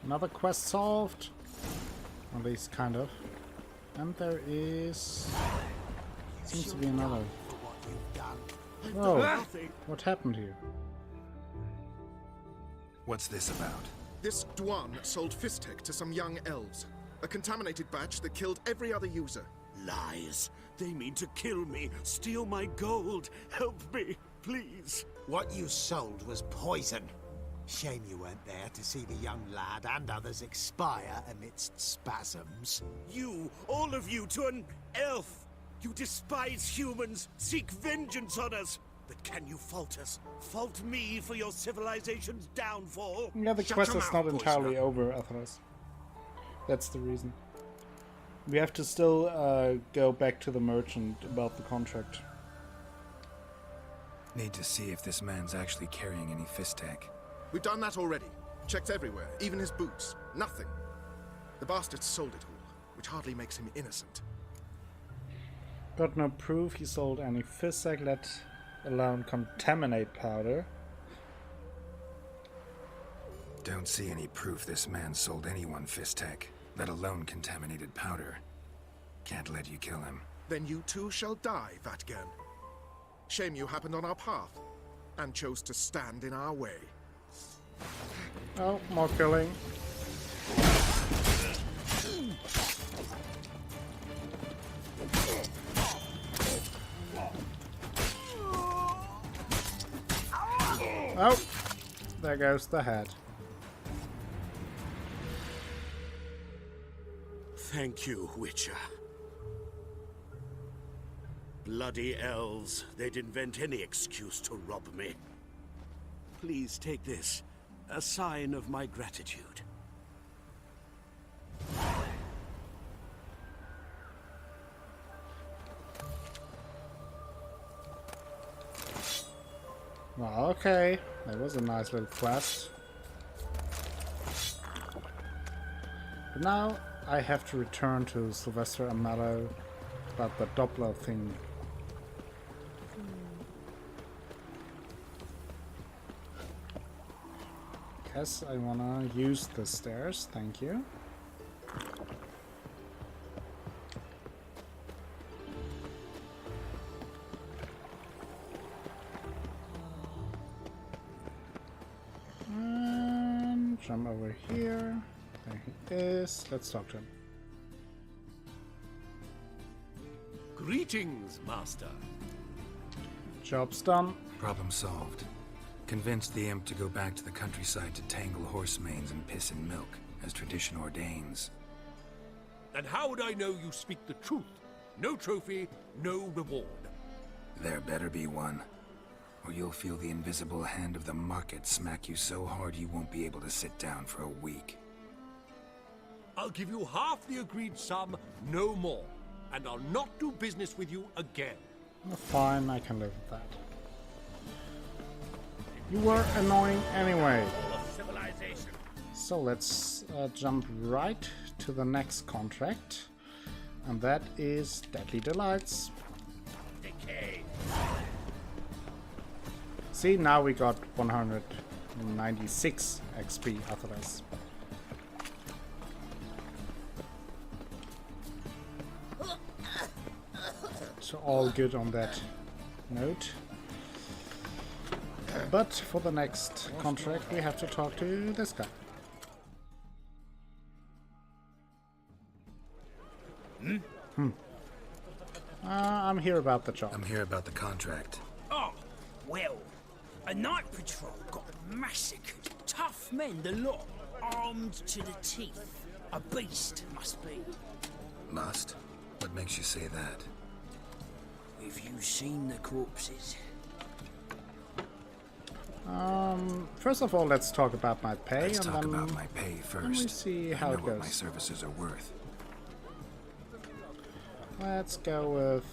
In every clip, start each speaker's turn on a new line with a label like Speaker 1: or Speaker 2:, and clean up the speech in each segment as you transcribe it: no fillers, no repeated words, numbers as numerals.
Speaker 1: Another quest solved. At least kind of. And there is... seems to be another. Whoa, what happened here?
Speaker 2: What's this about?
Speaker 3: This Dwan sold Fistek to some young elves. A contaminated batch that killed every other user.
Speaker 4: Lies. They mean to kill me, steal my gold. Help me, please.
Speaker 5: What you sold was poison. Shame you weren't there to see the young lad and others expire amidst spasms.
Speaker 4: You, all of you, to an elf. You despise humans, seek vengeance on us. But can you fault us? Fault me for your civilization's downfall?
Speaker 1: Yeah, the
Speaker 4: Shut
Speaker 1: quest
Speaker 4: your
Speaker 1: is
Speaker 4: mouth,
Speaker 1: not entirely
Speaker 4: poisoner.
Speaker 1: over, Atheros. That's the reason. We have to still go back to the merchant about the contract.
Speaker 2: Need to see if this man's actually carrying any Fistek.
Speaker 3: We've done that already. Checked everywhere, even his boots. Nothing. The bastard sold it all, which hardly makes him innocent.
Speaker 1: Got no proof he sold any Fistek, let alone contaminate powder.
Speaker 2: Don't see any proof this man sold anyone Fistek, let alone contaminated powder. Can't let you kill him.
Speaker 3: Then you too shall die, Vatgen. Shame you happened on our path, and chose to stand in our way.
Speaker 1: Oh, more killing. Oh, there goes the head.
Speaker 4: Thank you, Witcher. Bloody elves. They'd invent any excuse to rob me. Please take this. A sign of my gratitude.
Speaker 1: Well, okay. That was a nice little quest. But now I have to return to Sylvester Amaro about the Doppler thing. Guess I wanna use the stairs, thank you. And jump over here. There he is. Let's talk to him.
Speaker 6: Greetings, Master.
Speaker 1: Job's done.
Speaker 2: Problem solved. Convinced the imp to go back to the countryside to tangle horse manes and piss in milk, as tradition ordains.
Speaker 6: And how would I know you speak the truth? No trophy, no reward.
Speaker 2: There better be one, or you'll feel the invisible hand of the market smack you so hard you won't be able to sit down for a week.
Speaker 6: I'll give you half the agreed sum, no more. And I'll not do business with you again.
Speaker 1: Oh, fine, I can live with that. You were annoying anyway. So let's jump right to the next contract. And that is Deadly Delights.
Speaker 6: Decay.
Speaker 1: See, now we got 196 XP after this. So all good on that note. But for the next contract we have to talk to this guy. I'm here about the job.
Speaker 2: I'm here about the contract.
Speaker 7: Oh, well, a night patrol got massacred. Tough men, the lot, armed to the teeth. A beast, must be.
Speaker 2: Must? What makes you say that?
Speaker 7: Have you seen the corpses?
Speaker 1: First of all, let's talk about my pay,
Speaker 2: Let's
Speaker 1: and
Speaker 2: talk
Speaker 1: then
Speaker 2: about my pay first.
Speaker 1: we see how
Speaker 2: I know
Speaker 1: it
Speaker 2: what my
Speaker 1: goes.
Speaker 2: services are worth.
Speaker 1: Let's go with...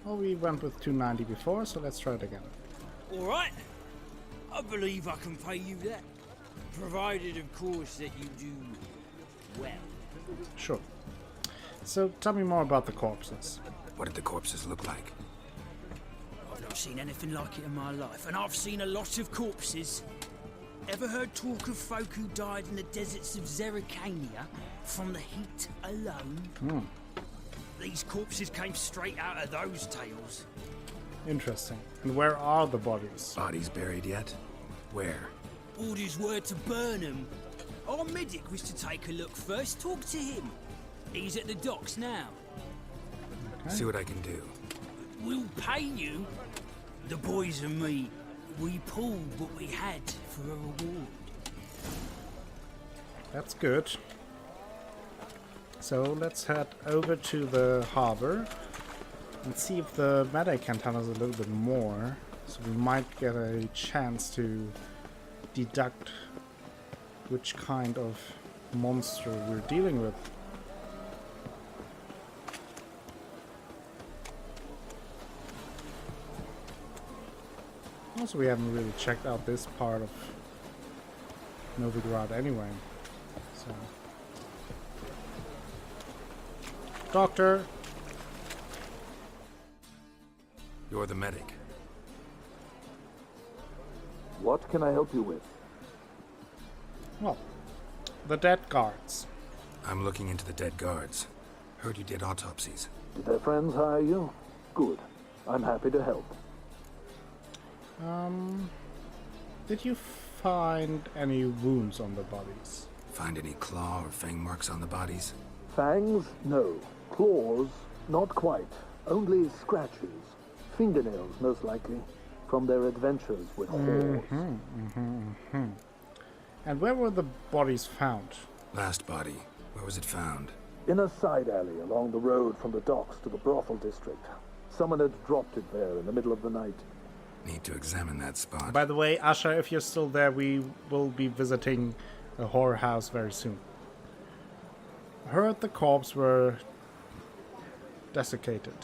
Speaker 1: Well, we went with 290 before, so let's try it again.
Speaker 7: All right. I believe I can pay you that. Provided, of course, that you do well.
Speaker 1: Sure. So, tell me more about the corpses.
Speaker 2: What did the corpses look like?
Speaker 7: I've not seen anything like it in my life, and I've seen a lot of corpses. Ever heard talk of folk who died in the deserts of Zerrikania from the heat alone? These corpses came straight out of those tales.
Speaker 1: Interesting. And where are the bodies?
Speaker 2: Bodies buried yet? Where?
Speaker 7: Orders were to burn them. Our medic was to take a look first, talk to him. He's at the docks now.
Speaker 1: Okay.
Speaker 2: See what I can do.
Speaker 7: We'll pay you. The boys and me, we pulled what we had for a reward.
Speaker 1: That's good. So let's head over to the harbor and see if the medic can tell us a little bit more. So we might get a chance to deduct which kind of monster we're dealing with. Also, we haven't really checked out this part of Novigrad anyway. So, Doctor!
Speaker 2: You're the medic.
Speaker 8: What can I help you with?
Speaker 1: Well, the dead guards.
Speaker 2: I'm looking into the dead guards. Heard you did autopsies.
Speaker 8: Did their friends hire you? Good. I'm happy to help.
Speaker 1: Did you find any wounds on the bodies?
Speaker 2: Find any claw or fang marks on the bodies?
Speaker 8: Fangs? No. Claws? Not quite. Only scratches. Fingernails, most likely. From their adventures with whores.
Speaker 1: And where were the bodies found?
Speaker 2: Last body. Where was it found?
Speaker 8: In a side alley along the road from the docks to the brothel district. Someone had dropped it there in the middle of the night.
Speaker 2: Need to examine that spot.
Speaker 1: By the way, Asha, if you're still there, we will be visiting a horror house very soon. Heard the corpses were desiccated.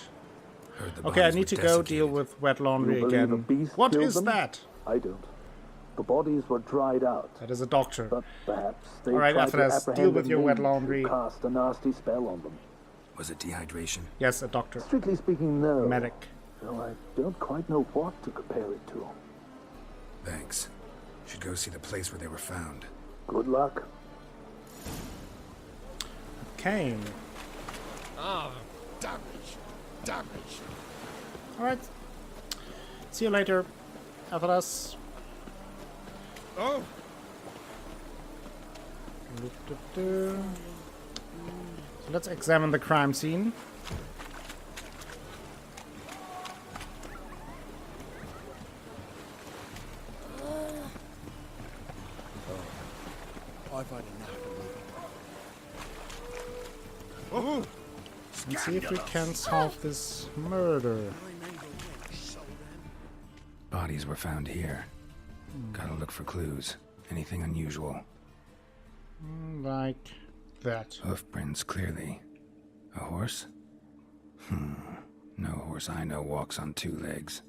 Speaker 2: Heard the
Speaker 1: Okay, I
Speaker 2: bodies
Speaker 1: need
Speaker 2: were
Speaker 1: to go
Speaker 2: desiccated.
Speaker 1: deal with wet laundry
Speaker 8: You believe a
Speaker 1: again.
Speaker 8: beast
Speaker 1: What
Speaker 8: killed
Speaker 1: is
Speaker 8: them?
Speaker 1: that?
Speaker 8: I don't. The bodies were dried out,
Speaker 1: That is a doctor.
Speaker 8: but perhaps they
Speaker 1: All right,
Speaker 8: tried
Speaker 1: after
Speaker 8: to
Speaker 1: that,
Speaker 8: apprehend
Speaker 1: deal with
Speaker 8: a
Speaker 1: your wet
Speaker 8: mage
Speaker 1: laundry.
Speaker 8: who cast a nasty spell on them.
Speaker 2: Was it dehydration?
Speaker 1: Yes, a doctor.
Speaker 8: Strictly speaking, no.
Speaker 1: Medic.
Speaker 8: Though I don't quite know what to compare it to.
Speaker 2: Thanks. Should go see the place where they were found.
Speaker 8: Good luck.
Speaker 1: Okay.
Speaker 3: Ah, damage. Damage.
Speaker 1: Alright. See you later, Atlas.
Speaker 3: Oh,
Speaker 1: So let's examine the crime scene.
Speaker 3: I've had enough of
Speaker 1: And see if we can solve this murder.
Speaker 2: Bodies were found here. Gotta look for clues. Anything unusual.
Speaker 1: Like that.
Speaker 2: Hoof prints, clearly. A horse? No horse I know walks on two legs.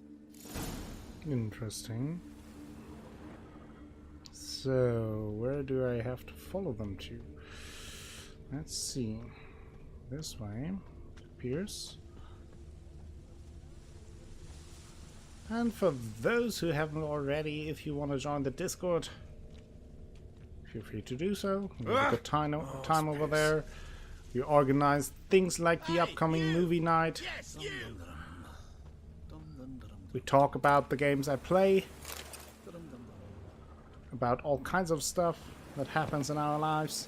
Speaker 1: Interesting. So, where do I have to follow them to? Let's see. This way, it appears. And for those who haven't already, if you want to join the Discord, feel free to do so. We have a good time over there. We organize things like the upcoming movie night. We talk about the games I play, about all kinds of stuff that happens in our lives,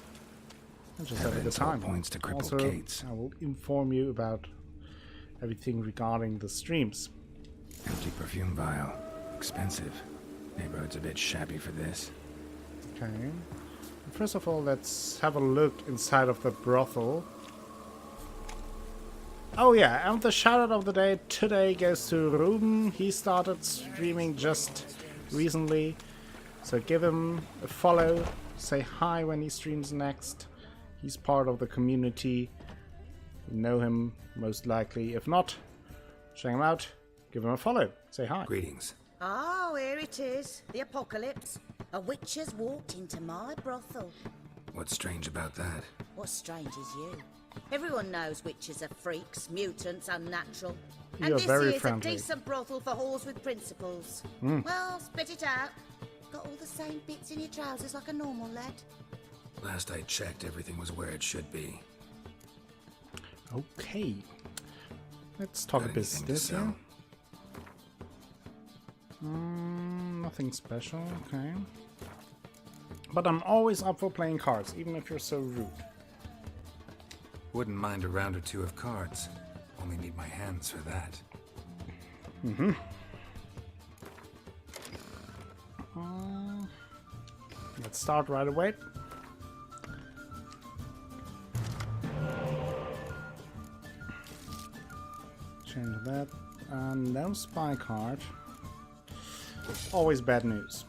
Speaker 1: and just have a good
Speaker 2: Evidence all
Speaker 1: time.
Speaker 2: points to crippled
Speaker 1: Also,
Speaker 2: Kate's.
Speaker 1: I will inform you about everything regarding the streams.
Speaker 2: Empty perfume vial. Expensive. Neighborhood's a bit shabby for this.
Speaker 1: Okay. First of all, let's have a look inside of the brothel. Oh yeah, and the shout out of the day today goes to Ruben. He started streaming just recently. So give him a follow, say hi when he streams next. He's part of the community. You know him most likely. If not, check him out. Give him a follow. Say hi.
Speaker 2: Greetings.
Speaker 9: Oh, here it is. The apocalypse. A witch has walked into my brothel.
Speaker 2: What's strange about that?
Speaker 9: What's strange is you. Everyone knows witches are freaks, mutants, unnatural.
Speaker 1: You're
Speaker 9: And this
Speaker 1: very
Speaker 9: is
Speaker 1: friendly.
Speaker 9: a decent brothel for whores with principles. Well, spit it out. got all the same bits in your trousers like a normal lad?
Speaker 2: Last I checked, everything was where it should be.
Speaker 1: Okay. Let's talk
Speaker 2: Got
Speaker 1: a
Speaker 2: anything to
Speaker 1: business here.
Speaker 2: sell?
Speaker 1: Nothing special, okay. But I'm always up for playing cards, even if you're so rude.
Speaker 2: Wouldn't mind a round or two of cards. Only need my hands for that.
Speaker 1: Let's start right away. Change that. No spy card. Always bad news.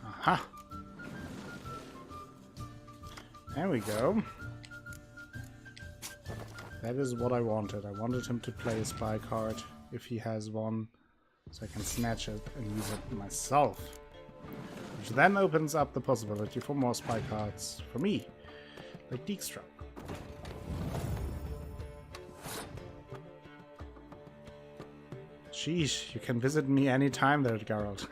Speaker 1: Aha. There we go. That is what I wanted. I wanted him to play a spy card if he has one, so I can snatch it and use it myself. Which then opens up the possibility for more spy cards for me, like Dijkstra. Sheesh, you can visit me anytime there, Geralt.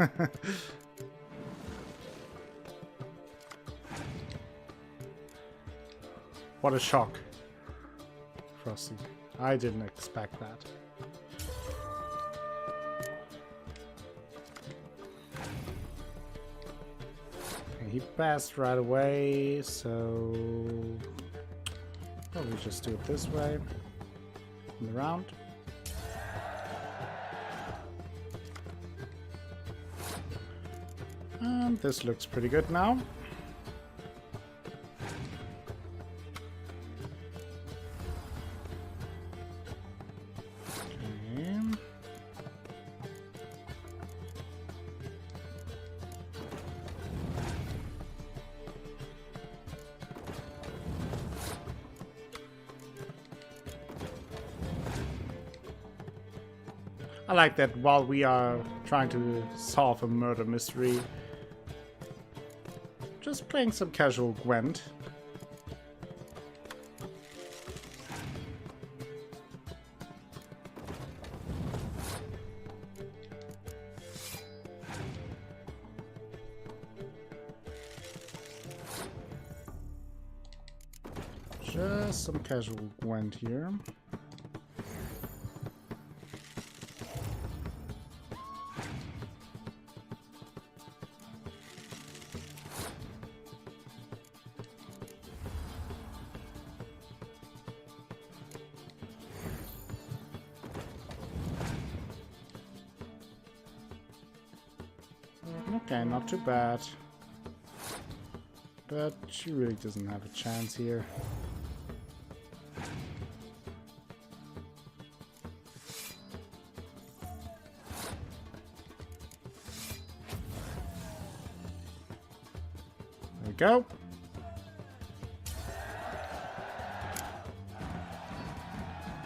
Speaker 1: What a shock, Frosty. I didn't expect that. Okay, he passed right away, so probably just do it this way in the round. And this looks pretty good now. I like that while we are trying to solve a murder mystery, just playing some casual Gwent. Just some casual Gwent here. Okay, not too bad. But she really doesn't have a chance here. There we go.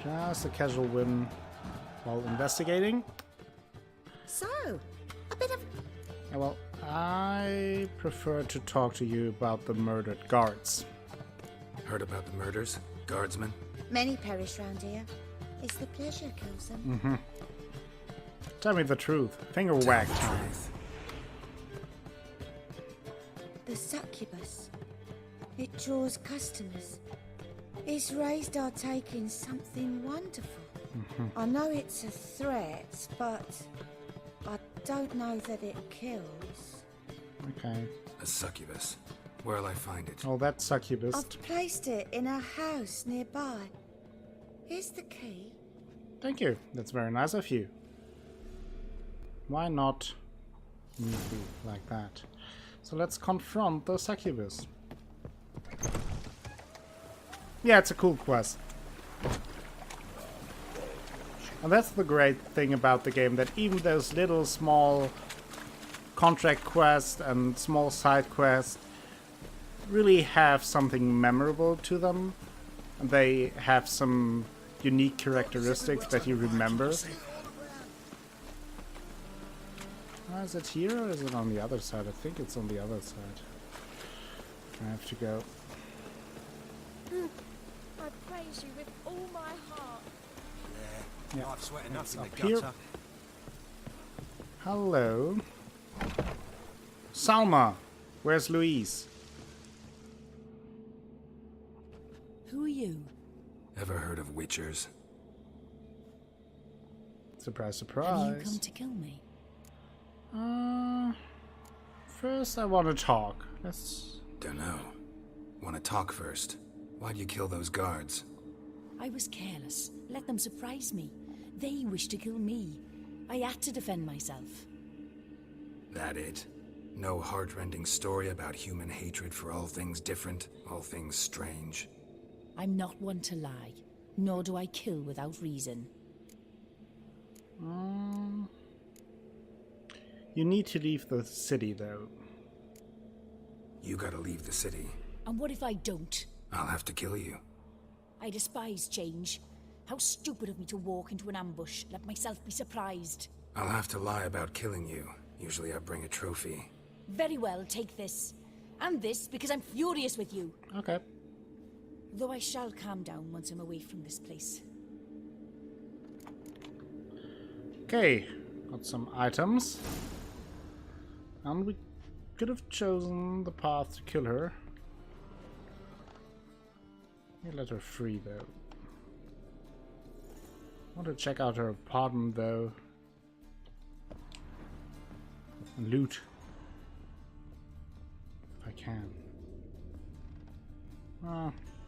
Speaker 1: Just a casual win while investigating.
Speaker 9: So, a bit of...
Speaker 1: Yeah, well, I prefer to talk to you about the murdered guards.
Speaker 2: Heard about the murders? Guardsmen?
Speaker 9: Many perish round here. It's the pleasure kills them.
Speaker 1: Tell me the truth. Finger whack time.
Speaker 2: Truth.
Speaker 9: The succubus. It draws customers. It's raised our take in something wonderful. I know it's a threat, but I don't know that it kills.
Speaker 1: Okay.
Speaker 2: A succubus. Where'll I find it?
Speaker 1: Oh, that succubus.
Speaker 9: I've placed it in a house nearby. Here's the key.
Speaker 1: Thank you. That's very nice of you. Why not meet you like that? So let's confront the succubus. Yeah, it's a cool quest. And that's the great thing about the game, that even those little small contract quests and small side quests really have something memorable to them. And they have some unique characteristics that you remember. Is it here or is it on the other side? I think it's on the other side. I have to go.
Speaker 10: I praise you with all my heart.
Speaker 5: Yeah, I've sweat enough in the
Speaker 1: up here.
Speaker 5: gutter.
Speaker 1: Hello. Salma, where's Louise?
Speaker 7: Who are you?
Speaker 2: Ever heard of witchers?
Speaker 1: Surprise,
Speaker 7: Have
Speaker 1: surprise.
Speaker 7: you come to kill me?
Speaker 1: First I want to talk. Let's...
Speaker 2: Dunno. Want to talk first? Why'd you kill those guards?
Speaker 7: I was careless. Let them surprise me. They wished to kill me. I had to defend myself.
Speaker 2: That it? No heartrending story about human hatred for all things different, all things strange?
Speaker 7: I'm not one to lie, nor do I kill without reason.
Speaker 1: You need to leave the city, though.
Speaker 2: You gotta leave the city.
Speaker 7: And what if I don't?
Speaker 2: I'll have to kill you.
Speaker 7: I despise change. How stupid of me to walk into an ambush, let myself be surprised.
Speaker 2: I'll have to lie about killing you. Usually I bring a trophy.
Speaker 7: Very well, take this. And this, because I'm furious with you.
Speaker 1: Okay.
Speaker 7: Though I shall calm down once I'm away from this place.
Speaker 1: Okay. Got some items. And we could have chosen the path to kill her. Let me let her free, though. I want to check out her apartment, though. And loot. If I can.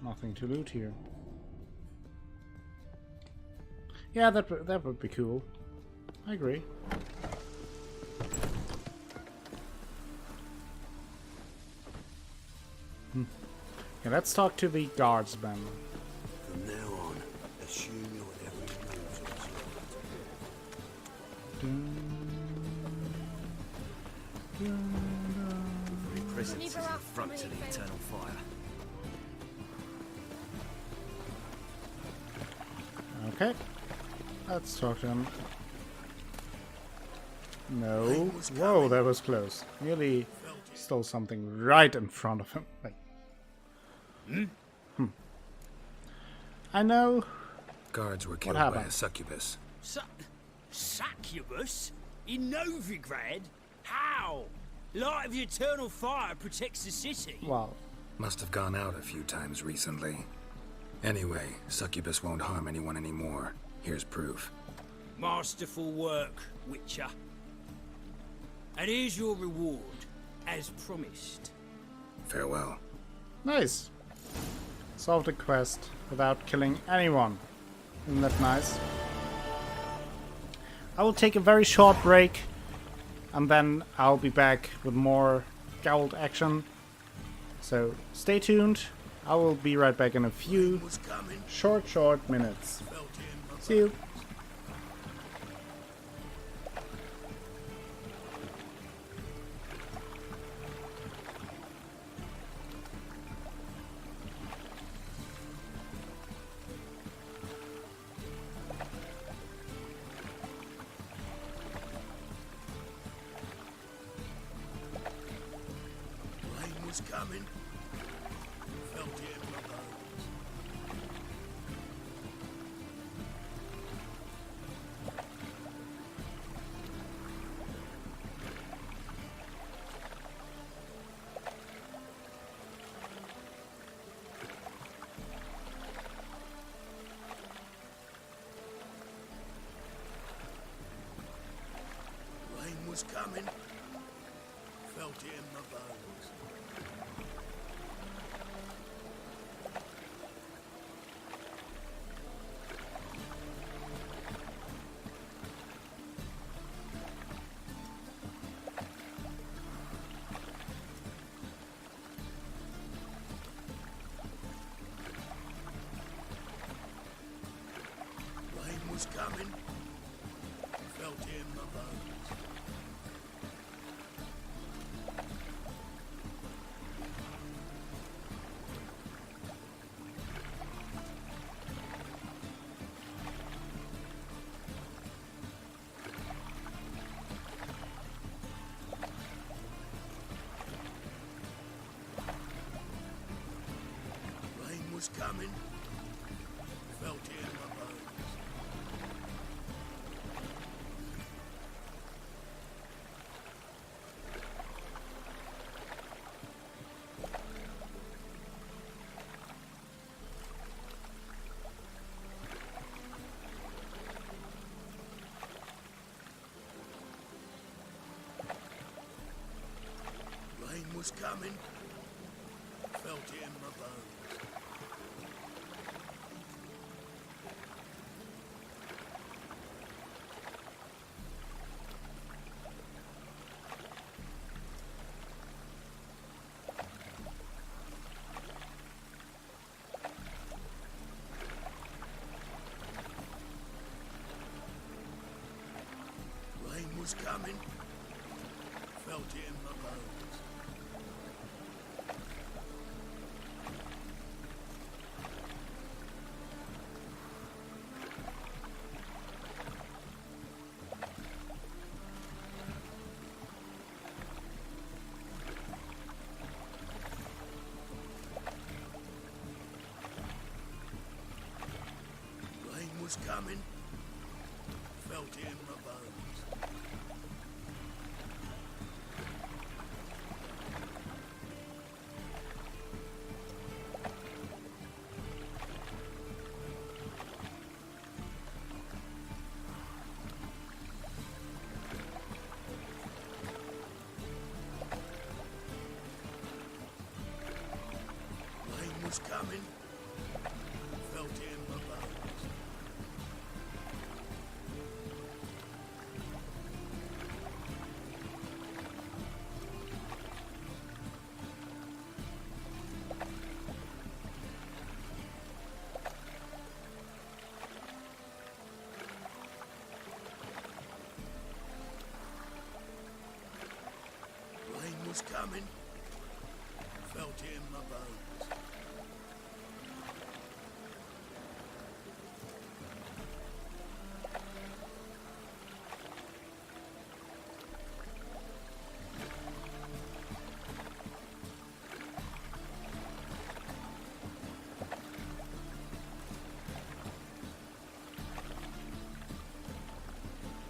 Speaker 1: Nothing to loot here. Yeah, that would be cool. I agree. Okay, let's talk to the guardsman.
Speaker 4: From now on, assume you're every
Speaker 5: Bring presents
Speaker 10: Neither
Speaker 5: as an
Speaker 10: up
Speaker 5: affront
Speaker 10: from
Speaker 5: to the
Speaker 10: anything.
Speaker 5: eternal fire.
Speaker 1: Okay. Let's talk to him. No. Whoa, that was close. Nearly stole something right in front of him. Like, I know.
Speaker 2: Guards were killed by
Speaker 1: happened?
Speaker 2: a succubus.
Speaker 7: Succubus? In Novigrad? How? Light of the eternal fire protects the city.
Speaker 1: Well,
Speaker 2: Must have gone out a few times recently. Anyway, succubus won't harm anyone anymore. Here's proof.
Speaker 7: Masterful work, Witcher. And here's your reward, as promised.
Speaker 2: Farewell.
Speaker 1: nice. Solved the quest without killing anyone. Isn't that nice? I will take a very short break. And then I'll be back with more Gold action. So stay tuned. I will be right back in a few short minutes. See you.
Speaker 4: Rain was coming. Felt it in my bones. Rain was coming. Felt it in my bones. Rain was coming. Felt it in my bones. was coming. Felt it in my bones. Rain was coming. Felt it in my bones. Rain was coming. Felt it in my bones. Rain was coming. Felt it in my bones. Rain was coming. Felt it in my bones.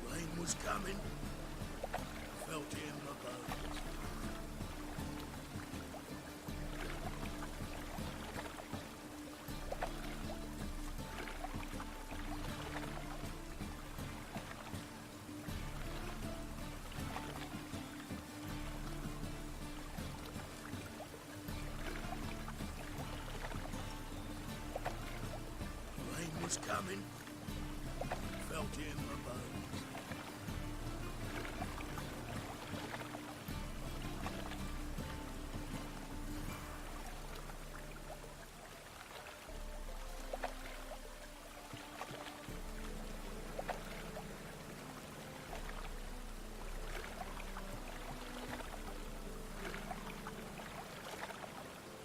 Speaker 4: Rain was coming. Felt it in my bones. Rain was coming. Felt it in my bones. Rain was coming. Felt it in my bones.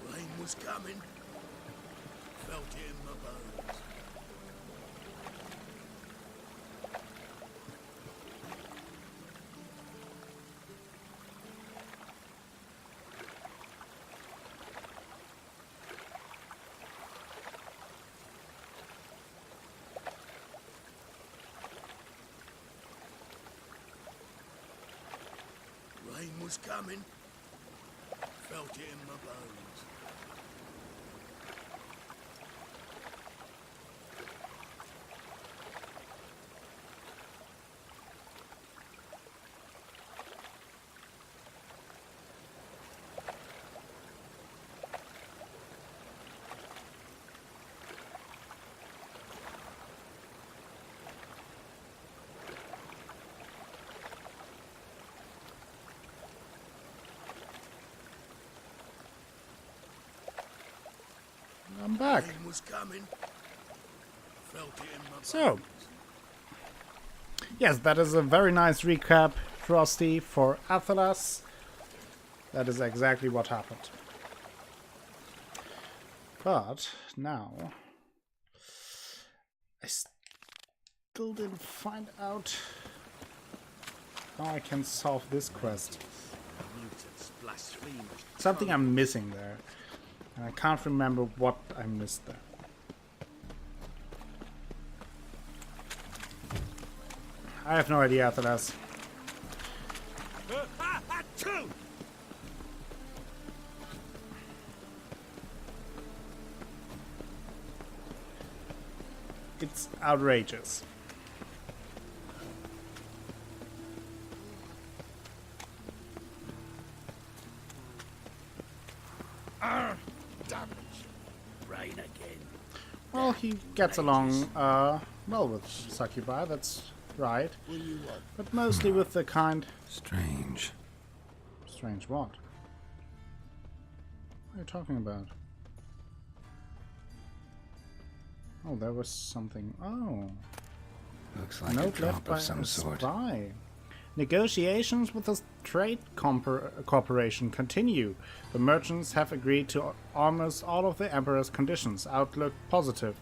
Speaker 4: Rain was coming. Felt it in my bones. Rain was coming. Felt it in my bones.
Speaker 1: I'm back.
Speaker 4: Rain was coming. Felt it in my
Speaker 1: So,
Speaker 4: bones.
Speaker 1: yes, that is a very nice recap, Frosty, for Athelas. That is exactly what happened. But now, I still didn't find out how I can solve this quest.
Speaker 4: Mutants, blasphemers.
Speaker 1: Something I'm missing there. And I can't remember what I missed there. I have no idea after that. It's outrageous.
Speaker 4: Rain again.
Speaker 1: Well, he gets along well with Sakurai, that's right. But mostly with the kind...
Speaker 2: Strange.
Speaker 1: Strange what? What are you talking about? Oh, there was something. Oh.
Speaker 2: Looks like a
Speaker 1: Note left
Speaker 2: drop
Speaker 1: by
Speaker 2: of some
Speaker 1: a
Speaker 2: sort.
Speaker 1: spy. Negotiations with the trade corporation continue. The merchants have agreed to almost all of the Emperor's conditions. Outlook positive.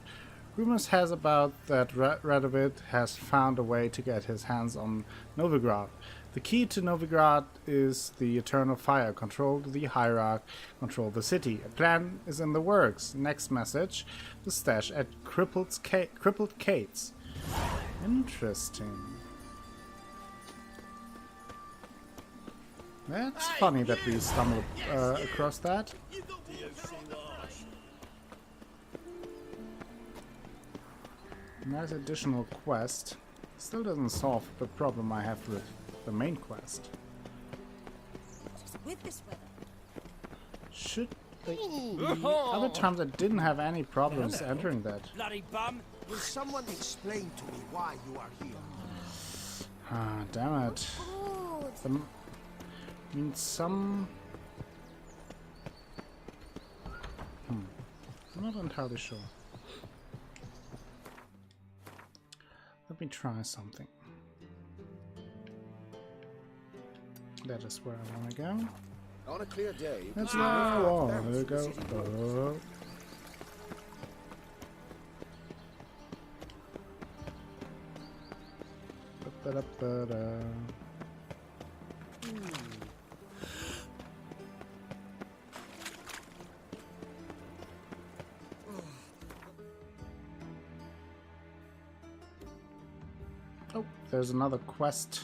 Speaker 1: Rumors has about that Radovid has found a way to get his hands on Novigrad. The key to Novigrad is the Eternal Fire. Control the Hierarch, control the city. A plan is in the works. Next message, the stash at Crippled Kate's. Interesting. That's funny that we stumbled across that. Nice additional quest. Still doesn't solve the problem I have with the main quest.
Speaker 10: With this weather.
Speaker 1: Should the other times I didn't have any problems entering that.
Speaker 7: Bloody bum.
Speaker 5: Will someone explain to me why you are here?
Speaker 1: Ah, damn it. Means some... I'm not entirely sure. Let me try something. That is where I want to go.
Speaker 3: On a clear day,
Speaker 1: That's where I want to go. Oh. Ba-da-ba-da. Oh, there's another quest.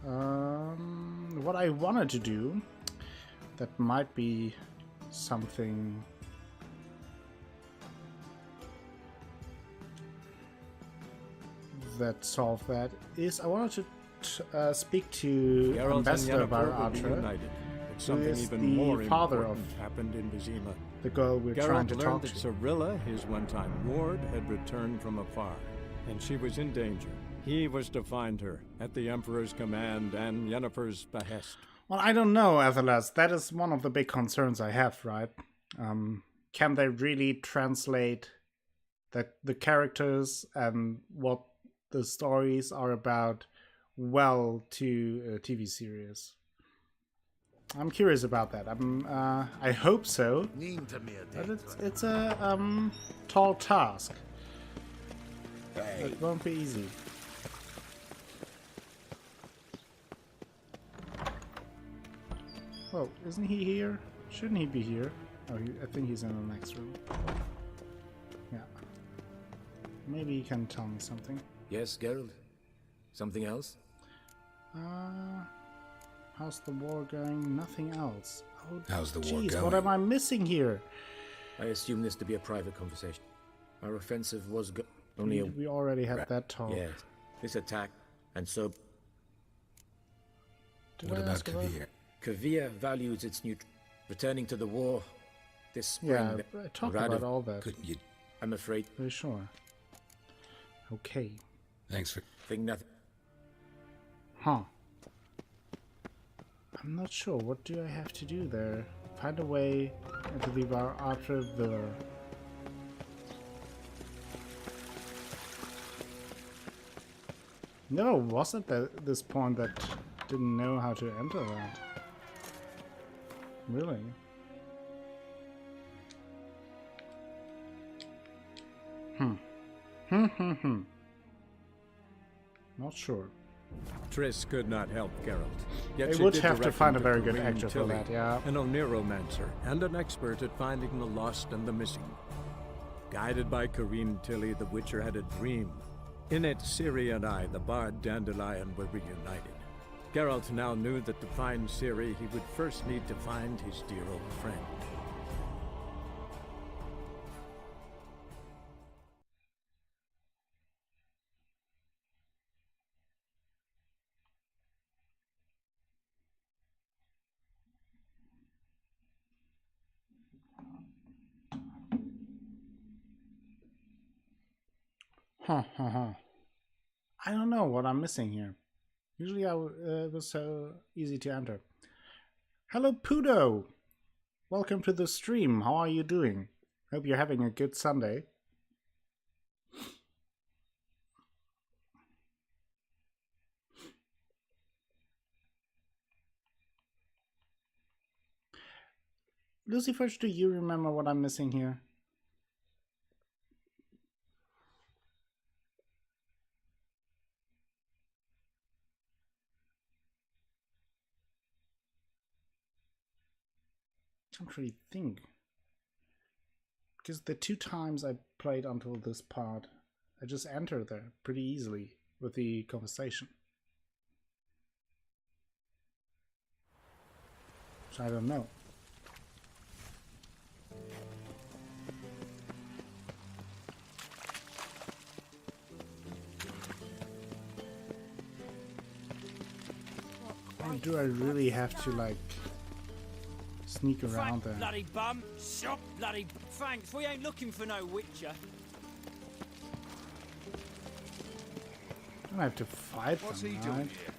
Speaker 1: What I wanted to do, that might be something that solve that, is I wanted to speak to
Speaker 11: Geralt
Speaker 1: Ambassador
Speaker 11: and Yennefer will be
Speaker 1: Baratra,
Speaker 11: united, but
Speaker 1: who
Speaker 11: something
Speaker 1: is
Speaker 11: even
Speaker 1: the
Speaker 11: more
Speaker 1: father of
Speaker 11: important happened in Vizima.
Speaker 1: the girl we're trying to
Speaker 11: Geralt
Speaker 1: talk
Speaker 11: learned
Speaker 1: to.
Speaker 11: that Cirilla, his one-time ward, had returned from afar, and she was in danger. He was to find her, at the Emperor's command and Yennefer's behest.
Speaker 1: Well, I don't know, Athelas. That is one of the big concerns I have, right? Can they really translate the characters and what the stories are about well to a TV series? I'm curious about that. I hope so, but it's a tall task. It won't be easy. Well, isn't he here? Shouldn't he be here? Oh, I think he's in the next room. Yeah. Maybe he can tell me something.
Speaker 12: Yes, Geralt? Something else?
Speaker 1: How's the war going? Nothing else. Oh,
Speaker 2: How's the war
Speaker 1: jeez,
Speaker 2: going?
Speaker 1: what am I missing here?
Speaker 12: I assume this to be a private conversation. Our offensive was only a...
Speaker 1: We already had that talk.
Speaker 12: Yes. This attack, and so...
Speaker 1: Did
Speaker 2: What
Speaker 1: I
Speaker 2: about
Speaker 1: ask about-
Speaker 2: Kavir?
Speaker 12: Kavir values its returning to the war this spring.
Speaker 1: Yeah, I talked about all that.
Speaker 2: Couldn't you?
Speaker 12: I'm afraid.
Speaker 1: Very sure. Okay.
Speaker 2: Thanks for...
Speaker 12: Think nothing.
Speaker 1: Huh. I'm not sure. What do I have to do there? Find a way into the Baratra Villa. Never was at this point that didn't know how to enter that. Really? Not sure.
Speaker 11: Triss could not help Geralt. Yet
Speaker 1: They
Speaker 11: she
Speaker 1: would
Speaker 11: did
Speaker 1: have to
Speaker 11: direct
Speaker 1: find
Speaker 11: him
Speaker 1: a very good
Speaker 11: Corinne
Speaker 1: actor for
Speaker 11: Tilly,
Speaker 1: that, yeah.
Speaker 11: an oneromancer and an expert at finding the lost and the missing. Guided by Corinne Tilly, the Witcher had a dream. In it, Ciri and I, the bard Dandelion, were reunited. Geralt now knew that to find Ciri, he would first need to find his dear old friend.
Speaker 1: I don't know what I'm missing here. Usually it was so easy to enter. Hello, Pudo! Welcome to the stream. How are you doing? Hope you're having a good Sunday. Lucifer, do you remember what I'm missing here? I can't really think. Because the 2 times I played until this part, I just entered there pretty easily with the conversation. So I don't know. Or do I really have to, like, sneak around there?
Speaker 7: Bloody bum! Shop, bloody. Thanks. We ain't looking for no Witcher.
Speaker 1: Don't have to fight
Speaker 6: What's
Speaker 1: them,
Speaker 6: he
Speaker 1: right?
Speaker 6: doing here?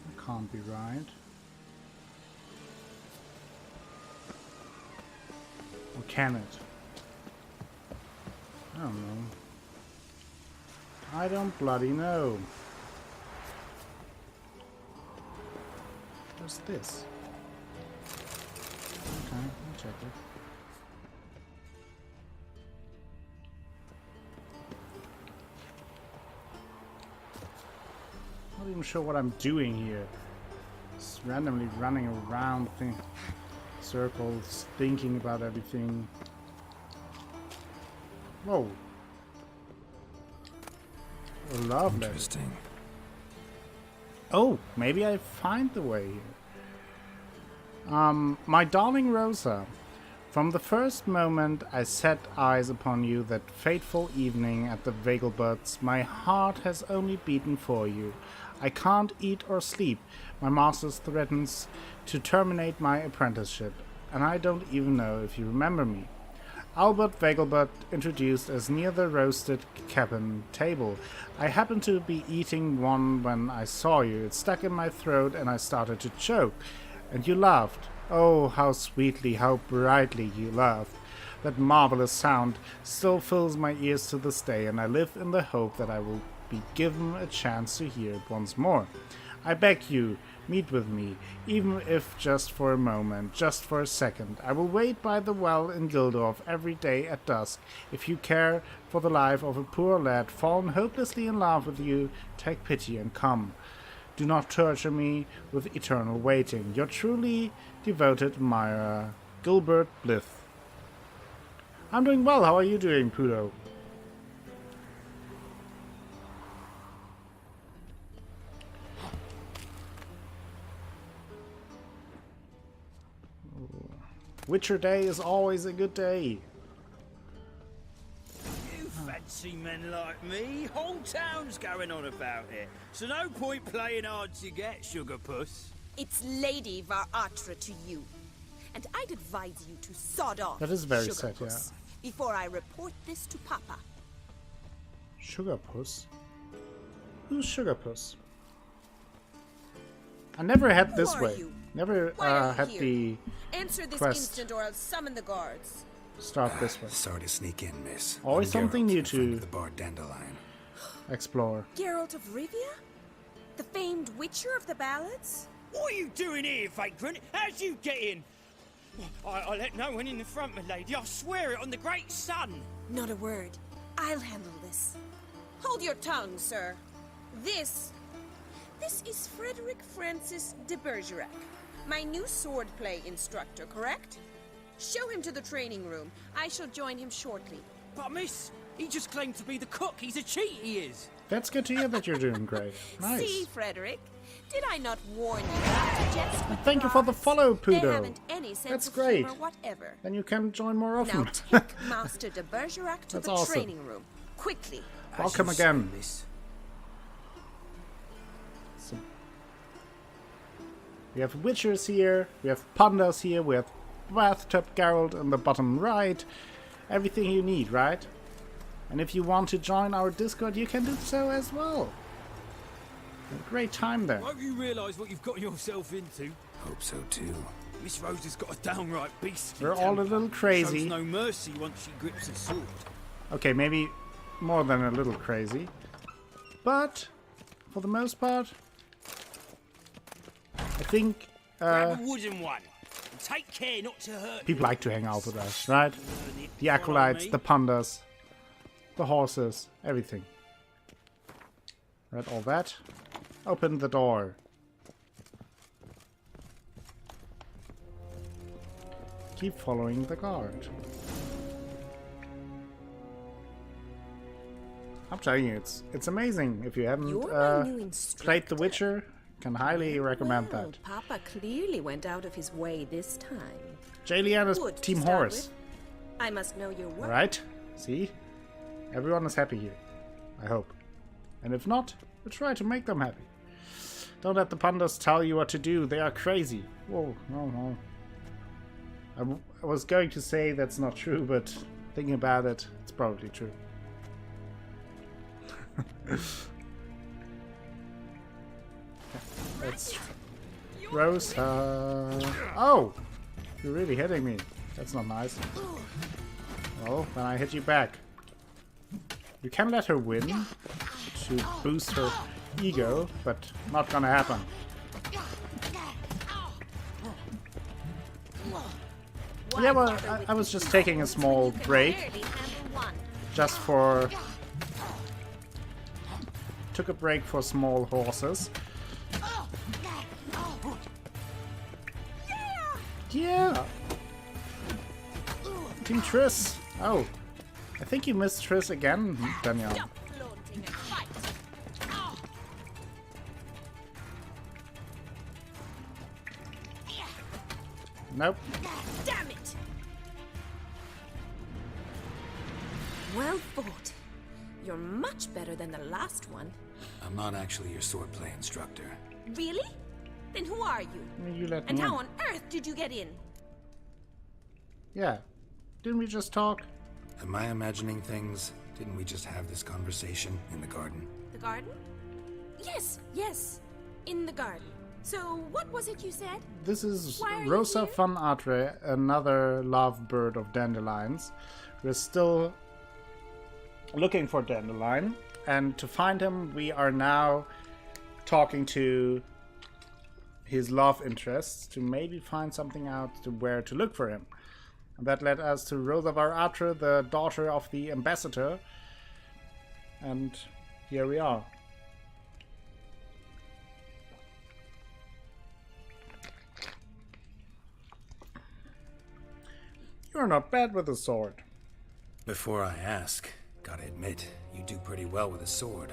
Speaker 1: That can't be right. Or can it? I don't know. I don't bloody know. What's this? Okay, I'll check it. Not even sure what I'm doing here. Just randomly running around, circles, thinking about everything. Whoa. A love letter.
Speaker 2: Interesting.
Speaker 1: Oh, maybe I find the way here. My darling Rosa, from the first moment I set eyes upon you that fateful evening at the Vegelbutts, my heart has only beaten for you. I can't eat or sleep. My master threatens to terminate my apprenticeship, and I don't even know if you remember me. Albert Vegelbutt introduced us near the roasted cabin table. I happened to be eating one when I saw you. It stuck in my throat and I started to choke. And you laughed. Oh, how sweetly, how brightly you laughed. That marvelous sound still fills my ears to this day, and I live in the hope that I will be given a chance to hear it once more. I beg you, meet with me, even if just for a moment, just for a second. I will wait by the well in Gildorf every day at dusk. If you care for the life of a poor lad fallen hopelessly in love with you, take pity and come. Do not torture me with eternal waiting. Your truly devoted admirer, Gilbert Blythe. I'm doing well. How are you doing, Pudo? Witcher Day is always a good day.
Speaker 7: You fancy men like me? Whole town's going on about it. So no point playing hard to get, sugar puss.
Speaker 10: It's Lady Varatra to you. And I'd advise you to sod off,
Speaker 1: That is very
Speaker 10: sugar
Speaker 1: sad,
Speaker 10: puss, before I report this to Papa.
Speaker 1: Sugarpuss? Who's Sugarpuss? I never had this
Speaker 10: Who are
Speaker 1: way.
Speaker 10: you?
Speaker 1: Never
Speaker 10: Why are you
Speaker 1: had
Speaker 10: here?
Speaker 1: the
Speaker 10: Answer this
Speaker 1: quest
Speaker 10: instant or I'll summon the guards.
Speaker 1: start this way.
Speaker 2: Sorry to sneak in, miss.
Speaker 1: Always
Speaker 2: I'm
Speaker 1: something
Speaker 2: Geralt,
Speaker 1: new
Speaker 2: a friend
Speaker 1: to
Speaker 2: of the bard Dandelion.
Speaker 1: explore.
Speaker 10: Geralt of Rivia? The famed Witcher of the ballads?
Speaker 7: What are you doing here, vagrant? How'd you get in? I let no one in the front, my lady. I swear it on the great sun.
Speaker 10: Not a word. I'll handle this. Hold your tongue, sir. This is Frederick Francis de Bergerac, my new swordplay instructor, correct? Show him to the training room. I shall join him shortly.
Speaker 7: But miss, he just claimed to be the cook. He's a cheat, he is.
Speaker 1: That's good to hear that you're doing great. Nice.
Speaker 10: See, Frederick? Did I not warn you not to jest with
Speaker 1: Thank you for the
Speaker 10: guards?
Speaker 1: follow,
Speaker 10: They
Speaker 1: Pudo.
Speaker 10: haven't any sense
Speaker 1: That's
Speaker 10: of
Speaker 1: great.
Speaker 10: humor whatever.
Speaker 1: Then you can join more often.
Speaker 10: Now take Master de Bergerac to
Speaker 1: That's
Speaker 10: the
Speaker 1: awesome.
Speaker 10: training room. Quickly.
Speaker 1: Welcome again. We have Witchers here, we have Pandas here, we have Bathtub Geralt in the bottom right. Everything you need, right? And if you want to join our Discord, you can do so as well. A great time there.
Speaker 7: Won't you realise what you've got yourself into?
Speaker 2: Hope so too.
Speaker 7: Miss Rose has got a downright beastly
Speaker 1: We're all a
Speaker 7: temper.
Speaker 1: little crazy.
Speaker 7: Shows no mercy once she grips a sword.
Speaker 1: Okay, maybe more than a little crazy. But, for the most part, I think
Speaker 7: Grab a wooden one. And take care not to hurt
Speaker 1: people like to hang out with us, right? The acolytes, the pandas, the horses, everything. Read all that. Open the door. Keep following the guard. I'm telling you, it's amazing. If you haven't
Speaker 10: You're my new
Speaker 1: played The Witcher, can highly recommend
Speaker 10: Well,
Speaker 1: that.
Speaker 10: Papa clearly went out of his way this time.
Speaker 1: Jalian is
Speaker 10: Good to
Speaker 1: Team
Speaker 10: start
Speaker 1: Horse.
Speaker 10: with. I must know your work.
Speaker 1: Right? See? Everyone is happy here. I hope. And if not, we try to make them happy. Don't let the pandas tell you what to do. They are crazy. Whoa, no. I was going to say that's not true, but thinking about it, it's probably true. Let's roast her. Oh! You're really hitting me. That's not nice. Well, then I hit you back. You can let her win to boost her ego, but not gonna happen. Yeah, well, I was just taking a small break. Just for... Took a break for small horses. Yeah! Team Triss! Oh. I think you missed Triss again, Danielle. Nope.
Speaker 10: Damn it! Well fought. You're much better than the last one.
Speaker 2: I'm not actually your swordplay instructor.
Speaker 10: Really? Then who are you?
Speaker 1: You let
Speaker 10: And
Speaker 1: me
Speaker 10: how
Speaker 1: in.
Speaker 10: on earth did you get in?
Speaker 1: Yeah. Didn't we just talk?
Speaker 2: Am I imagining things? Didn't we just have this conversation in the garden?
Speaker 10: The garden? Yes. In the garden. So, what was it you said?
Speaker 1: This is
Speaker 10: Why are you
Speaker 1: Rosa
Speaker 10: here?
Speaker 1: van Atre, another lovebird of Dandelions. We're still looking for Dandelion, and to find him, we are now talking to his love interests to maybe find something out to where to look for him. And that led us to Rosa van Atre, the daughter of the ambassador, and here we are. You're not bad with a sword.
Speaker 2: Before I ask, gotta admit, you do pretty well with a sword.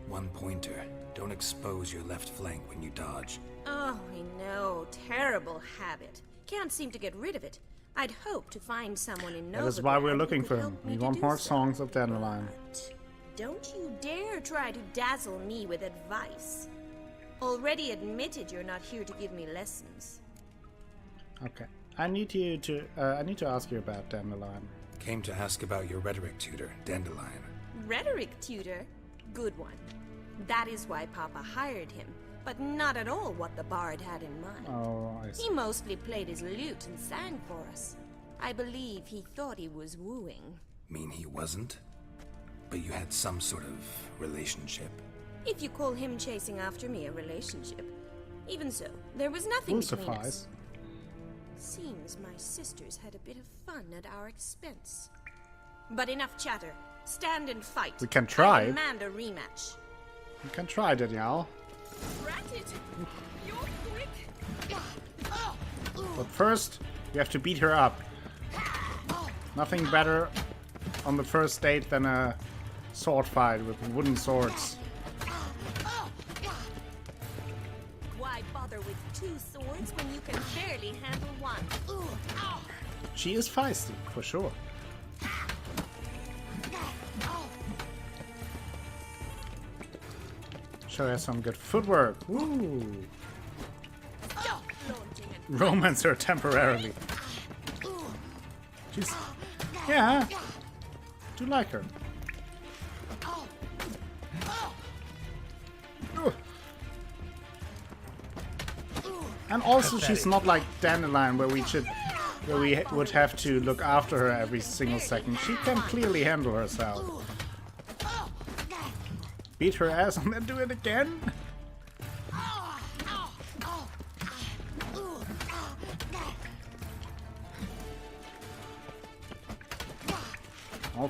Speaker 2: One pointer. Don't expose your left flank when you dodge.
Speaker 10: Oh, I know. Terrible habit. Can't seem to get rid of it. I'd hope to find someone in Novigrad
Speaker 1: That is why we're
Speaker 10: who
Speaker 1: looking
Speaker 10: could
Speaker 1: for him.
Speaker 10: help me
Speaker 1: We
Speaker 10: to
Speaker 1: want
Speaker 10: do
Speaker 1: more
Speaker 10: so.
Speaker 1: songs of Dandelion.
Speaker 10: Don't you dare try to dazzle me with advice. Already admitted you're not here to give me lessons.
Speaker 1: Okay. I need to ask you about Dandelion.
Speaker 2: Came to ask about your rhetoric tutor, Dandelion.
Speaker 10: Rhetoric tutor? Good one. That is why Papa hired him, but not at all what the bard had in mind.
Speaker 1: Oh, I see.
Speaker 10: He mostly played his lute and sang for us. I believe he thought he was wooing.
Speaker 2: Mean he wasn't? But you had some sort of relationship.
Speaker 10: If you call him chasing after me a relationship. Even so, there was nothing
Speaker 1: Will
Speaker 10: between us.
Speaker 1: suffice.
Speaker 10: Seems my sisters had a bit of fun at our expense. But enough chatter. Stand and fight.
Speaker 1: We can try.
Speaker 10: I demand a rematch.
Speaker 1: You can try, Danielle.
Speaker 10: Rat it! You're quick!
Speaker 1: But first, you have to beat her up. Nothing better on the first date than a sword fight with wooden swords.
Speaker 10: Why bother with two swords when you can barely handle one?
Speaker 1: She is feisty, for sure. Show her some good footwork. Woo! Romance her temporarily. She's... yeah. Do like her. Ugh. And also she's not like Dandelion where we would have to look after her every single second. She can clearly handle herself. Beat her ass and then do it again?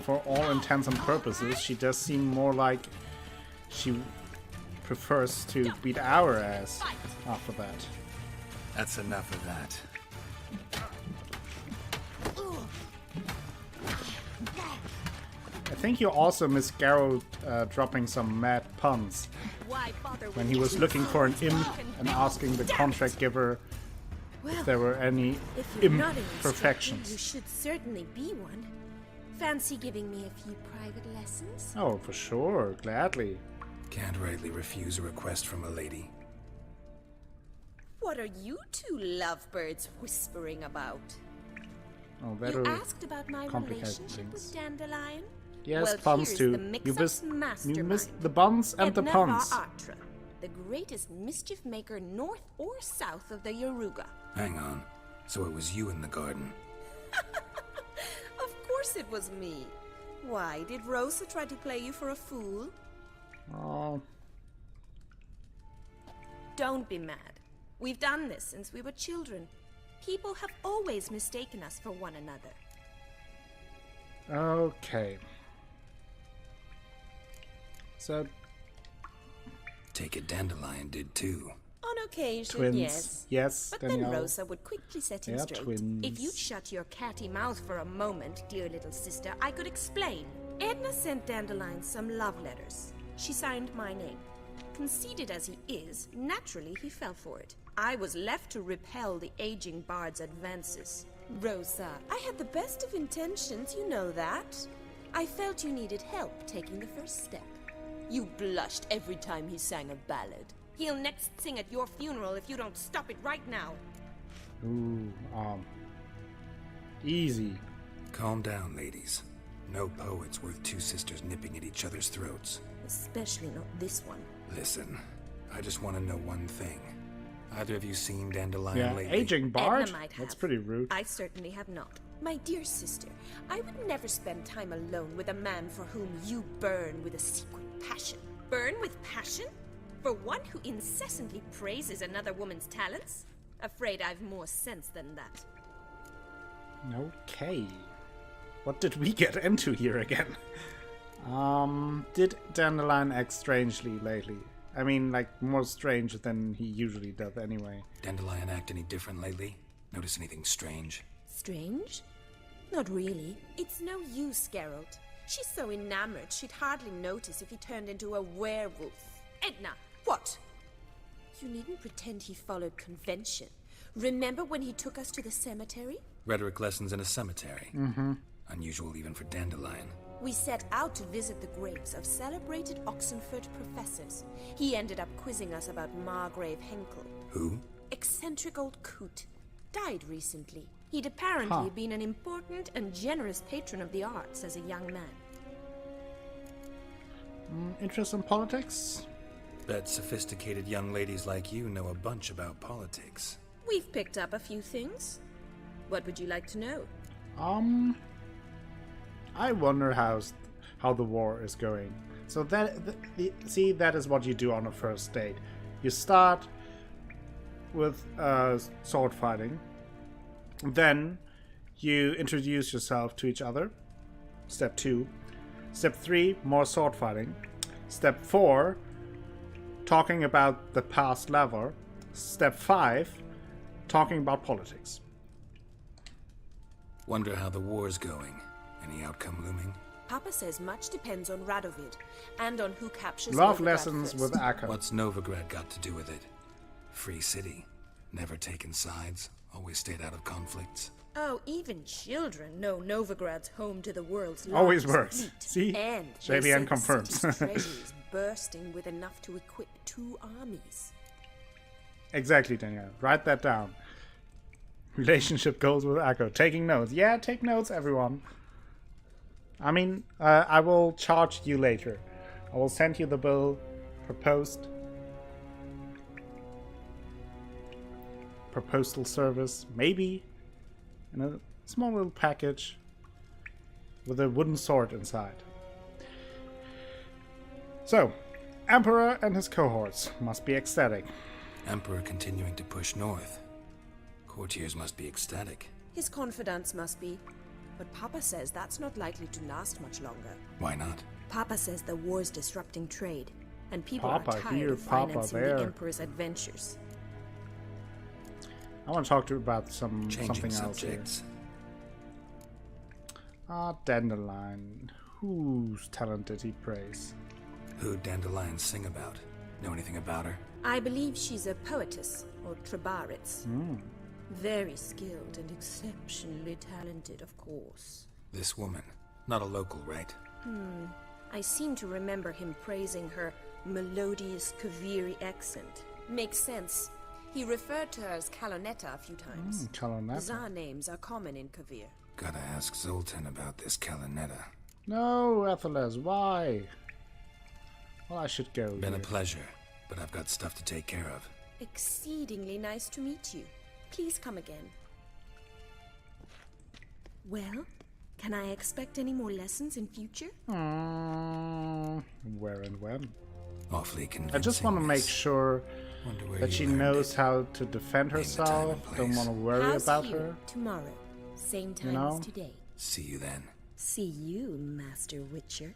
Speaker 1: For all intents and purposes, she does seem more like she prefers to beat our ass after that.
Speaker 2: That's enough of that.
Speaker 1: I think you also missed Garrow dropping some mad puns when he was looking for an imp and asking the contract giver if there were any imperfections.
Speaker 10: You should certainly be one. Fancy giving me a few private lessons?
Speaker 1: Oh, for sure. Gladly.
Speaker 2: Can't rightly refuse a request from a lady.
Speaker 10: What are you two lovebirds whispering about?
Speaker 1: Oh,
Speaker 10: you asked about my relationship with Dandelion?
Speaker 1: Yes,
Speaker 10: well,
Speaker 1: puns too. You missed the buns and the puns.
Speaker 10: Atra, the greatest mischief maker north or south of the Yaruga.
Speaker 2: Hang on. So it was you in the garden?
Speaker 10: Of course it was me. Why, did Rosa try to play you for a fool?
Speaker 1: Oh.
Speaker 10: Don't be mad. We've done this since we were children. People have always mistaken us for one another.
Speaker 1: Okay. So...
Speaker 2: take it Dandelion did too.
Speaker 10: On occasion,
Speaker 1: twins.
Speaker 10: Yes.
Speaker 1: Yes,
Speaker 10: but
Speaker 1: Danielle.
Speaker 10: then Rosa would quickly set him straight.
Speaker 1: Twins.
Speaker 10: If you'd shut your catty mouth for a moment, dear little sister, I could explain. Edna sent Dandelion some love letters. She signed my name. Conceited as he is, naturally he fell for it. I was left to repel the aging bard's advances. Rosa, I had the best of intentions, you know that. I felt you needed help taking the first step. You blushed every time he sang a ballad. He'll next sing at your funeral if you don't stop it right now.
Speaker 1: Ooh, easy.
Speaker 2: Calm down, ladies. No poet's worth two sisters nipping at each other's throats.
Speaker 10: Especially not this one.
Speaker 2: Listen, I just want to know one thing. Either of you seen Dandelion
Speaker 1: Yeah,
Speaker 2: lately?
Speaker 1: aging bard?
Speaker 10: Edna might have.
Speaker 1: That's pretty rude.
Speaker 10: I certainly have not. My dear sister, I would never spend time alone with a man for whom you burn with a secret passion. Burn with passion? For one who incessantly praises another woman's talents? Afraid I've more sense than that.
Speaker 1: Okay. What did we get into here again? Did Dandelion act strangely lately? I mean, like, more strange than he usually does anyway.
Speaker 2: Dandelion act any different lately? Notice anything strange?
Speaker 10: Strange? Not really. It's no use, Geralt. She's so enamored she'd hardly notice if he turned into a werewolf. Edna, what? You needn't pretend he followed convention. Remember when he took us to the cemetery?
Speaker 2: Rhetoric lessons in a cemetery.
Speaker 1: Mm-hmm.
Speaker 2: Unusual even for Dandelion.
Speaker 10: We set out to visit the graves of celebrated Oxenford professors. He ended up quizzing us about Margrave Henkel.
Speaker 2: Who?
Speaker 10: Eccentric old coot. Died recently. He'd apparently been an important and generous patron of the arts as a young man.
Speaker 1: Interest in politics?
Speaker 2: Bet sophisticated young ladies like you know a bunch about politics.
Speaker 10: We've picked up a few things. What would you like to know?
Speaker 1: I wonder how the war is going. So that is what you do on a first date. You start with sword fighting, Then you introduce yourself to each other. Step 2. Step 3, more sword fighting. Step 4, talking about the past level. Step 5, talking about politics.
Speaker 2: Wonder how the war's going. Any outcome looming?
Speaker 10: Papa says much depends on Radovid, and on who captures
Speaker 1: Love
Speaker 10: Novigrad
Speaker 1: lessons
Speaker 10: first.
Speaker 1: with Akka.
Speaker 2: What's Novigrad got to do with it? Free city. Never taken sides. Always stayed out of conflicts.
Speaker 10: Oh, even children know Novigrad's home to the world's
Speaker 1: Always
Speaker 10: largest
Speaker 1: works.
Speaker 10: fleet.
Speaker 1: See?
Speaker 10: And
Speaker 1: JVN
Speaker 10: they say the
Speaker 1: confirms.
Speaker 10: city's treasury is bursting with enough to equip 2 armies.
Speaker 1: Exactly, Danielle. Write that down. Relationship goals with Akko. Taking notes. Yeah, take notes, everyone. I mean, I will charge you later. I will send you the bill per post. Per postal service. Maybe. In a small little package. With a wooden sword inside. So, Emperor and his cohorts must be ecstatic.
Speaker 2: Emperor continuing to push north. Courtiers must be ecstatic.
Speaker 10: His confidants must be. But Papa says that's not likely to last much longer.
Speaker 2: Why not?
Speaker 10: Papa says the war's disrupting trade, and people
Speaker 1: Papa
Speaker 10: are tired
Speaker 1: here,
Speaker 10: of
Speaker 1: Papa
Speaker 10: financing
Speaker 1: there.
Speaker 10: the Emperor's adventures.
Speaker 1: I want to talk to you about
Speaker 2: Changing
Speaker 1: something else here.
Speaker 2: subjects.
Speaker 1: Dandelion. Whose talent did he praise?
Speaker 2: Who'd Dandelion sing about? Know anything about her?
Speaker 10: I believe she's a poetess, or trobairitz. Very skilled and exceptionally talented, of course.
Speaker 2: This woman. Not a local, right?
Speaker 10: I seem to remember him praising her melodious Kaviri accent. Makes sense. He referred to her as Kalonetta a few times.
Speaker 1: Kalonetta.
Speaker 10: Bizarre names are common in Kavir.
Speaker 2: Gotta ask Zoltan about this Kalinetta.
Speaker 1: No, Atheles, why? Well, I should go.
Speaker 2: Been a
Speaker 1: here.
Speaker 2: pleasure, but I've got stuff to take care of.
Speaker 10: Exceedingly nice to meet you. Please come again. Well, can I expect any more lessons in future?
Speaker 1: Where and when?
Speaker 2: Awfully convincing.
Speaker 1: I just want to make
Speaker 2: miss.
Speaker 1: sure
Speaker 2: Wonder where
Speaker 1: that
Speaker 2: you
Speaker 1: she
Speaker 2: learned
Speaker 1: knows
Speaker 2: it.
Speaker 1: how to defend
Speaker 2: Name the time
Speaker 1: herself.
Speaker 2: and place.
Speaker 1: Don't want to worry
Speaker 10: How's
Speaker 1: about
Speaker 10: here
Speaker 1: her.
Speaker 10: tomorrow? Same time
Speaker 1: know?
Speaker 10: as today.
Speaker 2: See you then.
Speaker 10: See you, Master Witcher.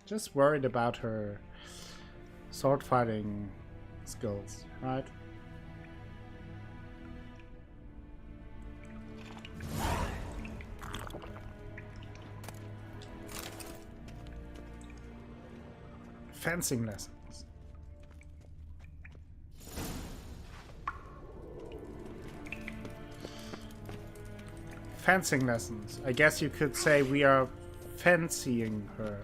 Speaker 1: Just worried about her sword fighting skills, right? Fencing lessons. Fencing lessons. I guess you could say we are fancying her.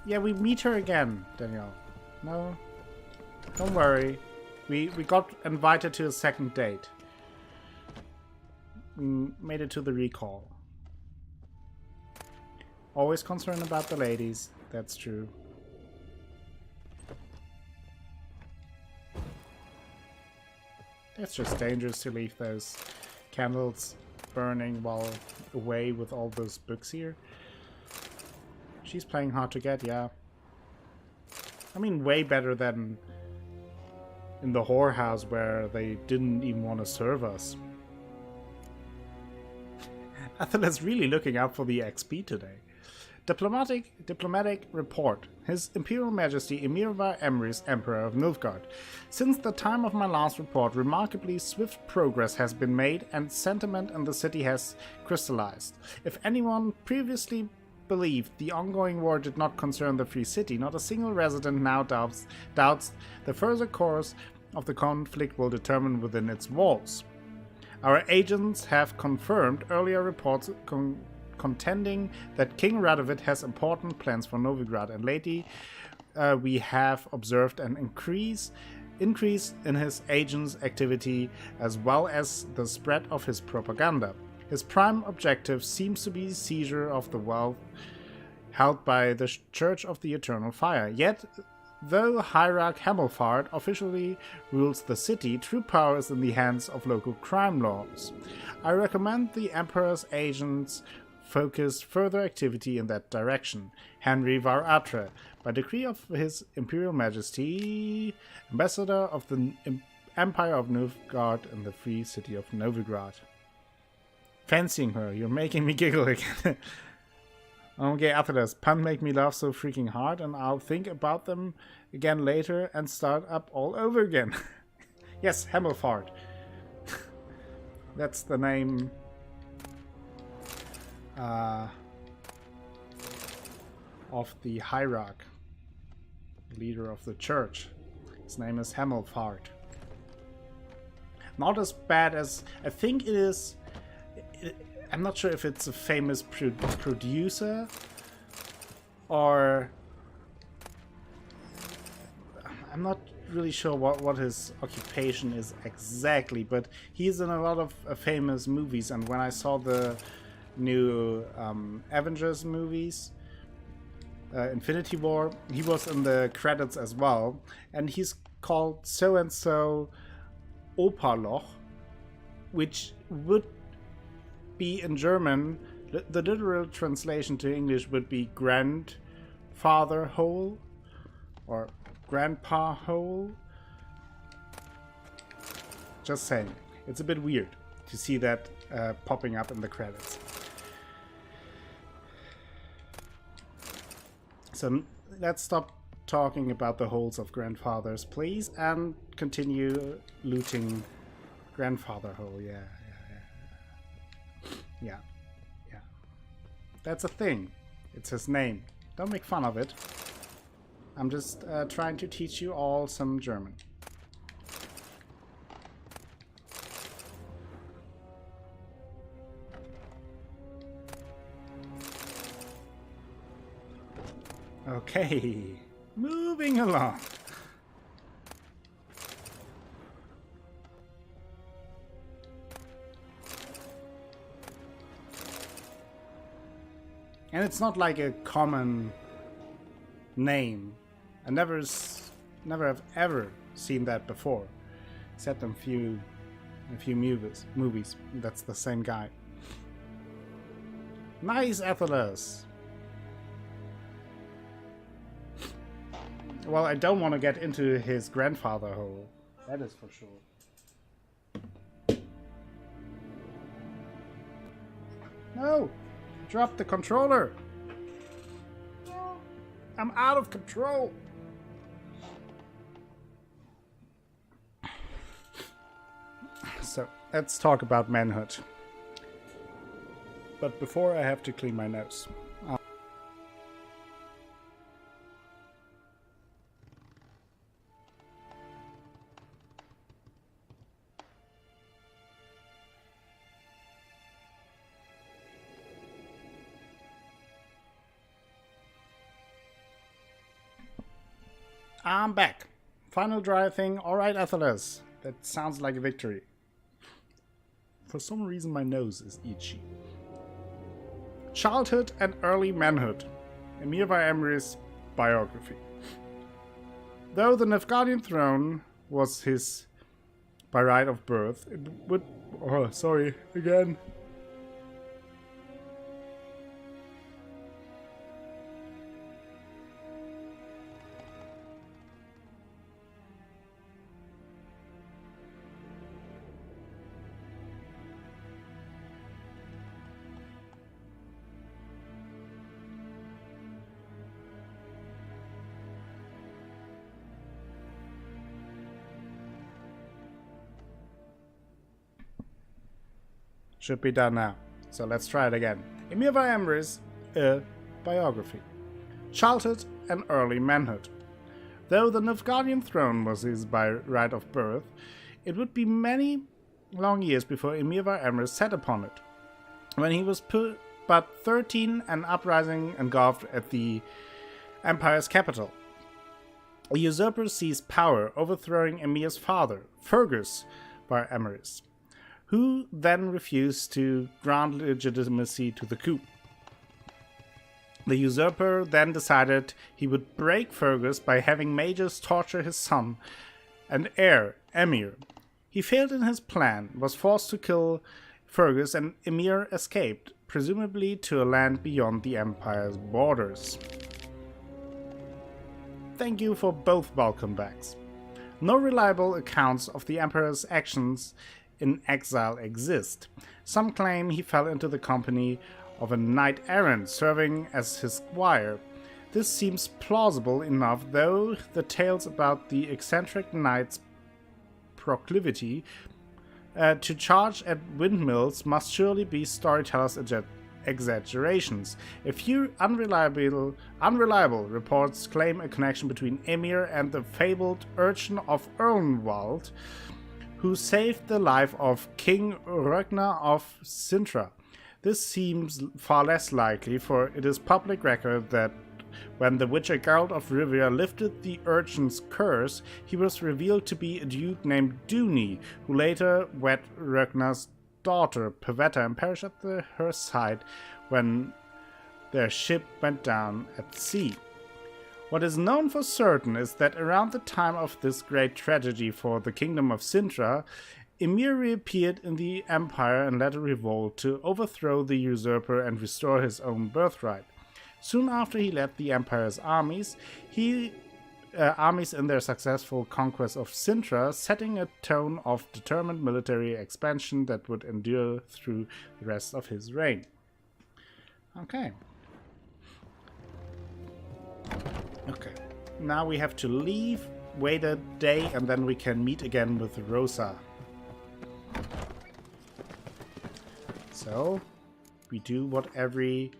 Speaker 1: Yeah, we meet her again, Danielle. No? Don't worry. We got invited to a second date. We made it to the recall. Always concerned about the ladies. That's true. It's just dangerous to leave those candles burning while away with all those books here. She's playing hard to get, yeah. I mean, way better than in the whorehouse where they didn't even want to serve us. Athena's really looking out for the XP today. Diplomatic report. His Imperial Majesty Emirva Emrys, Emperor of Nilfgaard. Since the time of my last report, remarkably swift progress has been made and sentiment in the city has crystallized. If anyone previously believed the ongoing war did not concern the Free City, not a single resident now doubts the further course of the conflict will determine within its walls. Our agents have confirmed earlier reports contending that King Radovid has important plans for Novigrad, and lately we have observed an increase in his agents' activity as well as the spread of his propaganda. His prime objective seems to be the seizure of the wealth held by the Church of the Eternal Fire. Yet Though Hierarch Hemelfart officially rules the city, true power is in the hands of local crime lords. I recommend the Emperor's agents focus further activity in that direction. Henry var Atre, by decree of His Imperial Majesty, Ambassador of the Empire of Novgorod in the Free City of Novigrad. Fancying her, you're making me giggle again. Okay, after this, pun make me laugh so freaking hard, and I'll think about them again later and start up all over again. Yes, Hemelfart. That's the name of the hierarch, leader of the church. His name is Hemelfart. Not as bad as I think it is. I'm not sure if it's a famous producer or I'm not really sure what his occupation is exactly, but he's in a lot of famous movies, and when I saw the new Avengers movies, Infinity War, he was in the credits as well, and he's called so-and-so Operloch, which would be in German, the literal translation to English would be grandfather hole or grandpa hole. Just saying, it's a bit weird to see that popping up in the credits. So let's stop talking about the holes of grandfathers, please, and continue looting grandfather hole. Yeah. That's a thing. It's his name. Don't make fun of it. I'm just trying to teach you all some German. Okay, moving along. And it's not like a common name. I never have ever seen that before, except in a few movies. That's the same guy. Nice, Athelas. Well, I don't want to get into his grandfather hole. That is for sure. No! Drop the controller! I'm out of control! So, let's talk about manhood. But before I have to clean my nose. I'm back. Final dry thing. Alright, Athelas. That sounds like a victory. For some reason my nose is itchy. Childhood and early manhood. Emir var Emre's biography. Though the Nilfgaardian throne was his by right of birth, it would... Oh, sorry, again. Should be done now. So let's try it again. Emir var Emre's biography. Childhood and early manhood. Though the Nilfgaardian throne was his by right of birth, it would be many long years before Emir var Emre sat upon it. When he was but 13, an uprising engulfed at the empire's capital. A usurper seized power, overthrowing Emir's father, Fergus var Emre's, who then refused to grant legitimacy to the coup. The usurper then decided he would break Fergus by having mages torture his son and heir, Emir. He failed in his plan, was forced to kill Fergus, and Emir escaped, presumably to a land beyond the Empire's borders. Thank you for both welcome backs. No reliable accounts of the Emperor's actions in exile exist. Some claim he fell into the company of a knight-errant serving as his squire. This seems plausible enough, though the tales about the eccentric knight's proclivity to charge at windmills must surely be storytellers' exaggerations. A few unreliable reports claim a connection between Emir and the fabled urchin of Ernwald, who saved the life of King Ragnar of Sintra. This seems far less likely, for it is public record that when the Witcher Geralt of Rivia lifted the urchin's curse, he was revealed to be a dude named Duny, who later wed Ragnar's daughter, Pavetta, and perished at her side when their ship went down at sea. What is known for certain is that around the time of this great tragedy for the kingdom of Sintra, Emir reappeared in the Empire and led a revolt to overthrow the usurper and restore his own birthright. Soon after, he led the Empire's armies in their successful conquest of Sintra, setting a tone of determined military expansion that would endure through the rest of his reign. Okay. Now we have to leave, wait a day, and then we can meet again with Rosa. So, we do what every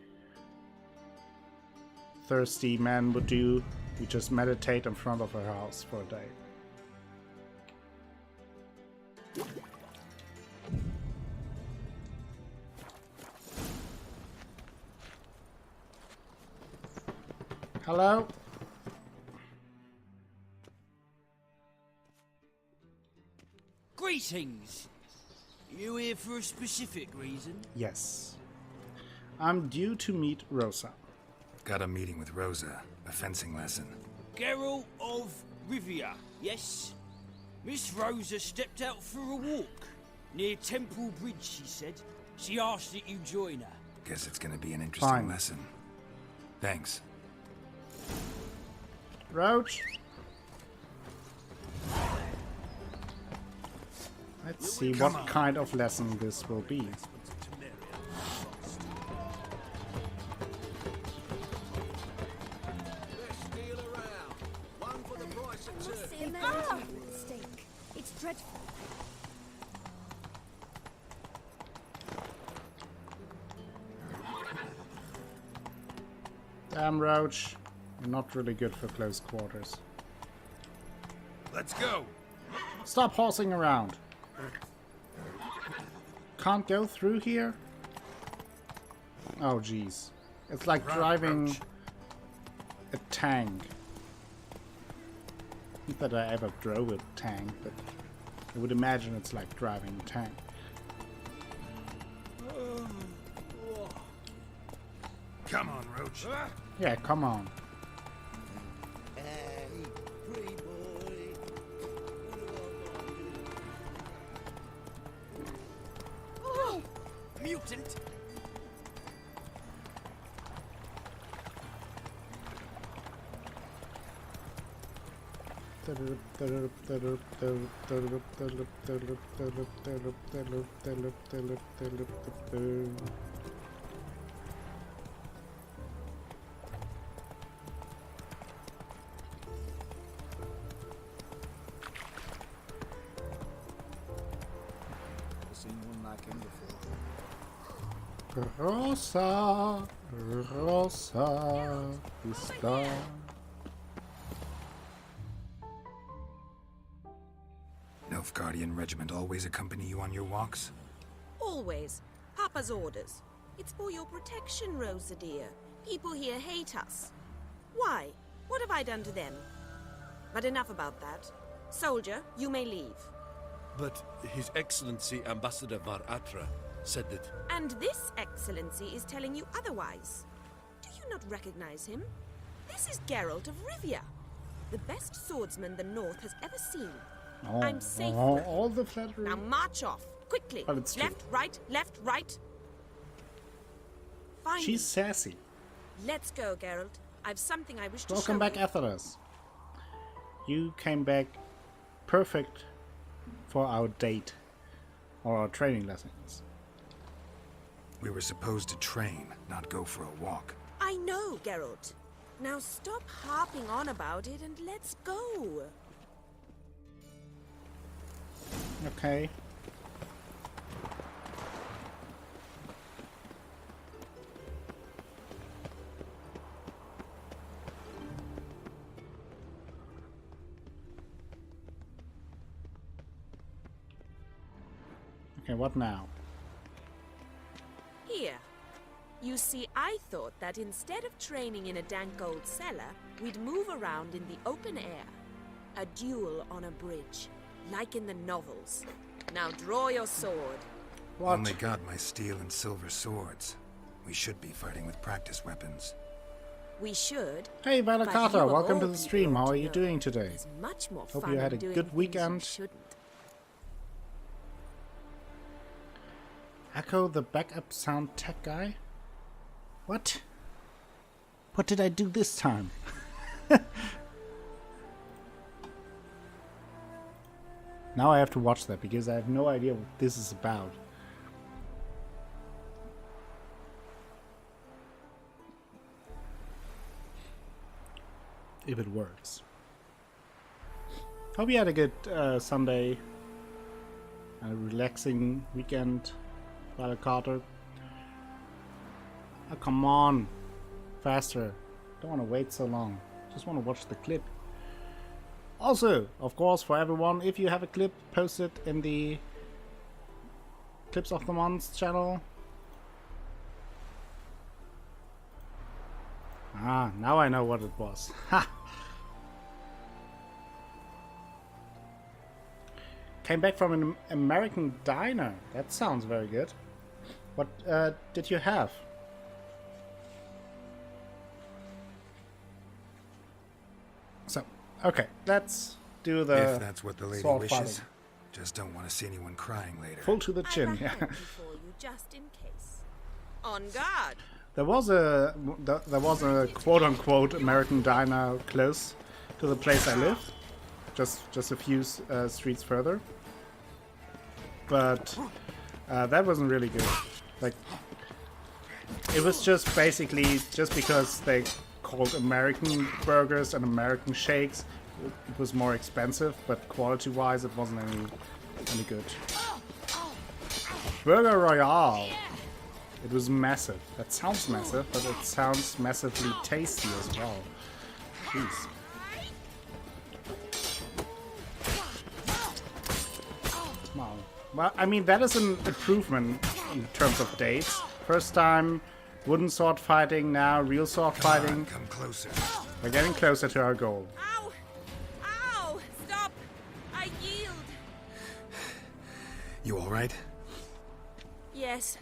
Speaker 1: thirsty man would do. We just meditate in front of her house for a day. Hello?
Speaker 7: Greetings! You here for a specific reason?
Speaker 1: Yes. I'm due to meet Rosa.
Speaker 2: Got a meeting with Rosa. A fencing lesson.
Speaker 7: Geralt of Rivia, yes? Miss Rosa stepped out for a walk. Near Temple Bridge, she said. She asked that you join her.
Speaker 2: Guess it's gonna be an interesting lesson. Thanks.
Speaker 1: Roach? Let's see what kind of lesson this will be.
Speaker 9: It's dreadful.
Speaker 1: Damn, Roach. You're not really good for close quarters.
Speaker 6: Let's go.
Speaker 1: Stop horsing around. Can't go through here? Oh, jeez. It's like driving a tank. Not that I ever drove a tank, but I would imagine it's like driving a tank.
Speaker 6: Come on, Roach.
Speaker 1: Yeah, come on.
Speaker 7: Mutant!
Speaker 1: Rosa, Rosa, está.
Speaker 2: Nilfgaardian regiment always accompany you on your walks?
Speaker 10: Always. Papa's orders. It's for your protection, Rosa dear. People here hate us. Why? What have I done to them? But enough about that. Soldier, you may leave.
Speaker 6: But His Excellency Ambassador Var Atra said that...
Speaker 10: And this excellency is telling you otherwise. Do you you not recognize him? This is Geralt of Rivia, the best swordsman the North has ever seen.
Speaker 1: Oh,
Speaker 10: I'm safe.
Speaker 1: all the flattery.
Speaker 10: Now march off, quickly.
Speaker 1: But it's true.
Speaker 10: Left, right, left, right. Fine.
Speaker 1: She's sassy.
Speaker 10: Let's go, Geralt. I've something I wish to show
Speaker 1: Welcome back,
Speaker 10: you.
Speaker 1: Atheros. You came back perfect for our date or our training lessons.
Speaker 2: We were supposed to train, not go for a walk.
Speaker 10: I know, Geralt. Now stop harping on about it and let's go.
Speaker 1: Okay. Okay, what now?
Speaker 10: Here. You see, I thought that instead of training in a dank old cellar, we'd move around in the open air. A duel on a bridge, like in the novels. Now draw your sword.
Speaker 1: What?
Speaker 2: Only got my steel and silver swords. We should be fighting with practice weapons.
Speaker 10: We should.
Speaker 1: Hey,
Speaker 10: but you
Speaker 1: Valakata,
Speaker 10: of
Speaker 1: welcome
Speaker 10: all
Speaker 1: to the
Speaker 10: people
Speaker 1: stream. How
Speaker 10: ought
Speaker 1: are
Speaker 10: to
Speaker 1: you
Speaker 10: know
Speaker 1: doing today?
Speaker 10: there's much more
Speaker 1: Hope
Speaker 10: fun
Speaker 1: you had
Speaker 10: in
Speaker 1: a
Speaker 10: doing
Speaker 1: good
Speaker 10: things you
Speaker 1: weekend.
Speaker 10: shouldn't.
Speaker 1: Echo, the backup sound tech guy? What? What did I do this time? Now I have to watch that because I have no idea what this is about. If it works. Hope you had a good Sunday. A relaxing weekend, Valakata. Oh, come on. Faster. Don't want to wait so long. Just want to watch the clip. Also, of course, for everyone, if you have a clip, post it in the Clips of the Month channel. Ah, now I know what it was. Ha! Came back from an American diner. That sounds very good. What did you have? So, okay, let's do the
Speaker 2: If that's what the lady
Speaker 1: sword
Speaker 2: wishes.
Speaker 1: fighting.
Speaker 2: Just don't want to see anyone crying later.
Speaker 1: Full to the
Speaker 10: I
Speaker 1: chin.
Speaker 10: left
Speaker 1: Yeah.
Speaker 10: them for you just in case. On guard.
Speaker 1: There was a quote unquote American diner close to the place I live, just a few streets further. But that wasn't really good. Like, it was just basically just because they called American burgers and American shakes, it was more expensive, but quality-wise, it wasn't any good. Burger Royale. It was massive. That sounds massive, but it sounds massively tasty as well. Jeez. Wow. Well, I mean, that is an improvement in terms of dates. First time wooden sword fighting, now real sword fighting.
Speaker 2: Come closer.
Speaker 1: We're getting closer to our goal.
Speaker 10: Ow! Ow! Stop! I yield!
Speaker 2: You alright?
Speaker 10: Yes.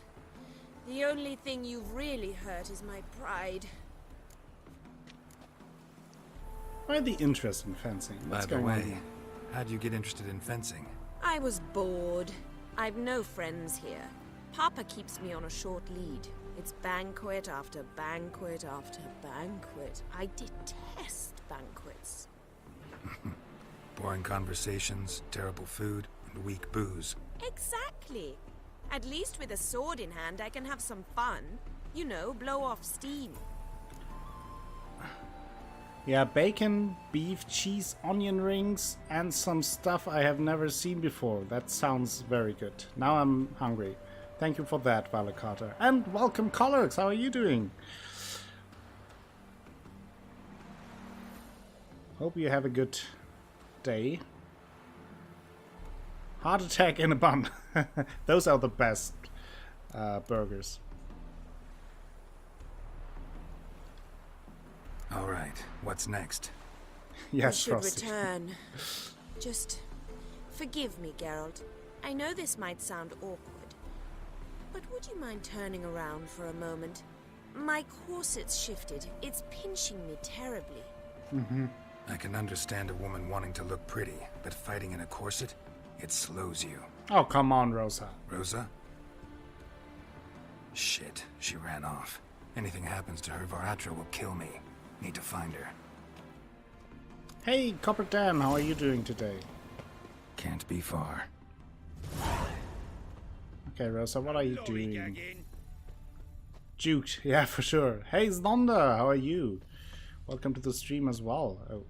Speaker 10: The only thing you've really hurt is my pride.
Speaker 1: Why the interest in fencing? What's
Speaker 2: By the
Speaker 1: going on
Speaker 2: way,
Speaker 1: here?
Speaker 2: how'd you get interested in fencing?
Speaker 10: I was bored. I've no friends here. Papa keeps me on a short lead. It's banquet after banquet after banquet. I detest banquets.
Speaker 2: Boring conversations, terrible food, and weak booze.
Speaker 10: Exactly. At least with a sword in hand, I can have some fun. You know, blow off steam.
Speaker 1: Yeah, bacon, beef, cheese, onion rings, and some stuff I have never seen before. That sounds very good. Now I'm hungry. Thank you for that, Valakata. And welcome, Colors. How are you doing? Hope you have a good day. Heart attack in a bun. Those are the best burgers.
Speaker 2: Alright, what's next?
Speaker 1: Yes,
Speaker 10: I should
Speaker 1: Frosty.
Speaker 10: return. Just forgive me, Geralt. I know this might sound awkward, but would you mind turning around for a moment? My corset's shifted. It's pinching me terribly.
Speaker 2: I can understand a woman wanting to look pretty, but fighting in a corset, it slows you.
Speaker 1: Oh, come on, Rosa.
Speaker 2: Rosa? Shit, she ran off. Anything happens to her, Varatra will kill me. Need to find her.
Speaker 1: Hey, Copper Dan, how are you doing today?
Speaker 2: Can't be far.
Speaker 1: Okay, Rosa, what are you doing? Juked, yeah, for sure. Hey, Znonda, how are you? Welcome to the stream as well. Oh,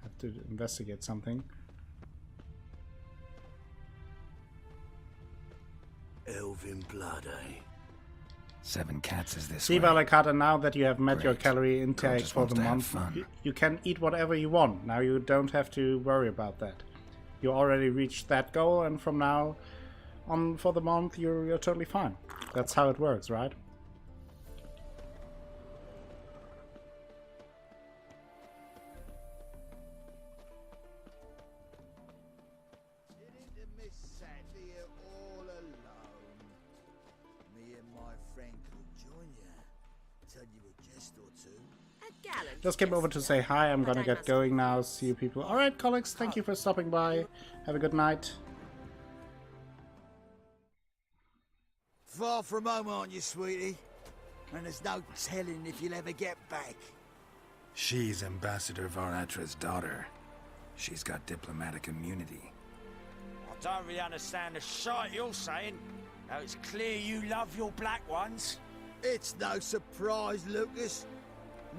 Speaker 1: I have to investigate something.
Speaker 4: Elven blood, eh?
Speaker 2: 7 cats is this
Speaker 1: See,
Speaker 2: way.
Speaker 1: Valakata, now that you have met your
Speaker 2: Great.
Speaker 1: calorie
Speaker 2: Girl
Speaker 1: intake
Speaker 2: just
Speaker 1: for
Speaker 2: wants
Speaker 1: the
Speaker 2: to have
Speaker 1: month,
Speaker 2: fun.
Speaker 1: you can eat whatever you want. Now you don't have to worry about that. You already reached that goal, and from now on for the month, you're totally fine. That's how it works, right?
Speaker 5: All alone. Me and my friend could join you. Tell you a jest or two.
Speaker 10: A gallant
Speaker 1: Just came over to say hi. I'm gonna
Speaker 10: But I
Speaker 1: get
Speaker 10: must
Speaker 1: going now. See you people. Alright, colleagues, thank you for stopping by. Have a good night.
Speaker 5: Far from home, aren't you, sweetie? And there's no telling if you'll ever get back.
Speaker 2: She's Ambassador Varatra's daughter. She's got diplomatic immunity.
Speaker 7: I don't really understand the shite you're saying. Now it's clear you love your black ones.
Speaker 5: It's no surprise, Lucas.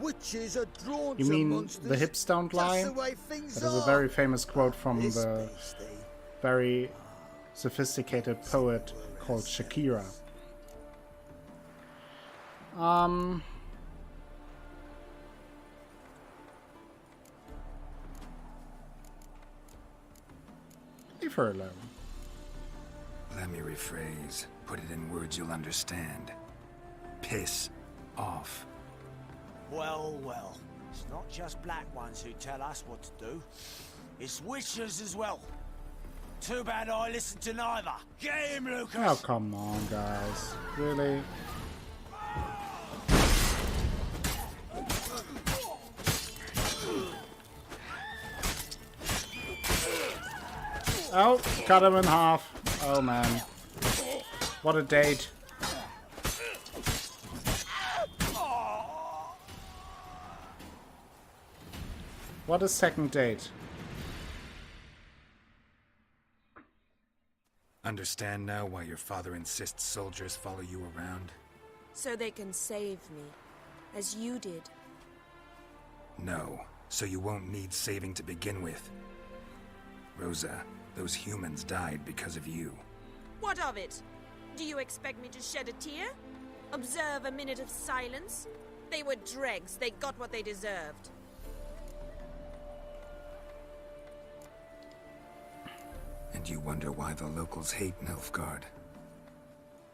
Speaker 5: Witches are drawn
Speaker 1: You
Speaker 5: to
Speaker 1: mean
Speaker 5: monsters.
Speaker 1: the hips don't lie?
Speaker 5: Just the way things
Speaker 1: That is a
Speaker 5: are.
Speaker 1: very famous quote from
Speaker 5: This
Speaker 1: the
Speaker 5: beastie.
Speaker 1: very sophisticated poet called Shakira. Leave her alone.
Speaker 2: Let me rephrase. Put it in words you'll understand. Piss off.
Speaker 7: Well, well. It's not just black ones who tell us what to do. It's witches as well. Too bad I listened to neither. Get him, Lucas!
Speaker 1: Oh, come on, guys. Really? Oh, cut him in half. Oh, man. What a date. What a second date.
Speaker 2: Understand now why your father insists soldiers follow you around?
Speaker 10: So they can save me, as you did.
Speaker 2: No, so you won't need saving to begin with. Rosa, those humans died because of you.
Speaker 10: What of it? Do you expect me to shed a tear? Observe a minute of silence? They were dregs. They got what they deserved.
Speaker 2: And you wonder why the locals hate Nilfgaard.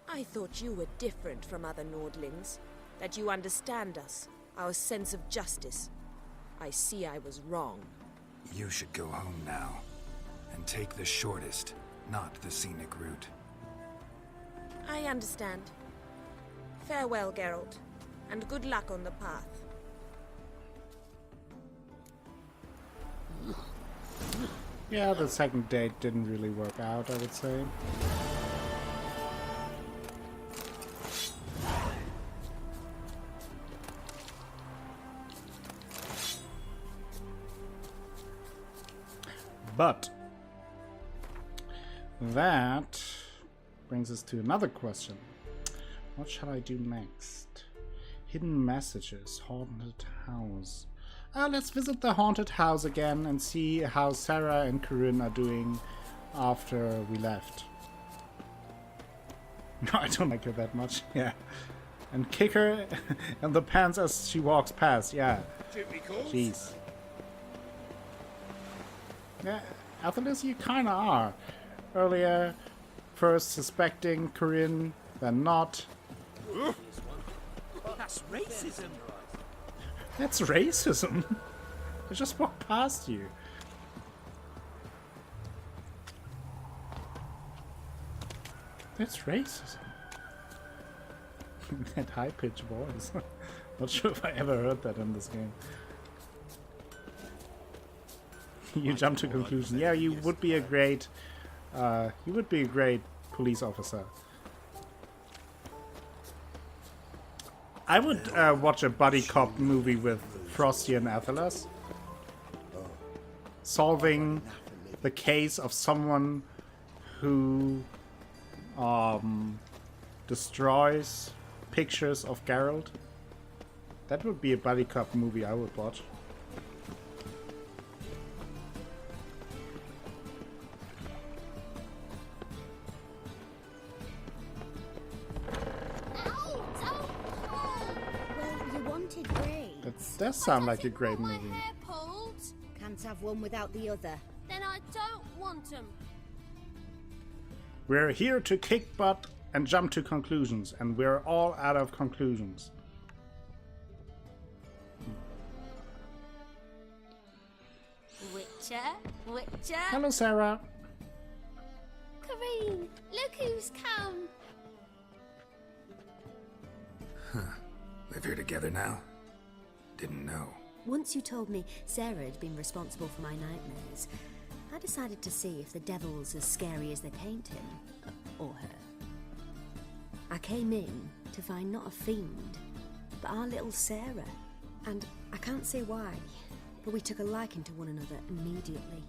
Speaker 10: I thought you were different from other Nordlings. That you understand us, our sense of justice. I see I was wrong.
Speaker 2: You should go home now. And take the shortest, not the scenic route.
Speaker 10: I understand. Farewell, Geralt, and good luck on the path.
Speaker 1: Yeah, the second date didn't really work out, I would say. But that brings us to another question. What shall I do next? Hidden messages, haunted house. Let's visit the haunted house again and see how Sarah and Corinne are doing after we left. No, I don't like her that much. Yeah. And kick her in the pants as she walks past. Yeah. Jeez. Yeah, Athelis, you kinda are. Earlier, first suspecting Corinne, then not.
Speaker 7: That's racism.
Speaker 1: That's racism. I just walked past you. That's racism. that high-pitched voice. Not sure if I ever heard that in this game. You jump to conclusion. Yeah, you would be a great police officer. I would watch a buddy cop movie with Frosty and Athelas, solving the case of someone who destroys pictures of Geralt. That would be a buddy cop movie I would watch. That does sound like a great movie.
Speaker 13: Can't have one without the other.
Speaker 14: Then I don't want them.
Speaker 1: We're here to kick butt and jump to conclusions, and we're all out of conclusions.
Speaker 14: Witcher.
Speaker 1: Hello, Sarah.
Speaker 14: Kareen, look who's come.
Speaker 2: Huh. Live here together now? Didn't know.
Speaker 13: Once you told me Sarah had been responsible for my nightmares, I decided to see if the devil's as scary as they paint him. Or her. I came in to find not a fiend, but our little Sarah. And I can't say why, but we took a liking to one another immediately.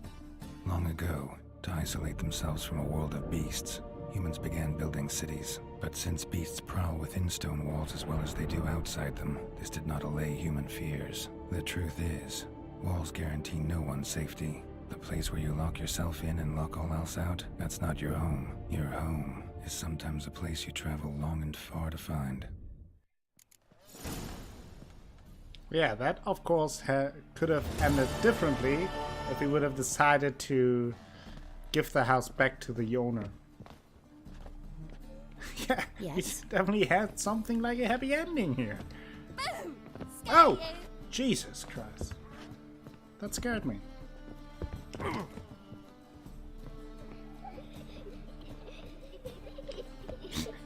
Speaker 2: Long ago, to isolate themselves from a world of beasts, humans began building cities. But since beasts prowl within stone walls as well as they do outside them, this did not allay human fears. The truth is, walls guarantee no one's safety. The place where you lock yourself in and lock all else out, that's not your home. Your home is sometimes a place you travel long and far to find.
Speaker 1: Yeah, that of course could have ended differently if we would have decided to give the house back to the owner. Yeah,
Speaker 13: yes.
Speaker 1: We definitely had something like a happy ending here.
Speaker 14: Boom!
Speaker 1: Oh, Jesus Christ. That scared me.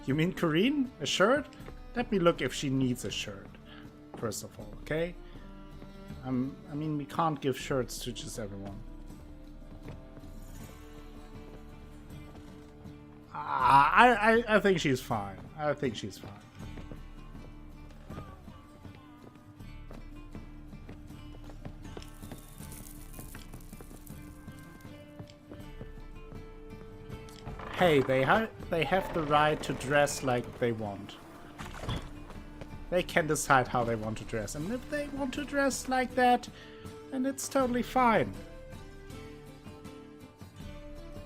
Speaker 1: You mean Kareen? A shirt? Let me look if she needs a shirt, first of all, okay? I mean, we can't give shirts to just everyone. I think she's fine. I think she's fine. Hey, they have the right to dress like they want. They can decide how they want to dress, and if they want to dress like that, then it's totally fine.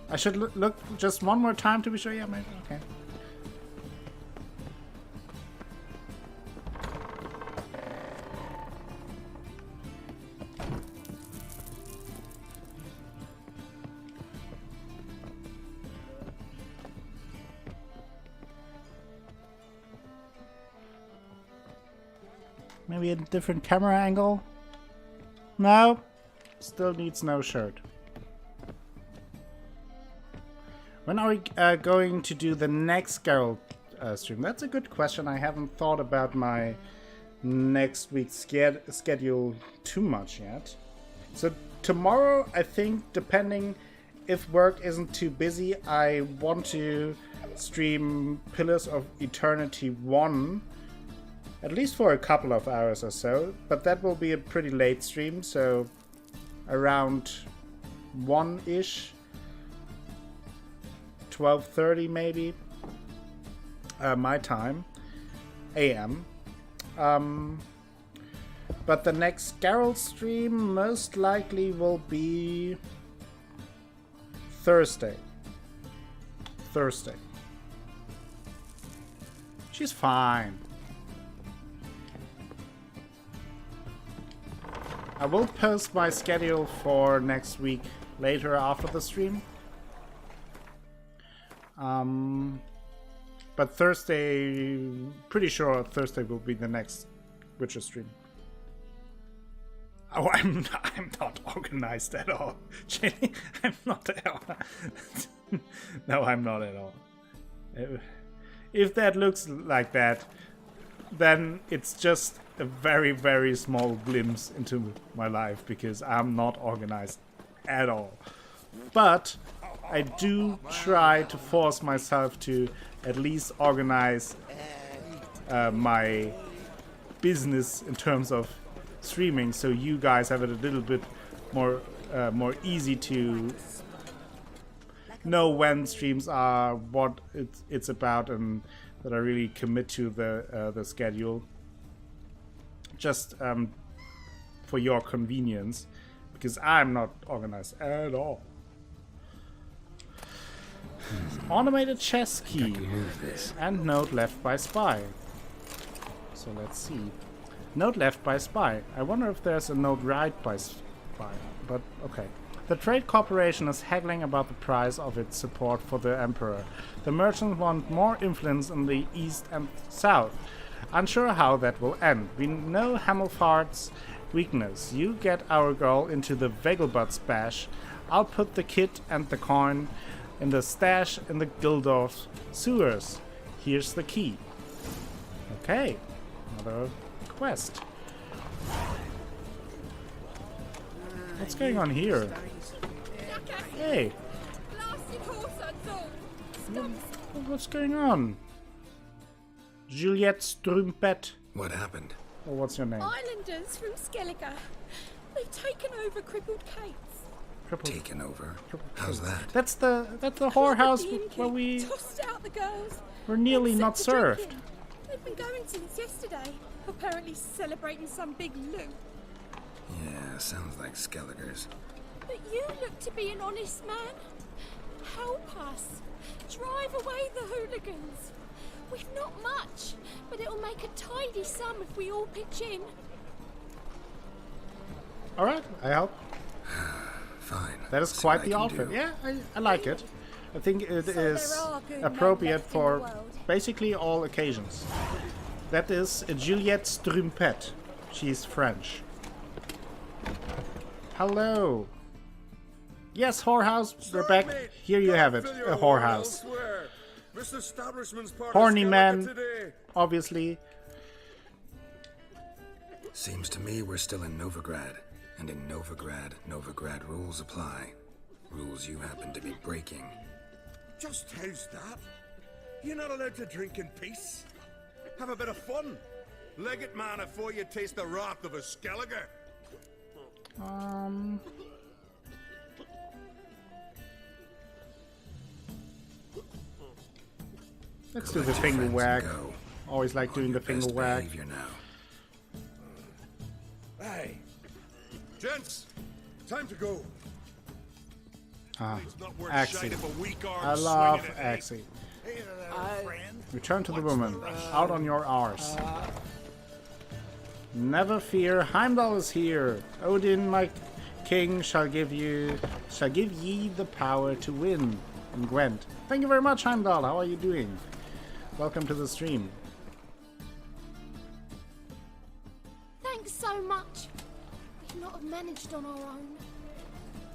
Speaker 1: I should look just one more time to be sure. Yeah, maybe. Okay. Maybe a different camera angle? No? Still needs no shirt. When are we going to do the next Geralt stream? That's a good question. I haven't thought about my next week's schedule too much yet. So tomorrow, I think, depending if work isn't too busy, I want to stream Pillars of Eternity 1. At least for a couple of hours or so. But that will be a pretty late stream, so around 1-ish. 12:30 maybe, my time, AM. But the next Geralt stream most likely will be Thursday. She's fine. I will post my schedule for next week later after the stream. But Thursday, pretty sure Thursday will be the next Witcher stream. Oh, I'm not organized at all. Jenny, I'm not at all. No, I'm not at all. If that looks like that, then it's just a very, very small glimpse into my life because I'm not organized at all. But I do try to force myself to at least organize my business in terms of streaming, so you guys have it a little bit more easy to know when streams are, what it's about, and that I really commit to the schedule. Just for your convenience, because I'm not organized at all. Automated chess key and note left by spy. So let's see. Note left by spy. I wonder if there's a note right by spy, but okay. The trade corporation is haggling about the price of its support for the emperor. The merchants want more influence in the east and south. Unsure how that will end. We know Hamilfart's weakness. You get our girl into the Vegelbud's bash. I'll put the kit and the coin in the stash in the Gildorf sewers. Here's the key. Okay, another quest. What's going on here? Hey! What's going on? Juliette Strumpet.
Speaker 2: What happened?
Speaker 1: Or what's your name?
Speaker 14: Islanders from Skellige. They've taken over crippled Kate's.
Speaker 2: Taken over? How's that?
Speaker 1: That's the whorehouse where we
Speaker 14: tossed out the girls.
Speaker 1: were nearly not
Speaker 14: Set to
Speaker 1: served.
Speaker 14: drinking. They've been going since yesterday, apparently celebrating some big loot.
Speaker 2: Yeah, sounds like Skelliger's.
Speaker 14: But you look to be an honest man. Help us. Drive away the hooligans. We've not much, but it'll make a tidy sum if we all pitch in.
Speaker 1: Alright, I help.
Speaker 2: Fine.
Speaker 1: That is quite the outfit. Yeah, I like it. I think it is appropriate for basically all occasions. That is Juliette Strumpet. She's French. Hello. Yes, whorehouse, we're back. Here you have it, a whorehouse. Horny man, obviously.
Speaker 2: Seems to me we're still in Novigrad. And in Novigrad rules apply. Rules you happen to be breaking.
Speaker 4: Just how's that? You're not allowed to drink in peace. Have a bit of fun. Leg it, man, before you taste the wrath of a Skellige.
Speaker 1: Let's do the finger wag. Always like doing the finger wag.
Speaker 4: Hey, gents, time to go.
Speaker 1: Axie. I love Axie. Return to the woman. Out on your arse. Never fear, Heimdall is here. Odin, my king, shall give ye the power to win. And Gwent. Thank you very much, Heimdall. How are you doing? Welcome to the stream.
Speaker 14: Thanks so much. We've not managed on our own.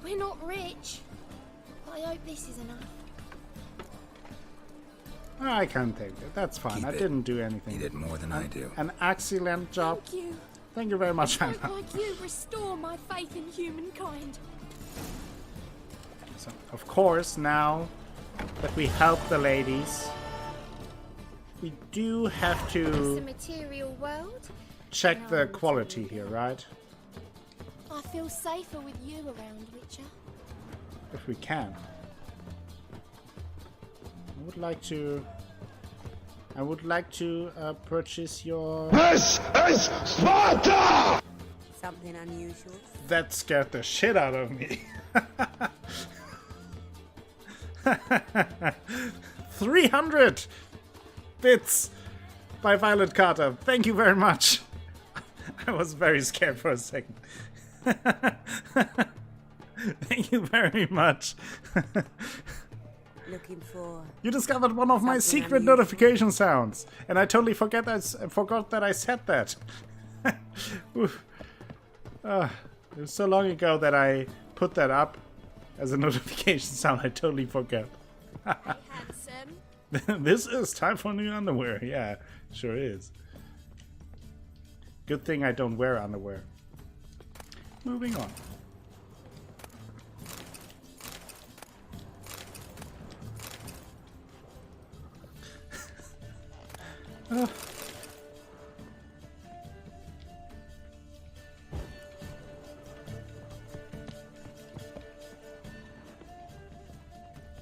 Speaker 14: We're not rich. But I hope this is enough.
Speaker 1: I can take it. That's fine. I didn't do anything.
Speaker 2: You did more than I do.
Speaker 1: An excellent job.
Speaker 14: Thank you.
Speaker 1: Thank you very much,
Speaker 14: Folk
Speaker 1: Heimdall.
Speaker 14: like you restore my faith in humankind.
Speaker 1: So, of course, now that we help the ladies, we do have
Speaker 14: It's a
Speaker 1: to
Speaker 14: material world.
Speaker 1: check the quality here, right?
Speaker 14: I feel safer with you around, Witcher.
Speaker 1: If we can. I would like to purchase your...
Speaker 15: This is Sparta!
Speaker 16: Something unusual?
Speaker 1: That scared the shit out of me. 300 bits by Violet Carter. Thank you very much. I was very scared for a second. Thank you very much.
Speaker 16: Looking for...
Speaker 1: You discovered one of my secret notification sounds, and I totally forgot that I said that. It was so long ago that I put that up as a notification sound. I totally forgot.
Speaker 14: Handsome.
Speaker 1: This is time for new underwear. Yeah, sure is. Good thing I don't wear underwear. Moving on.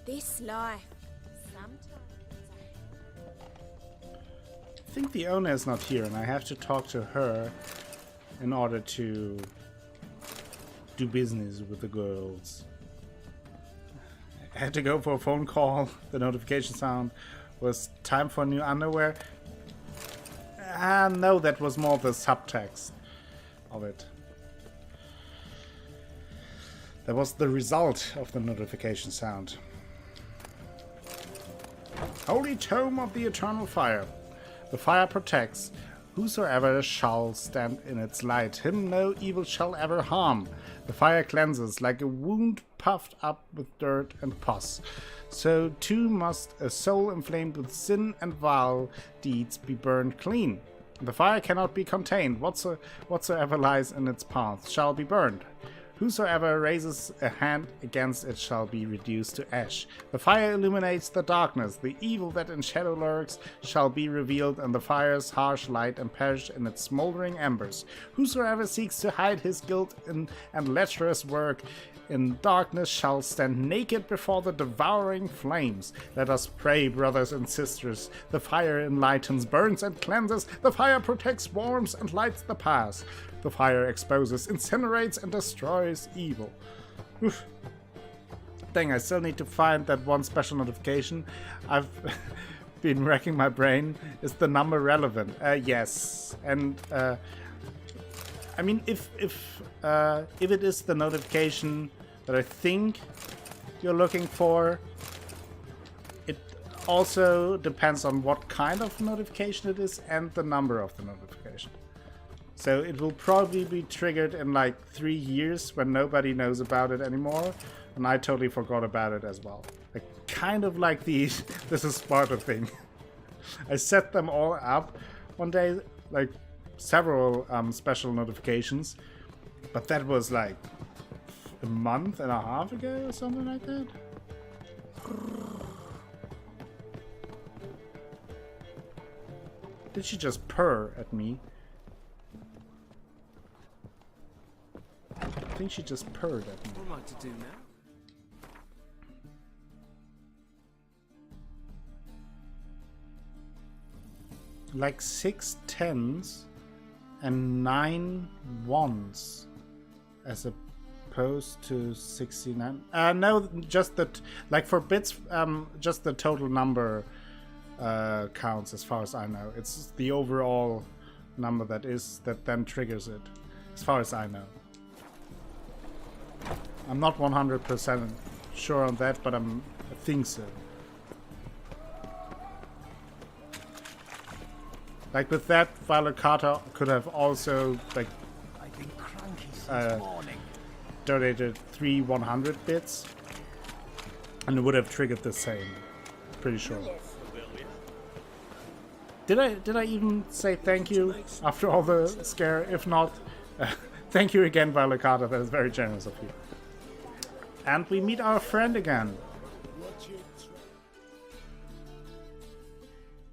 Speaker 10: This life.
Speaker 1: I think the owner is not here, and I have to talk to her in order to do business with the girls. I had to go for a phone call. The notification sound was time for new underwear. No, that was more the subtext of it. That was the result of the notification sound. Holy Tome of the Eternal Fire. The fire protects. Whosoever shall stand in its light, him no evil shall ever harm. The fire cleanses like a wound puffed up with dirt and pus. So too must a soul inflamed with sin and vile deeds be burned clean. The fire cannot be contained. Whatsoever lies in its path shall be burned. Whosoever raises a hand against it shall be reduced to ash. The fire illuminates the darkness. The evil that in shadow lurks shall be revealed, and the fire's harsh light and perish in its smoldering embers. Whosoever seeks to hide his guilt and lecherous work in darkness shall stand naked before the devouring flames. Let us pray, brothers and sisters. The fire enlightens, burns, and cleanses. The fire protects, warms, and lights the path. The fire exposes, incinerates, and destroys evil. Oof. Dang, I still need to find that one special notification. I've been racking my brain. Is the number relevant? Yes. And I mean, if it is the notification that I think you're looking for, it also depends on what kind of notification it is and the number of the notification. So it will probably be triggered in like 3 years when nobody knows about it anymore, and I totally forgot about it as well. Like, kind of like the this is Sparta thing. I set them all up one day, like several special notifications, but that was like a month and a half ago or something like that. Did she just purr at me? I think she just purred at me.
Speaker 17: What am I to do now?
Speaker 1: Like 6 10s and 9 1s as opposed to 69. No, just that, like for bits, just the total number counts as far as I know. It's the overall number that then triggers it, as far as I know. I'm not 100% sure on that, but I think so. Like with that, Violet Carter could have also like donated 3 100 bits, and it would have triggered the same. Pretty sure. Did I even say thank you after all the scare? If not, thank you again, Violet Carter. That is very generous of you. And we meet our friend again.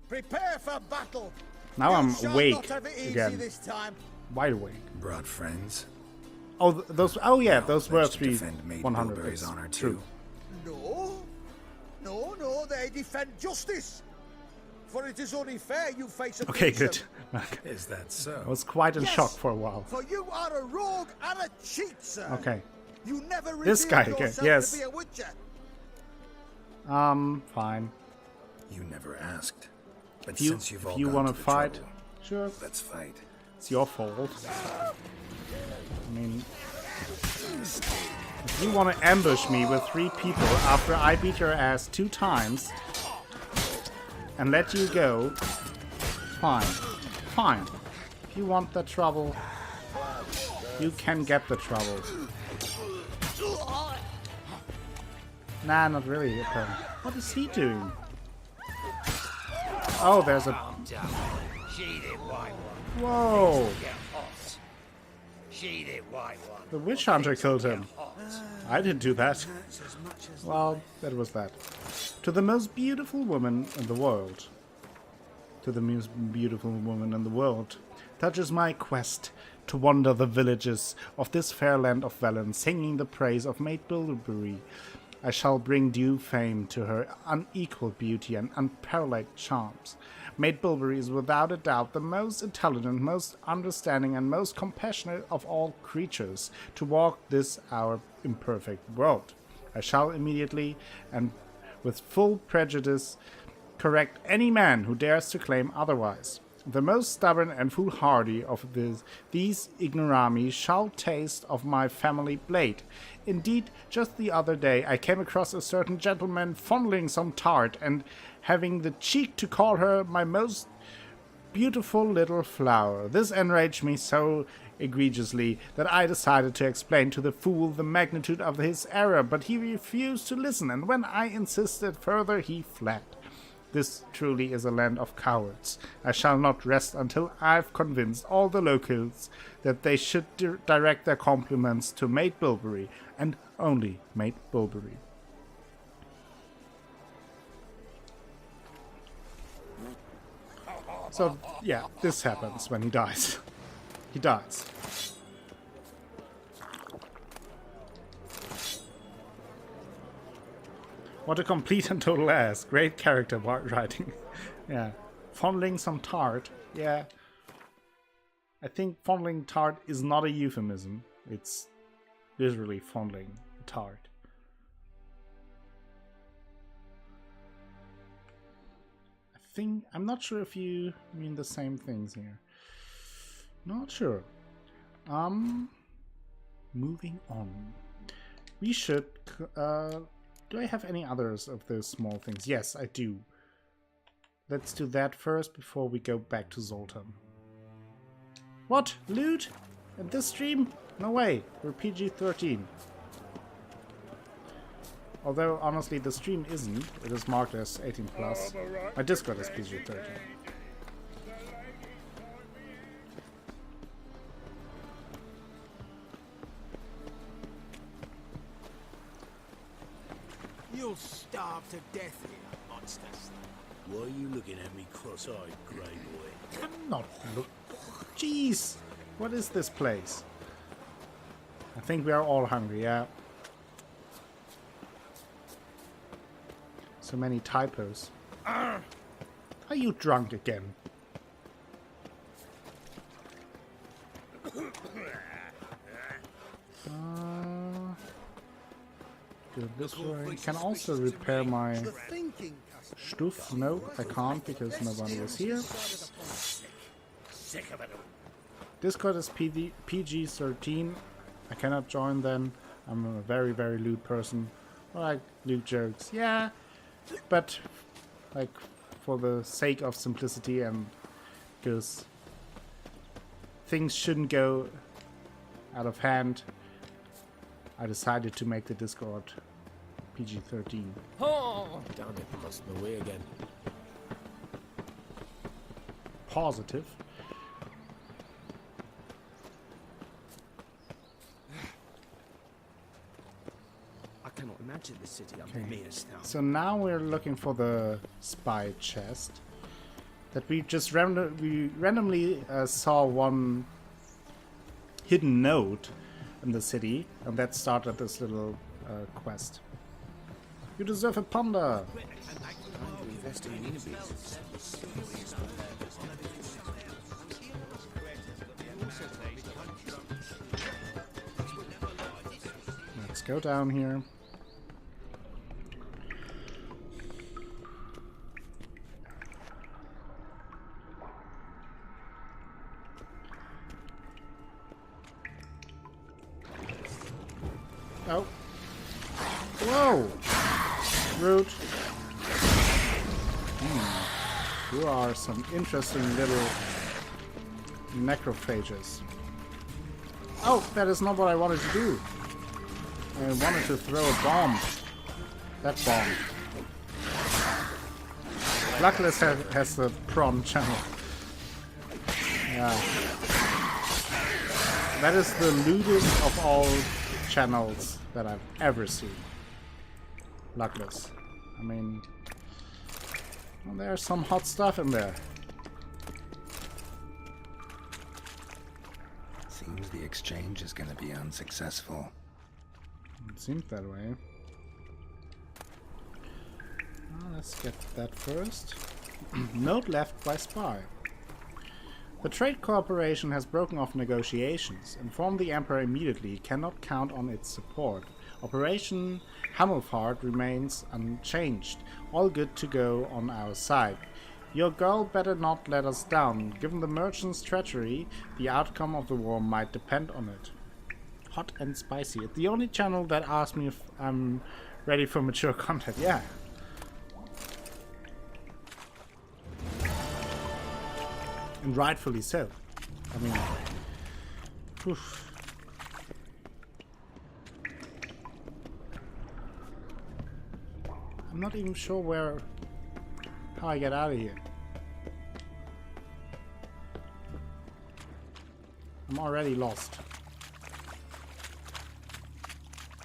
Speaker 5: Prepare for battle.
Speaker 1: Now I'm
Speaker 5: You shall
Speaker 1: awake
Speaker 5: not have it easy
Speaker 1: again.
Speaker 5: this time.
Speaker 1: Wide awake.
Speaker 2: Brought friends.
Speaker 1: Oh, those. Oh yeah, those were
Speaker 2: Let's
Speaker 1: 3
Speaker 2: defend Maid
Speaker 1: 100
Speaker 2: Bilberry's
Speaker 1: bits.
Speaker 2: honor
Speaker 1: True.
Speaker 5: No. No, they defend justice. For it is only fair you face a
Speaker 1: Okay,
Speaker 5: threesome.
Speaker 1: good.
Speaker 2: Is that so?
Speaker 1: I was quite in
Speaker 5: Yes,
Speaker 1: shock for a while.
Speaker 5: For you are a rogue and a cheat, sir.
Speaker 1: Okay.
Speaker 5: You never
Speaker 1: This guy
Speaker 5: revealed
Speaker 1: again,
Speaker 5: yourself
Speaker 1: yes.
Speaker 5: to be a witcher.
Speaker 1: Fine.
Speaker 2: You never asked. But
Speaker 1: If you,
Speaker 2: since you've all
Speaker 1: if you
Speaker 2: gone
Speaker 1: want
Speaker 2: to
Speaker 1: to
Speaker 2: the
Speaker 1: fight,
Speaker 2: trouble,
Speaker 1: sure.
Speaker 2: let's fight.
Speaker 1: It's your fault. I mean, if you want to ambush me with 3 people after I beat your ass 2 times and let you go, fine. Fine. If you want the trouble, you can get the trouble. Nah, not really. Okay. What is he doing? Oh, there's a... Whoa!
Speaker 4: She the white one.
Speaker 1: The witch hunter killed him. I didn't do that. Well, that was that. To the most beautiful woman in the world. To the most beautiful woman in the world. Touches my quest to wander the villages of this fair land of Velen, singing the praise of Maid Bilberry. I shall bring due fame to her unequaled beauty and unparalleled charms. Maid Bilberry is without a doubt the most intelligent, most understanding, and most compassionate of all creatures to walk this our imperfect world. I shall immediately, and with full prejudice, correct any man who dares to claim otherwise. The most stubborn and foolhardy of these ignoramus shall taste of my family blade. Indeed, just the other day I came across a certain gentleman fondling some tart and having the cheek to call her my most beautiful little flower. This enraged me so egregiously that I decided to explain to the fool the magnitude of his error, but he refused to listen, and when I insisted further, he fled. This truly is a land of cowards. I shall not rest until I've convinced all the locals that they should direct their compliments to Maid Bilberry, and only Maid Bilberry. So, yeah, this happens when he dies. He dies. What a complete and total ass. Great character writing. Yeah. Fondling some tart. Yeah. I think fondling tart is not a euphemism. It's literally fondling tart. I'm not sure if you mean the same things here. Not sure. Moving on. We should, do I have any others of those small things? Yes, I do. Let's do that first before we go back to Zoltan. What? Loot? In this stream? No way. We're PG-13. Although, honestly, the stream isn't. It is marked as 18+. My Discord is PG-13.
Speaker 4: You'll starve to death here, monsters. Why are you looking at me cross-eyed, grey boy?
Speaker 1: I'm not look. Jeez! What is this place? I think we are all hungry, yeah. So many typos. Are you drunk again? Do this way. Can also repair my stuff. No, I can't because nobody was here. Discord is PG-13. I cannot join then. I'm a very, very lewd person. I like lewd jokes. Yeah. But, like, for the sake of simplicity and because things shouldn't go out of hand, I decided to make the Discord PG-13.
Speaker 12: Oh, damn it, lost my way again.
Speaker 1: Positive.
Speaker 4: I cannot imagine the city under me as now.
Speaker 1: So now we're looking for the spy chest. That we just randomly saw one hidden note in the city, and that started this little quest. You deserve a panda! Let's go down here. Oh. Whoa! Rude. You are some interesting little necrophages. Oh, that is not what I wanted to do. I wanted to throw a bomb. That bomb. Luckless has the prawn channel. Yeah. That is the lewdest of all channels that I've ever seen. Luckless. I mean, well, there's some hot stuff in there.
Speaker 2: Seems the exchange is gonna be unsuccessful.
Speaker 1: It seems that way. Well, let's get that first. Note left by spy. The trade cooperation has broken off negotiations. Inform the Emperor immediately. He cannot count on its support. Operation Hammelfahrt remains unchanged. All good to go on our side. Your girl better not let us down. Given the merchant's treachery, the outcome of the war might depend on it. Hot and spicy. It's the only channel that asks me if I'm ready for mature content. Yeah. And rightfully so. I mean, oof. I'm not even sure how I get out of here. I'm already lost.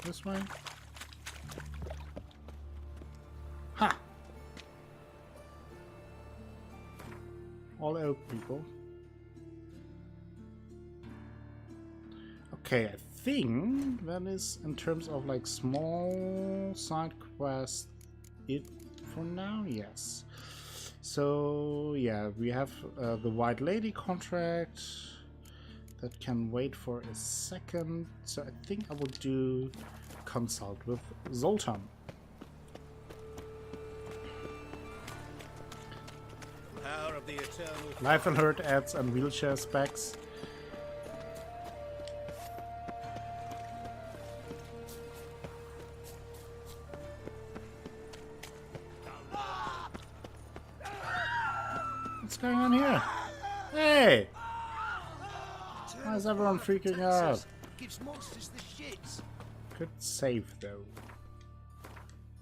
Speaker 1: This way? Ha! All oak people. Okay, I think that is, in terms of like small side quests, it for now, yes. So yeah, we have the White Lady contract that can wait for a second. So I think I will do consult with Zoltan.
Speaker 4: Power of the eternal.
Speaker 1: Life alert ads and wheelchair specs. What's going on here? Hey! Why is everyone freaking out?
Speaker 7: Gives monsters the shits.
Speaker 1: Good save though.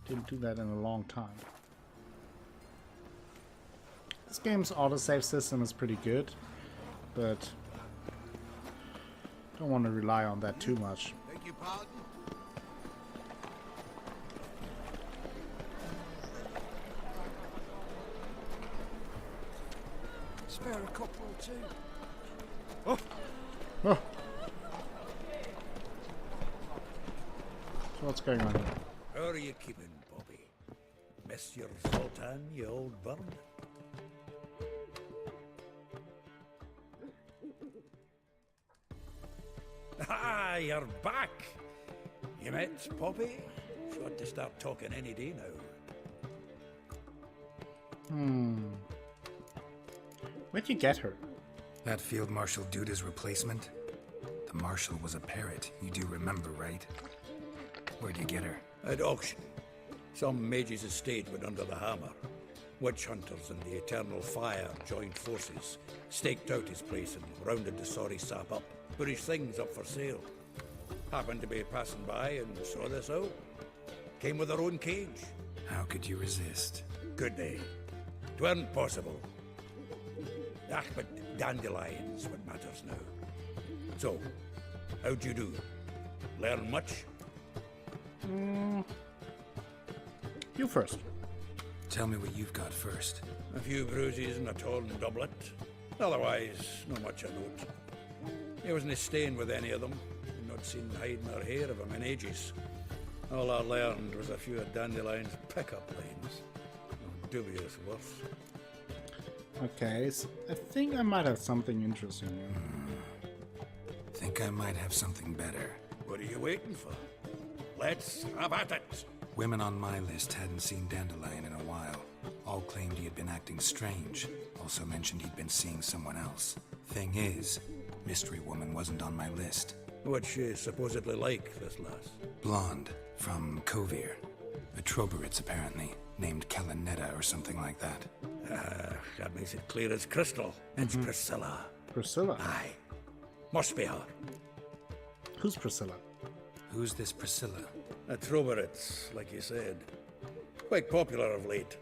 Speaker 1: Didn't do that in a long time. This game's autosave system is pretty good, but don't want to rely on that too much.
Speaker 7: Beg your pardon? Spare a couple or two.
Speaker 1: Oh! Oh! So what's going on here?
Speaker 4: How are you keeping, Bobby? Miss your Zoltan, you old burn? Ah, you're back! You met Poppy? She ought to start talking any day now.
Speaker 1: Where'd you get her?
Speaker 2: That Field Marshal Duda's replacement? The Marshal was a parrot, you do remember, right? Where'd you get her?
Speaker 4: At auction. Some mage's estate went under the hammer. Witch hunters and the Eternal Fire joined forces, staked out his place and rounded the sorry sap up, put his things up for sale. Happened to be passing by and saw this out. Came with their own cage.
Speaker 2: How could you resist?
Speaker 4: Could they? 'Tweren't possible. Ah, but dandelions what matters now. So, how'd you do? Learn much?
Speaker 1: You first.
Speaker 2: Tell me what you've got first.
Speaker 4: A few bruises and a torn doublet. Otherwise, not much of note. He wasn't staying with any of them. Not seen hide nor hair of him in ages. All I learned was a few of Dandelion's pickup lines. Of dubious worth.
Speaker 1: Okay, so I think I might have something interesting here.
Speaker 2: Think I might have something better.
Speaker 4: What are you waiting for? Let's have at it!
Speaker 2: Women on my list hadn't seen Dandelion in a while. All claimed he had been acting strange. Also mentioned he'd been seeing someone else. Thing is, Mystery Woman wasn't on my list.
Speaker 4: What's she supposedly like, this lass?
Speaker 2: Blonde, from Kovir. A trobairitz, apparently, named Kalanetta or something like that.
Speaker 4: That makes it clear as crystal. It's Priscilla.
Speaker 1: Priscilla?
Speaker 4: Aye. Must be her.
Speaker 1: Who's Priscilla?
Speaker 2: Who's this Priscilla?
Speaker 4: A trobairitz, like you said. Quite popular of late.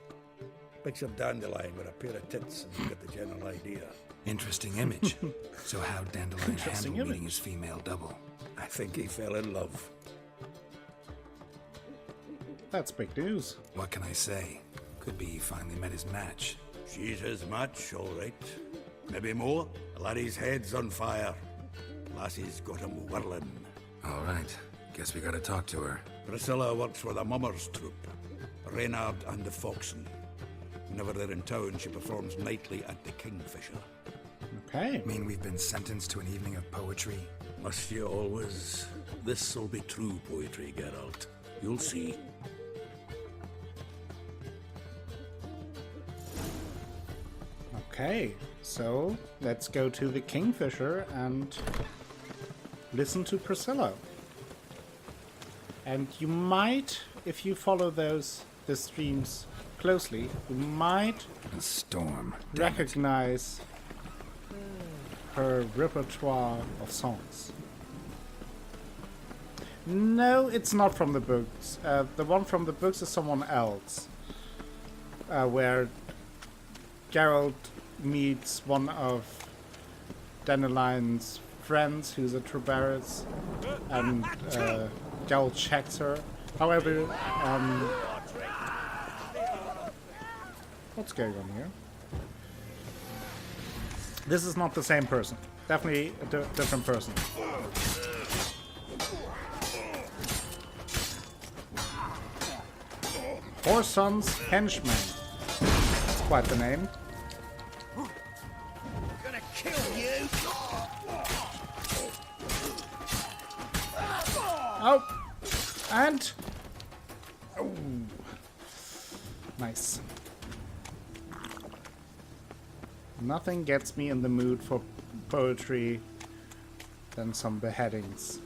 Speaker 4: Picture Dandelion with a pair of tits and you get the general idea.
Speaker 2: Interesting image. So how'd Dandelion handle meeting his female double?
Speaker 4: I think he fell in love.
Speaker 1: That's big news.
Speaker 2: What can I say? Could be he finally met his match.
Speaker 4: She's his match, all right. Maybe more. The laddie's head's on fire. Lassie's got him whirling.
Speaker 2: All right. Guess we gotta talk to her.
Speaker 4: Priscilla works with a mummers troupe. Reynard and the Foxen. Whenever they're in town, she performs nightly at the Kingfisher.
Speaker 1: Okay.
Speaker 2: Mean we've been sentenced to an evening of poetry?
Speaker 4: Must you always? This'll be true poetry, Geralt. You'll see.
Speaker 1: Okay, so let's go to the Kingfisher and listen to Priscilla. And you might, if you follow the streams closely, you might
Speaker 2: a storm.
Speaker 1: recognize her repertoire of songs. No, it's not from the books. The one from the books is someone else, where Geralt meets one of Dandelion's friends who's a trobairitz, and Geralt checks her. However, what's going on here? This is not the same person. Definitely a different person. Whoreson's Henchman. That's quite the name.
Speaker 7: Gonna kill you!
Speaker 1: Oh! And... oh! Nice. Nothing gets me in the mood for poetry than some beheadings.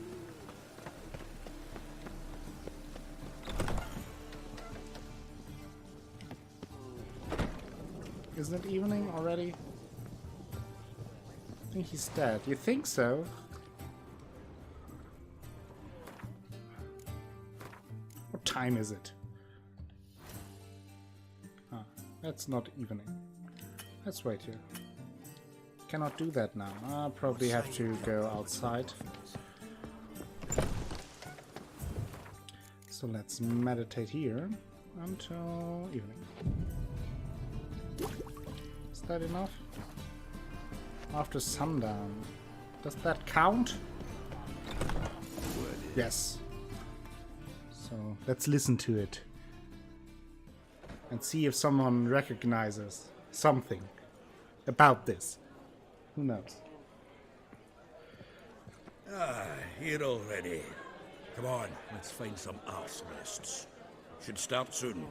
Speaker 1: Isn't it evening already? I think he's dead. You think so? What time is it? Ah, that's not evening. Let's wait here. Cannot do that now. I'll probably have to go outside. So let's meditate here until evening. Is that enough? After sundown. Does that count? Yes. So let's listen to it. And see if someone recognizes something about this. Who knows?
Speaker 4: Ah, here already. Come on, let's find some arse nests. Should start soon.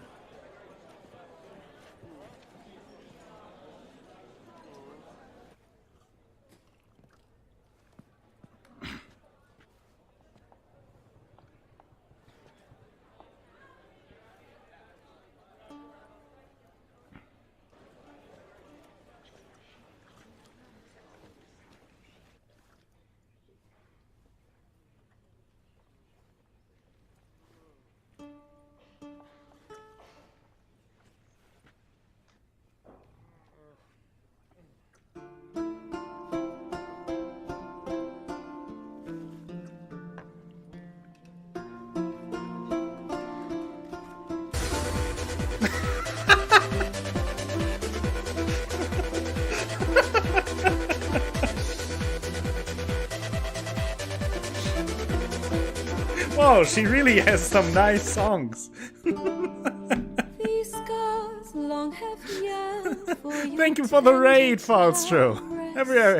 Speaker 1: Whoa, she really has some nice songs.
Speaker 17: These scars long have yearned for you.
Speaker 1: Thank you for the raid, Falstro.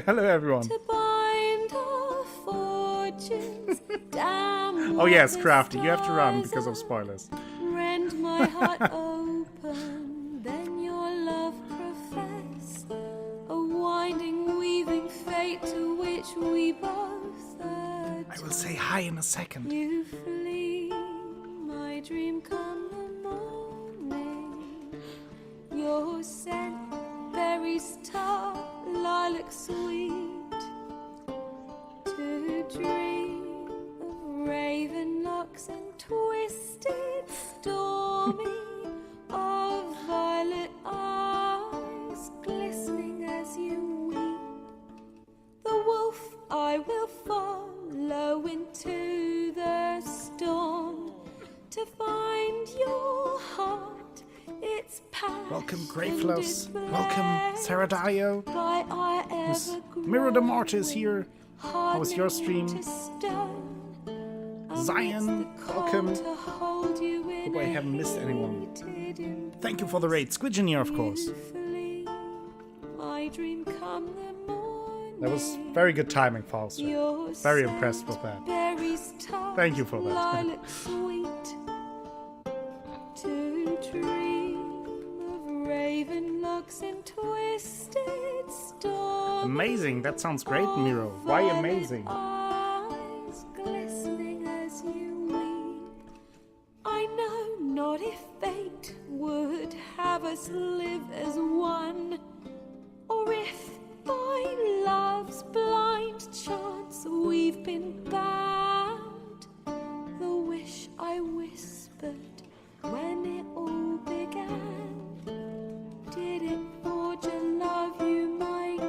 Speaker 1: Hello, everyone.
Speaker 17: To bind our fortunes. Damn,
Speaker 1: Oh yes, Crafty, you have to run because of spoilers.
Speaker 17: rend my heart open, then your love profess. A winding, weaving fate to which we both adhere.
Speaker 1: I will say hi in a second.
Speaker 17: You flee, my dream come the morning. Your scent, berries tart, lilac sweet. To dream of raven locks and twisted stormy of violet eyes.
Speaker 1: Welcome, Greyflows. Welcome, Saradayo. Miro the Martyr is here. How was your stream? Zion, welcome. Hope I haven't missed anyone. Thank you for the raid. Squidgeneer, of course. That was very good timing, Falster. Very impressed with that. Thank you for that. Amazing, that sounds great, Miro. Why amazing?
Speaker 17: I know not if fate would have us live as one, or if by love's blind chance we've been bound. The wish I whispered when it all began, did it forge a love you might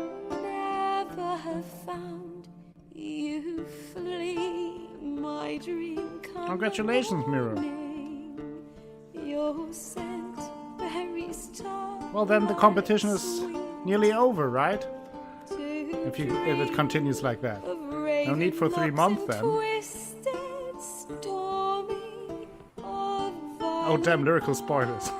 Speaker 17: never have found? You flee, my dream come.
Speaker 1: Congratulations, Miro.
Speaker 17: Your scent berries tart.
Speaker 1: Well, then the competition is nearly over, right? If it continues like that. No need for 3 months then. Oh damn, lyrical spoilers.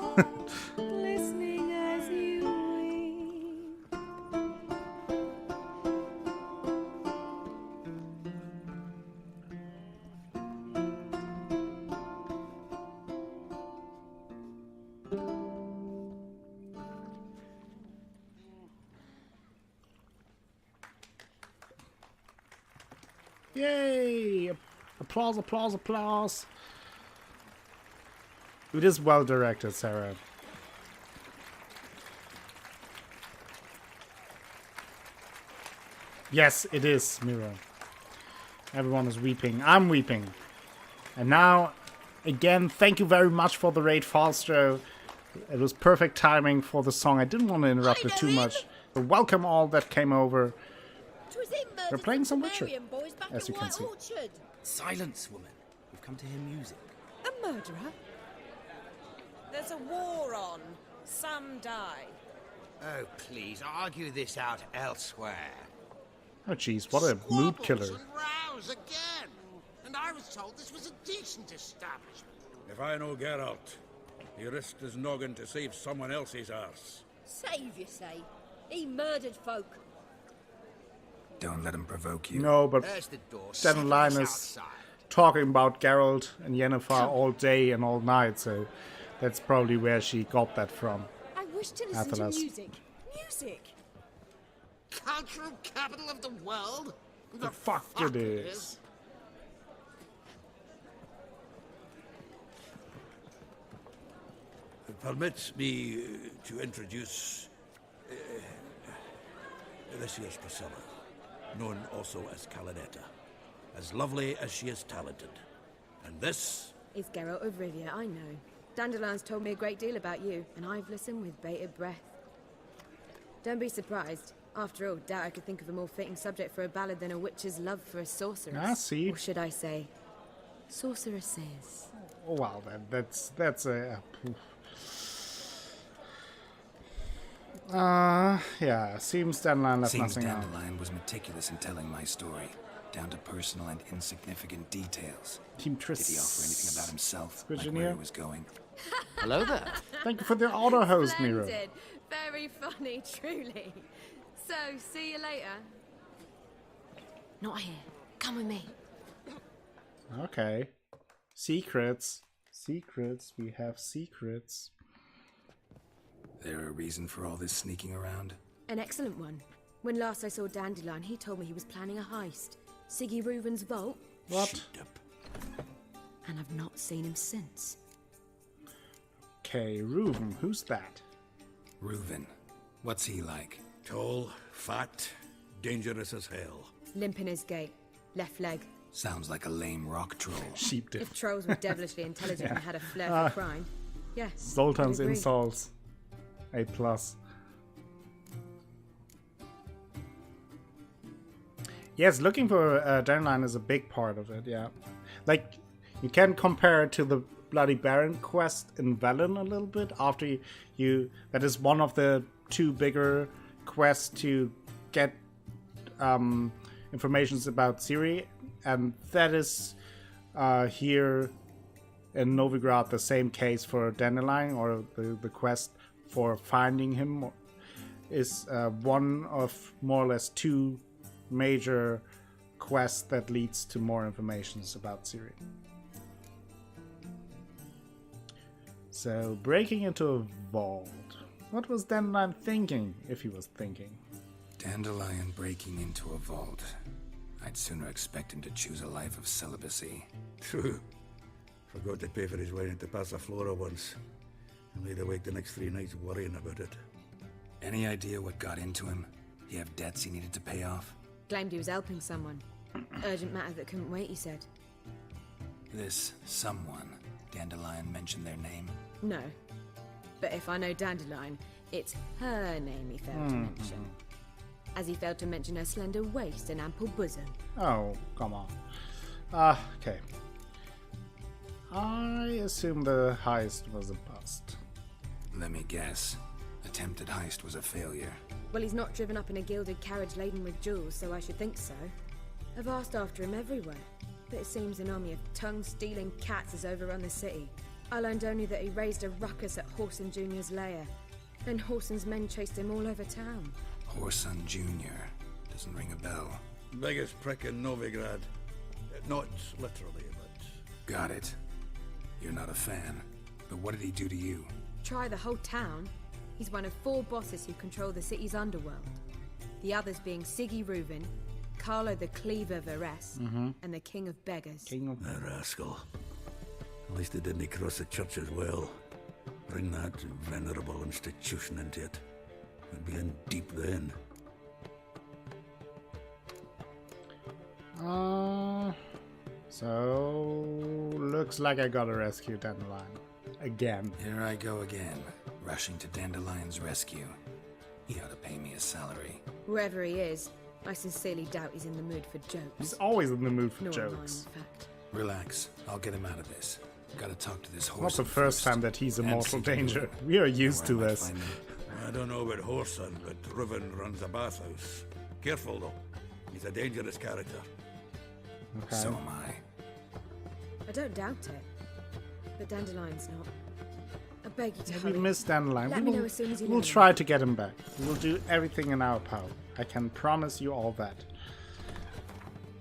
Speaker 1: Yay! Applause, applause, applause. It is well directed, Sarah. Yes, it is, Miro. Everyone is weeping. I'm weeping. And now, again, thank you very much for the raid, Falstro. It was perfect timing for the song. I didn't want to interrupt it too much. So welcome all that came over. We're playing some Witcher, as you can see.
Speaker 18: Silence, woman. We've come to hear music.
Speaker 10: A murderer? There's a war on. Some die.
Speaker 7: Oh, please, argue this out elsewhere.
Speaker 1: Oh jeez, what a mood killer.
Speaker 6: And rows again. And I was told this was a decent establishment.
Speaker 4: If I know Geralt, he risked his noggin to save someone else's arse.
Speaker 19: Save, you say? He murdered folk.
Speaker 2: Don't let him provoke you.
Speaker 1: No, but Dandelion is talking about Geralt and Yennefer all day and all night, so that's probably where she got that from.
Speaker 10: I wish to listen to music. Music!
Speaker 6: Cultural capital of the world?
Speaker 1: The fuck it is.
Speaker 4: Permit me to introduce this here's Priscilla, known also as Calinetta, as lovely as she is talented. And this
Speaker 20: is Geralt of Rivia, I know. Dandelion's told me a great deal about you, and I've listened with bated breath. Don't be surprised. After all, doubt I could think of a more fitting subject for a ballad than a witch's love for a sorceress.
Speaker 1: I see.
Speaker 20: Or should I say, sorceresses.
Speaker 1: Oh, wow, that's a... yeah, seems Dandelion left nothing out.
Speaker 2: Dandelion was meticulous in telling my story, down to personal and insignificant details.
Speaker 1: Team
Speaker 2: Did he offer anything about himself, like
Speaker 1: Squidgeneer?
Speaker 2: where he was going?
Speaker 18: Hello there.
Speaker 1: Thank you for the auto host, Miro.
Speaker 20: Splendid. Very funny, truly. So, see you later.
Speaker 19: Not here. Come with me.
Speaker 1: Okay. Secrets. Secrets. We have secrets.
Speaker 2: There a reason for all this sneaking around?
Speaker 20: An excellent one. When last I saw Dandelion, he told me he was planning a heist. Siggy Reuven's vault.
Speaker 1: What?
Speaker 20: And I've not seen him since.
Speaker 1: Okay, Reuven. Who's that?
Speaker 2: Reuven. What's he like?
Speaker 4: tall, fat, dangerous as hell.
Speaker 20: Limp in his gait. Left leg.
Speaker 2: Sounds like a lame rock troll.
Speaker 1: Sheep dip.
Speaker 20: If trolls were devilishly intelligent and had a flair for crime. Yes.
Speaker 1: Zoltan's
Speaker 20: I'd agree.
Speaker 1: insults. A+. Yes, looking for Dandelion is a big part of it, yeah. Like, you can compare it to the Bloody Baron quest in Velen a little bit after you that is one of the 2 bigger quests to get informations about Ciri, and that is here in Novigrad the same case for Dandelion, or the quest for finding him is one of more or less 2 major quests that leads to more information about Ciri. So, breaking into a vault. What was Dandelion thinking, if he was thinking?
Speaker 2: Dandelion breaking into a vault. I'd sooner expect him to choose a life of celibacy.
Speaker 4: True. Forgot to pay for his wine at the Passaflora once. And laid awake the next 3 nights worrying about it.
Speaker 2: Any idea what got into him? He have debts he needed to pay off?
Speaker 20: Claimed he was helping someone. Urgent matter that couldn't wait, he said.
Speaker 2: This someone, Dandelion mentioned their name?
Speaker 20: No. But if I know Dandelion, it's her name he failed to mention. As he failed to mention her slender waist and ample bosom.
Speaker 1: Oh, come on. Okay. I assume the heist was a bust.
Speaker 2: Let me guess. Attempted heist was a failure.
Speaker 20: Well, he's not driven up in a gilded carriage laden with jewels, so I should think so. I've asked after him everywhere, but it seems an army of tongue-stealing cats has overrun the city. I learned only that he raised a ruckus at Whoreson Jr.'s lair, and Whoreson's men chased him all over town.
Speaker 2: Whoreson Jr. Doesn't ring a bell.
Speaker 4: Biggest prick in Novigrad. Not literally, but...
Speaker 2: Got it. You're not a fan. But what did he do to you?
Speaker 20: Try the whole town. He's one of 4 bosses who control the city's underworld. The others being Siggy Reuben, Carlo the Cleaver Varese, and the King of Beggars.
Speaker 4: That rascal. At least he didn't cross the church as well. Bring that venerable institution into it. We'd be in deep then.
Speaker 1: So looks like I gotta rescue Dandelion. Again.
Speaker 2: Here I go again, rushing to Dandelion's rescue. He ought to pay me a salary.
Speaker 20: Whoever he is, I sincerely doubt he's in the mood for jokes.
Speaker 1: He's always in the mood for
Speaker 20: Nor am I,
Speaker 1: jokes.
Speaker 20: in fact.
Speaker 2: Relax, I'll get him out of this. Gotta talk to this horse.
Speaker 1: Not the first time that he's in mortal danger. We are used to this.
Speaker 4: I don't know about Whoreson, but Reuben runs a bathhouse. Careful though. He's a dangerous character.
Speaker 1: Okay.
Speaker 2: So am I.
Speaker 20: I don't doubt it. But Dandelion's not. I beg you to
Speaker 1: We
Speaker 20: hurry.
Speaker 1: miss Dandelion.
Speaker 20: Let me know as soon as you
Speaker 1: We'll
Speaker 20: know.
Speaker 1: try to get him back. We'll do everything in our power. I can promise you all that.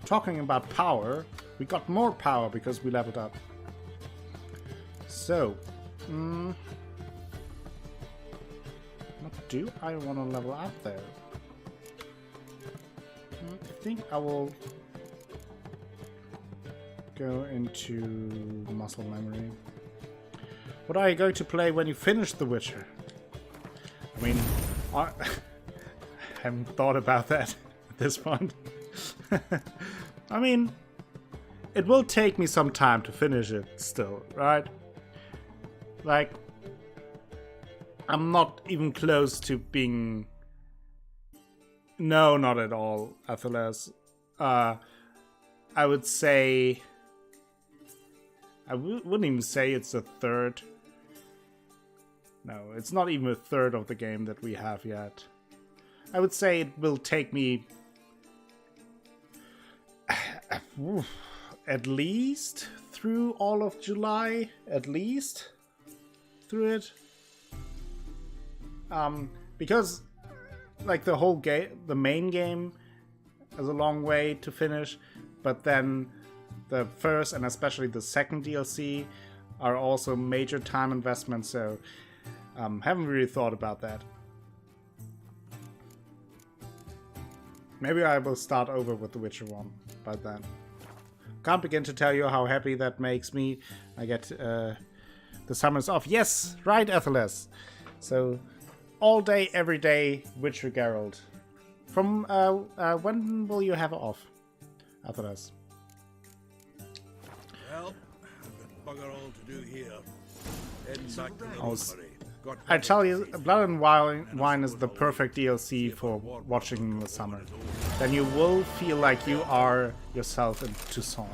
Speaker 1: Talking about power, we got more power because we leveled up. So, what do I want to level up there? I think I will go into muscle memory. What are you going to play when you finish The Witcher? I mean, I haven't thought about that at this point. I mean, it will take me some time to finish it still, right? Like, I'm not even close to being... No, not at all, Athelas. I would say... I wouldn't even say it's a third. No, it's not even a third of the game that we have yet. I would say it will take me at least through all of July. At least through it. Because like the whole game, the main game is a long way to finish, but then the first and especially the second DLC are also major time investments, so haven't really thought about that. Maybe I will start over with The Witcher 1 by then. Can't begin to tell you how happy that makes me. I get the summers off. Yes, right, Athelas. So all day, every day, Witcher Geralt. From when will you have off, Athelas?
Speaker 4: Well, I've got bugger all to do here. Heading back to Middlebury.
Speaker 1: I tell you, Blood and Wine is the perfect DLC for watching in the summer. Then you will feel like you are yourself in Toussaint.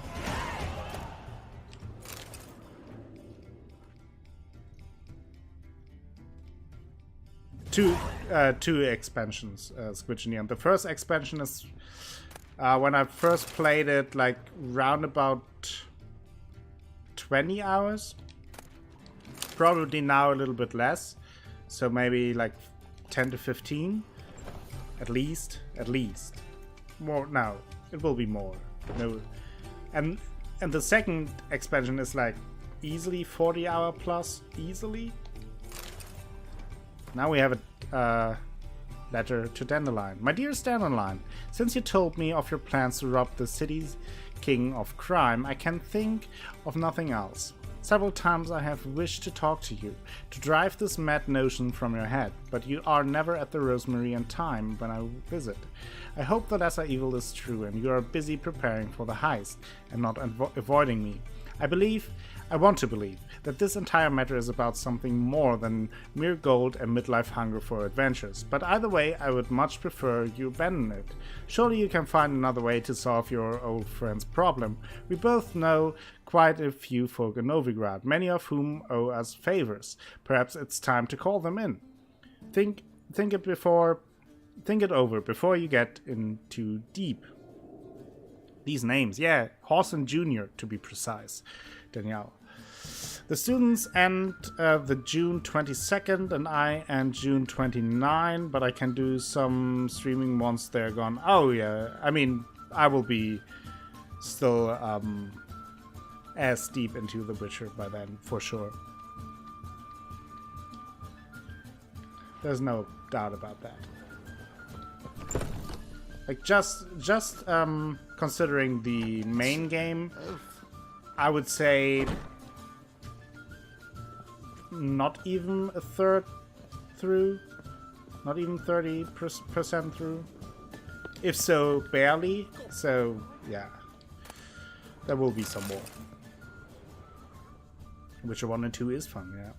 Speaker 1: two expansions, Squidge and Neon. The first expansion is when I first played it, like round about 20 hours. Probably now a little bit less, so maybe like 10 to 15, at least. More now. It will be more. No, and the second expansion is like easily 40-hour plus, easily. Now we have a letter to Dandelion. My dearest Dandelion, since you told me of your plans to rob the city's king of crime, I can think of nothing else. Several times I have wished to talk to you, to drive this mad notion from your head, but you are never at the Rosemary and Thyme when I visit. I hope the lesser evil is true and you are busy preparing for the heist and not avoiding me. I want to believe that this entire matter is about something more than mere gold and midlife hunger for adventures, but either way I would much prefer you abandon it. Surely you can find another way to solve your old friend's problem. We both know quite a few folk in Novigrad, many of whom owe us favors. Perhaps it's time to call them in. Think it over before you get in too deep. These names, yeah, Horson Jr. to be precise, Danielle. The students end the June 22nd and I end June 29, but I can do some streaming once they're gone. Oh yeah, I mean, I will be still as deep into The Witcher by then, for sure. There's no doubt about that. Like, just considering the main game, I would say not even a third through, not even 30% through. If so, barely. So, yeah, there will be some more. Witcher 1 and 2 is fun, yeah.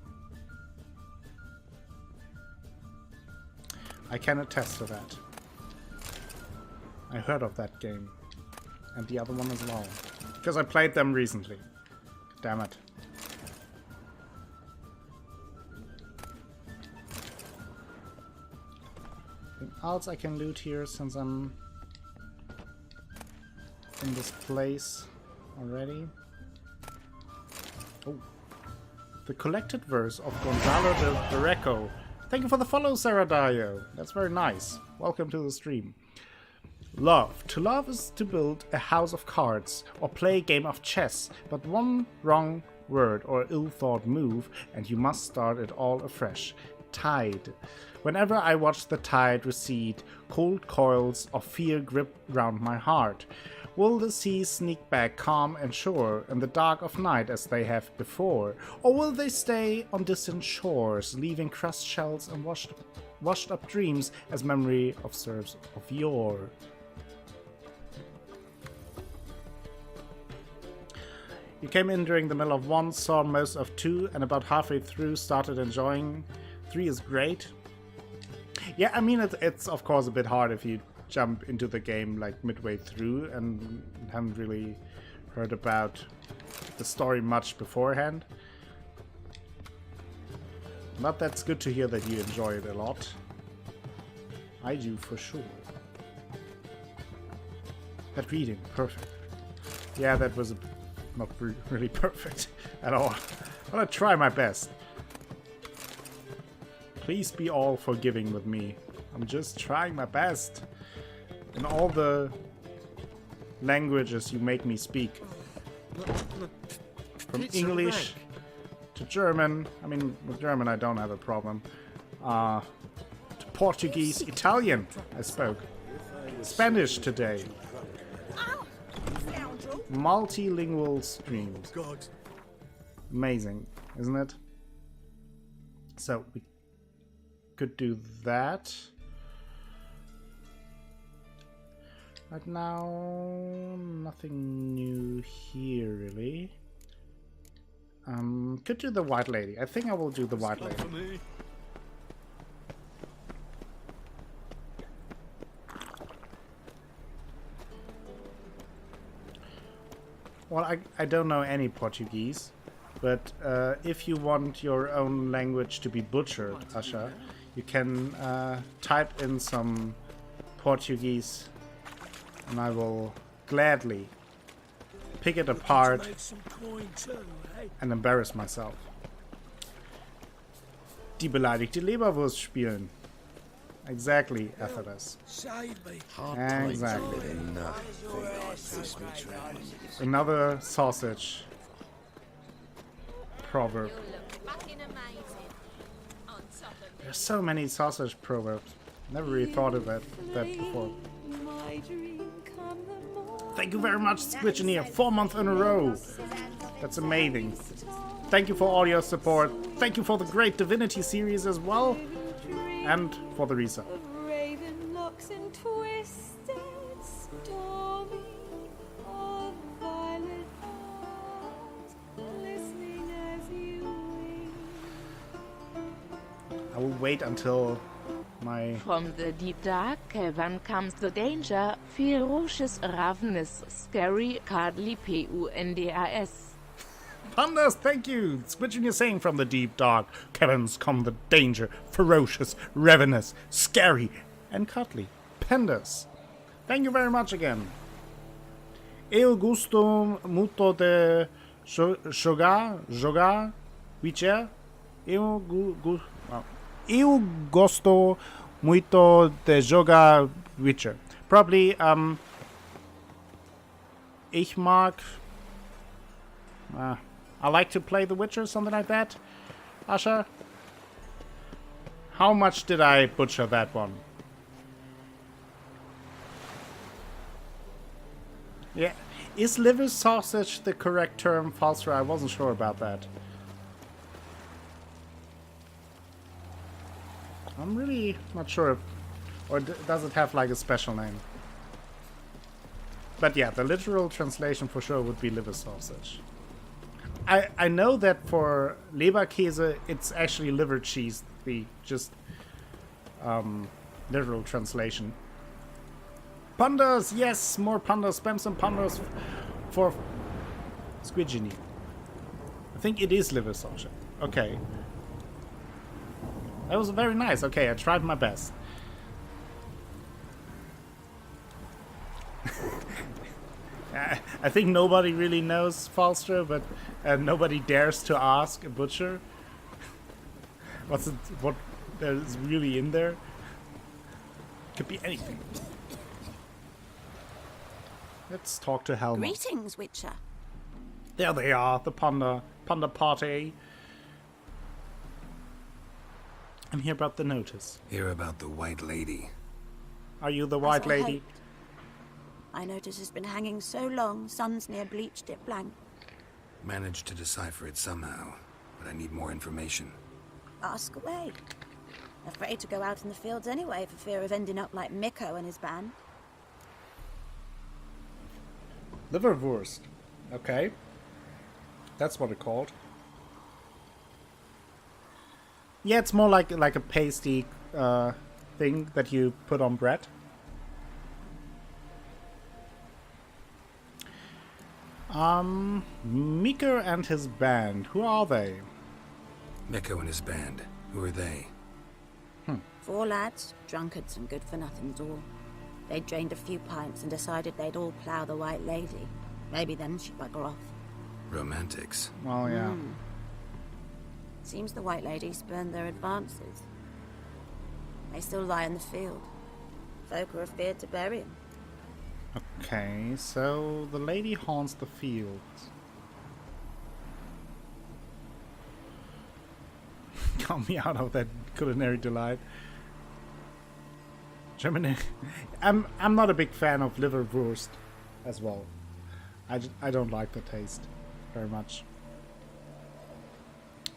Speaker 1: I can attest to that. I heard of that game. And the other one as well. Because I played them recently. Damn it. Anything else I can loot here since I'm in this place already? Oh. The collected verse of Gonzalo de Barreco. Thank you for the follow, Sarah Dio. That's very nice. Welcome to the stream. Love. To love is to build a house of cards or play a game of chess, but one wrong word or ill-thought move and you must start it all afresh. Tide. Whenever I watch the tide recede, cold coils of fear grip round my heart. Will the seas sneak back calm and sure in the dark of night as they have before? Or will they stay on distant shores, leaving crushed shells and washed up dreams as memory of serves of yore? You came in during the middle of 1, saw most of 2, and about halfway through started enjoying. 3 is great. Yeah, I mean, it's of course a bit hard if you jump into the game like midway through and haven't really heard about the story much beforehand. But that's good to hear that you enjoy it a lot. I do for sure. That reading, perfect. Yeah, that was not really perfect at all. But I try my best. Please be all forgiving with me. I'm just trying my best. In all the languages you make me speak. From English to German. I mean, with German I don't have a problem. To Portuguese, Italian I spoke. Spanish today. Multilingual streams. Amazing, isn't it? So we could do that. Right now, nothing new here really. Could do the White Lady. I think I will do the White Lady. Well, I don't know any Portuguese, but if you want your own language to be butchered, Asha, you can type in some Portuguese, and I will gladly pick it apart and embarrass myself. Die beleidigte Leberwurst spielen. Exactly, Atheros. Exactly. Another sausage proverb. There's so many sausage proverbs. Never really thought of that before. Thank you very much, Squidgeneer. 4 months in a row. That's amazing. Thank you for all your support. Thank you for the great Divinity series as well. And for the resub.
Speaker 17: Raven locks and twisted, stormy of violet arms, listening as you wing.
Speaker 1: I will wait until my...
Speaker 21: From the deep dark cavern comes the danger, ferocious, ravenous, scary, cuddly PUNDAS.
Speaker 1: Pandas, thank you! Switching your saying from the deep dark caverns come the danger, ferocious, ravenous, scary, and cuddly. Pandas. Thank you very much again. Eu gosto muito de jogar Witcher. Eu gosto muito de jogar Witcher. Probably, ich mag... I like to play The Witcher, something like that. Asha? How much did I butcher that one? Yeah. Is liver sausage the correct term, Falster? I wasn't sure about that. I'm really not sure if... Or does it have like a special name? But yeah, the literal translation for sure would be liver sausage. I know that for Leberkäse, it's actually liver cheese, the just literal translation. Pandas, yes, more pandas, spam some pandas for Squidgeny. I think it is liver sausage. Okay. That was very nice. Okay, I tried my best. I think nobody really knows Falster, but nobody dares to ask a butcher what is really in there. Could be anything. Let's talk to Helma.
Speaker 22: Greetings, Witcher.
Speaker 1: There they are, the panda party. I'm here about the notice.
Speaker 2: Hear about the White Lady.
Speaker 1: Are you the White Lady?
Speaker 22: My notice has been hanging so long, Sun's near bleached it blank.
Speaker 2: Managed to decipher it somehow, but I need more information.
Speaker 22: Ask away. Afraid to go out in the fields anyway for fear of ending up like Mikko and his band.
Speaker 1: Liverwurst. Okay. That's what it's called. Yeah, it's more like a pasty thing that you put on bread. Mikko and his band. Who are they?
Speaker 2: Mikko and his band. Who are they?
Speaker 22: 4 lads, drunkards and good-for-nothings all. They'd drained a few pints and decided they'd all plough the White Lady. Maybe then she'd bugger off.
Speaker 2: Romantics.
Speaker 1: Oh, yeah.
Speaker 22: Seems the White Lady spurned their advances. They still lie in the field. Folk are afeard to bury them.
Speaker 1: Okay, so the lady haunts the fields. Count me out of that culinary delight. Germany. I'm not a big fan of liverwurst as well. I don't like the taste very much.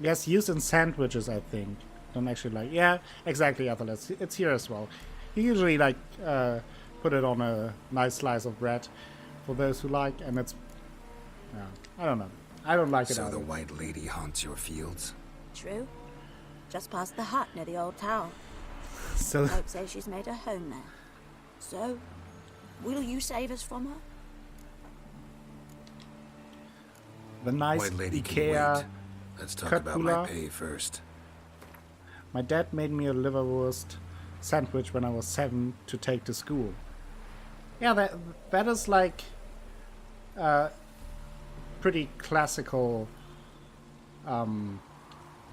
Speaker 1: Yes, used in sandwiches, I think. Don't actually like. Yeah, exactly, Athalas. It's here as well. You usually like put it on a nice slice of bread for those who like, and it's. Yeah, I don't know. I don't like it.
Speaker 2: So
Speaker 1: either.
Speaker 2: the White Lady haunts your fields?
Speaker 22: True. Just past the hut near the old tower.
Speaker 1: So
Speaker 22: Folk say she's made her home there. So, will you save us from her?
Speaker 1: The nice
Speaker 2: White Lady
Speaker 1: Ikea
Speaker 2: can wait. Let's talk about my
Speaker 1: Cutula.
Speaker 2: pay first.
Speaker 1: My dad made me a liverwurst sandwich when I was 7 to take to school. Yeah, that is like pretty classical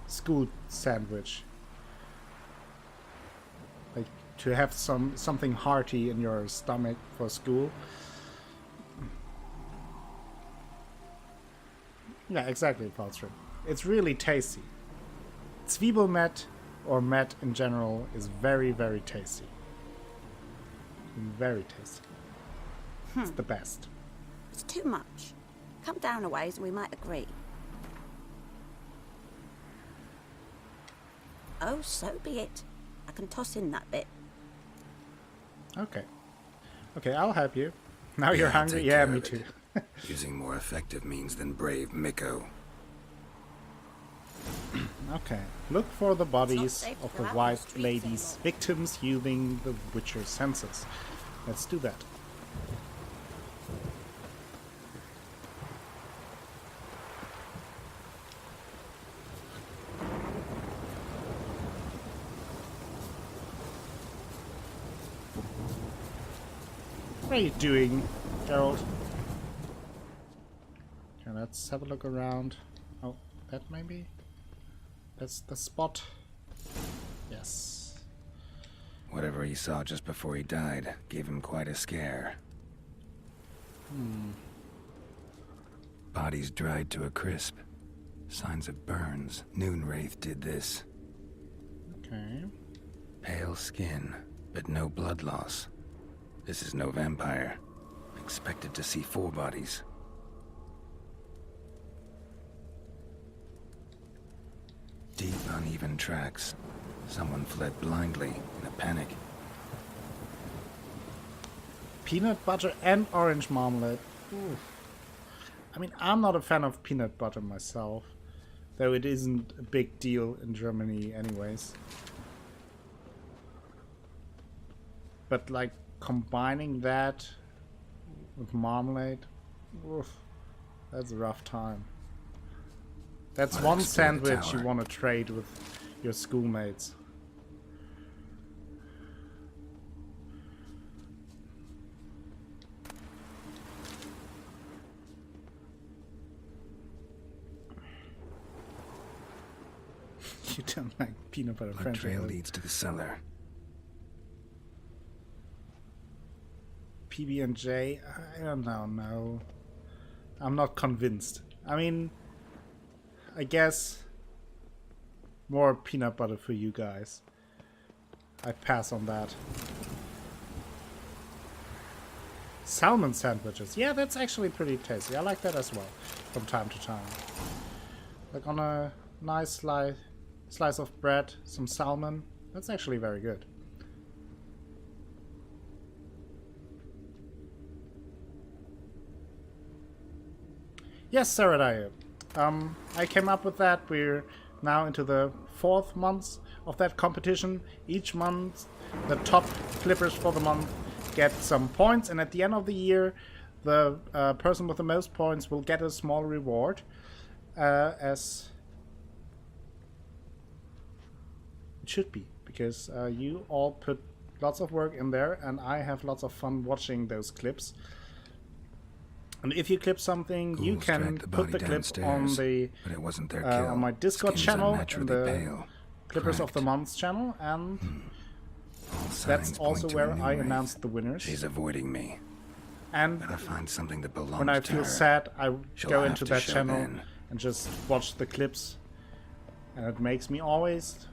Speaker 1: school sandwich. Like to have something hearty in your stomach for school. Yeah, exactly, Palstrom. It's really tasty. Zwiebelmet, or met in general, is very, very tasty. Very tasty. It's the best.
Speaker 22: It's too much. Come down a ways and we might agree. Oh, so be it. I can toss in that bit.
Speaker 1: Okay. Okay, I'll help you. Now you're
Speaker 2: I'll
Speaker 1: hungry?
Speaker 2: take
Speaker 1: Yeah,
Speaker 2: care
Speaker 1: me
Speaker 2: of
Speaker 1: too.
Speaker 2: it. Using more effective means than brave Miko.
Speaker 1: Okay. Look for the bodies
Speaker 22: safe
Speaker 1: of
Speaker 22: to
Speaker 1: the
Speaker 22: go out on
Speaker 1: white
Speaker 22: the streets
Speaker 1: ladies,
Speaker 22: anymore.
Speaker 1: victims using the Witcher's senses. Let's do that. What are you doing, Geralt? Okay, let's have a look around. Oh, that maybe? That's the spot. Yes.
Speaker 2: Whatever he saw just before he died gave him quite a scare. Bodies dried to a crisp. Signs of burns. Noonwraith did this.
Speaker 1: Okay.
Speaker 2: Pale skin, but no blood loss. This is no vampire. Expected to see 4 bodies. Deep, uneven tracks. Someone fled blindly in a panic.
Speaker 1: Peanut butter and orange marmalade. Ooh. I mean, I'm not a fan of peanut butter myself, though it isn't a big deal in Germany anyways. But like combining that with marmalade, oof, that's a rough time. That's one sandwich you want to trade with your schoolmates. You don't like peanut butter
Speaker 2: Blood
Speaker 1: French
Speaker 2: trail
Speaker 1: oil.
Speaker 2: leads to the cellar.
Speaker 1: PB&J, I don't know, no. I'm not convinced. I mean, I guess more peanut butter for you guys. I pass on that. Salmon sandwiches. Yeah, that's actually pretty tasty. I like that as well from time to time. Like on a nice slice of bread, some salmon. That's actually very good. Yes, Saradayu. I came up with that. We're now into the 4th month of that competition. Each month, the top clippers for the month get some points, and at the end of the year, the person with the most points will get a small reward. As it should be, because you all put lots of work in there, and I have lots of fun watching those clips. And if you clip something, you can put the clip on the
Speaker 2: but it wasn't their
Speaker 1: on my Discord
Speaker 2: Skin's
Speaker 1: channel, in
Speaker 2: unnaturally
Speaker 1: the
Speaker 2: pale,
Speaker 1: Clippers of the Month channel, and that's also where I announced the winners.
Speaker 2: She's avoiding me.
Speaker 1: And
Speaker 2: Better find something that belongs
Speaker 1: when I
Speaker 2: to
Speaker 1: feel
Speaker 2: her.
Speaker 1: sad, I
Speaker 2: She'll
Speaker 1: go
Speaker 2: have
Speaker 1: into
Speaker 2: to
Speaker 1: that
Speaker 2: show
Speaker 1: channel
Speaker 2: then.
Speaker 1: and just watch the clips, and it makes me always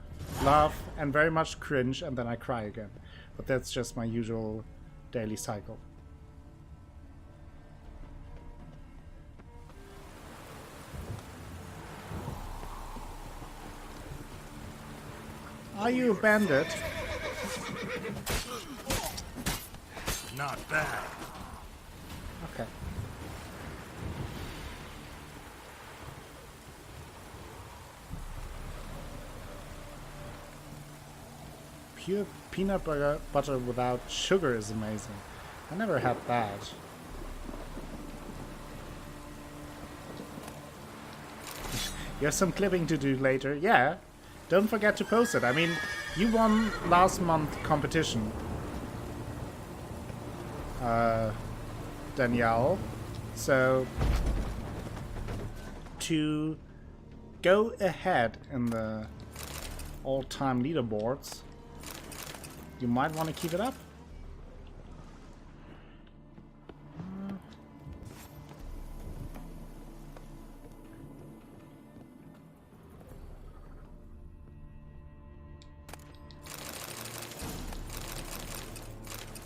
Speaker 1: laugh and very much cringe, and then I cry again. But that's just my usual daily cycle. Are you a bandit?
Speaker 6: Not bad.
Speaker 1: Okay. Pure peanut butter without sugar is amazing. I never had that. You have some clipping to do later. Yeah. don't forget to post it. I mean, you won last month's competition, Danielle. So, to go ahead in the all-time leaderboards, you might want to keep it up.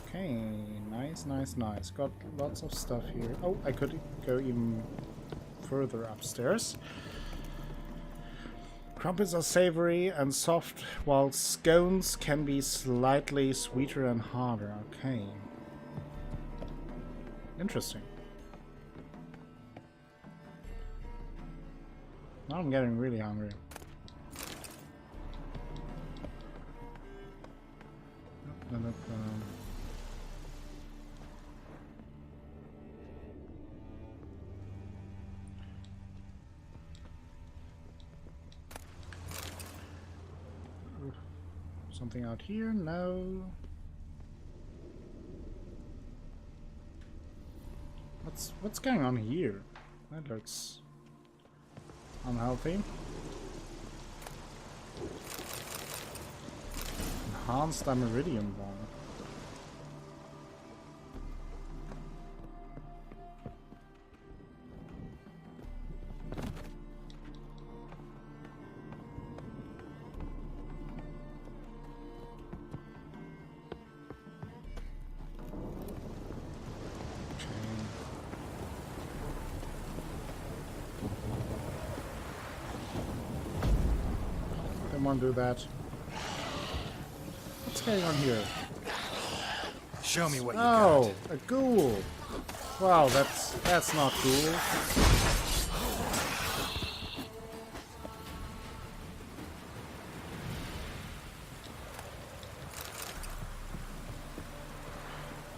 Speaker 1: Okay, nice. Got lots of stuff here. Oh, I could go even further upstairs. Crumpets are savory and soft, while scones can be slightly sweeter and harder. Okay. Interesting. Now I'm getting really hungry. Something out here? No. What's going on here? That looks unhealthy. Enhanced Iridium bomb. Do that. What's going on here?
Speaker 2: Show me what you
Speaker 1: got.
Speaker 2: got.
Speaker 1: A ghoul. Wow, that's not cool.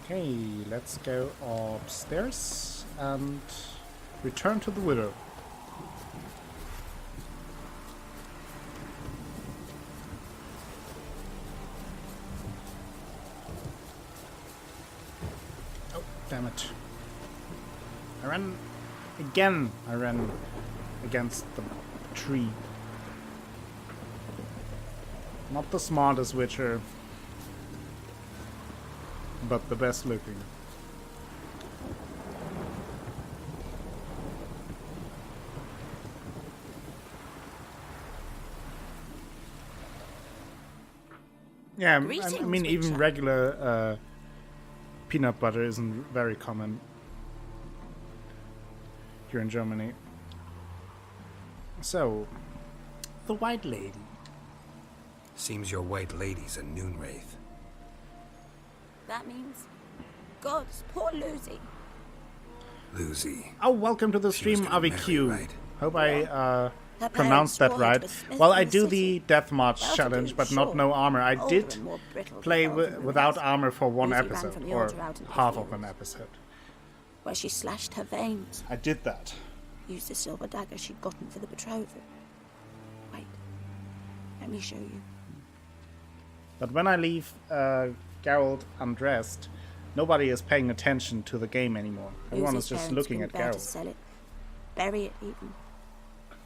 Speaker 1: Okay, let's go upstairs and return to the widow. Damn it. I ran against the tree. Not the smartest Witcher, but the best looking. Yeah, I mean, even regular peanut butter isn't very common here in Germany. So, the White Lady.
Speaker 2: Seems your White Lady's a noon wraith.
Speaker 22: That means gods, poor Lucy.
Speaker 2: Lucy.
Speaker 1: Oh, welcome to the stream, AviQ.
Speaker 2: Right?
Speaker 1: Hope I pronounced that right. Well, I do the Deathmarch challenge, but not no armor. I did play without armor for one episode, or half of an episode.
Speaker 22: Where she slashed her veins.
Speaker 1: I did that.
Speaker 22: Used the silver dagger she'd gotten for the betrothal. Wait, let me show you.
Speaker 1: But when I leave Geralt undressed, nobody is paying attention to the game anymore. Everyone is just looking at Geralt.
Speaker 22: To sell it, bury it even.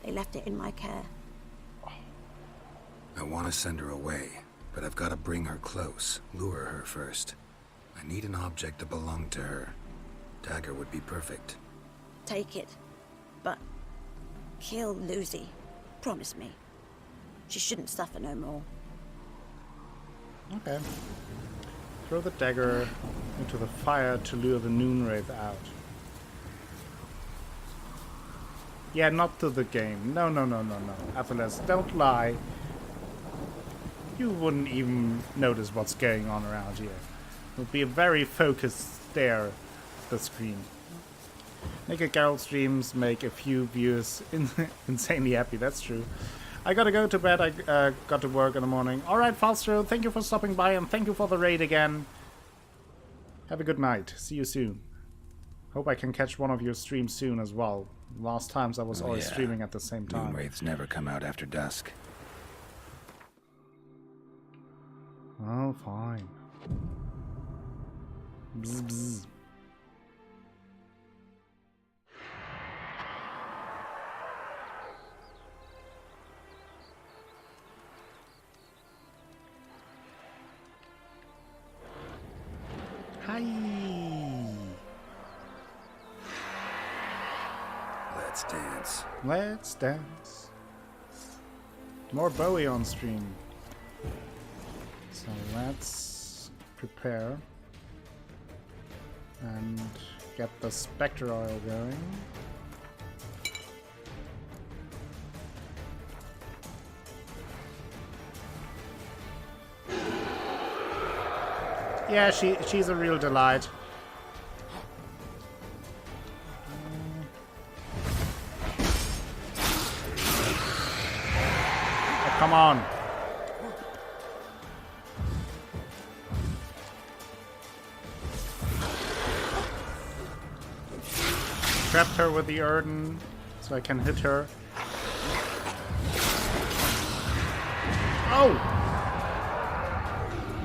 Speaker 22: They left it in my care.
Speaker 2: I want to send her away, but I've got to bring her close, lure her first. I need an object to belong to her. Dagger would be perfect.
Speaker 22: Take it, but kill Lucy. Promise me. She shouldn't suffer no more.
Speaker 1: Okay. Throw the dagger into the fire to lure the noon wraith out. Yeah, not to the game. No. Athalas, don't lie. You wouldn't even notice what's going on around here. It would be a very focused stare at the screen. Naked Geralt streams make a few viewers insanely happy, that's true. I gotta go to bed, I got to work in the morning. Alright, Falstro, thank you for stopping by and thank you for the raid again. Have a good night. See you soon. Hope I can catch one of your streams soon as well. Last times I was always streaming at the same time.
Speaker 2: Moon wraiths never come out after dusk.
Speaker 1: Oh, fine. Psst. Hi.
Speaker 2: Let's dance.
Speaker 1: Let's dance. More Bowie on stream. So let's prepare and get the Spectre oil going. Yeah, she's a real delight. Oh, come on. Trapped her with the Erden so I can hit her. Oh!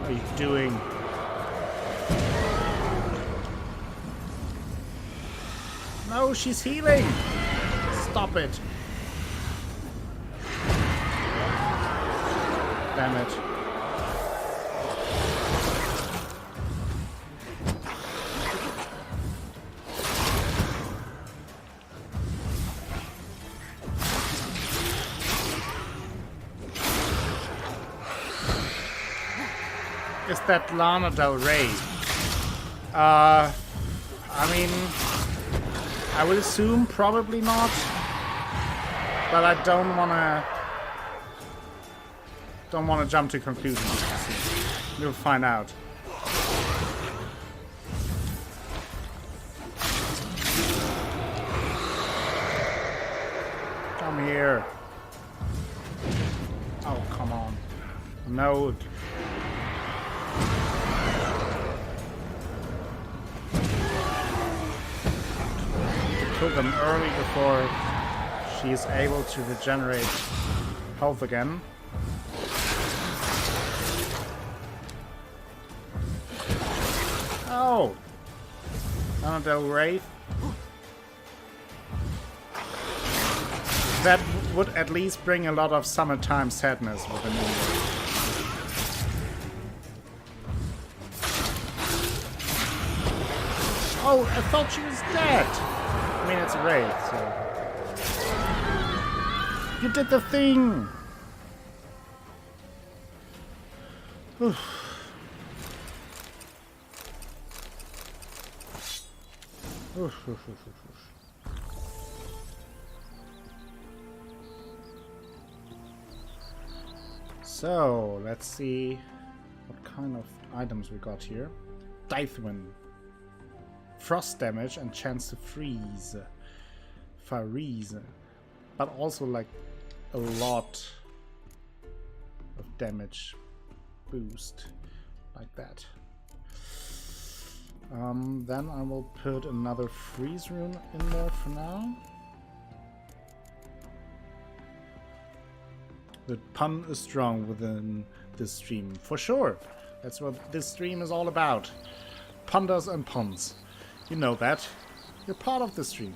Speaker 1: What are you doing? No, she's healing! Stop it! Damn it. Is that Lana Del Rey? I mean, I would assume probably not, but I don't wanna jump to conclusions. You'll find out. Come here. Oh, come on. No. Kill them early before she is able to regenerate health again. Oh! Lana Del Rey. That would at least bring a lot of summertime sadness with the new one. Oh, I thought she was dead! I mean, it's a raid, so... You did the thing! Oof. Oof, oof, oof, oof. So, let's see what kind of items we got here. Dithwin. Frost damage and chance to freeze. But also like a lot of damage boost. Like that. Then I will put another freeze rune in there for now. The pun is strong within this stream, for sure. That's what this stream is all about. Punders and puns. You know that. You're part of the stream.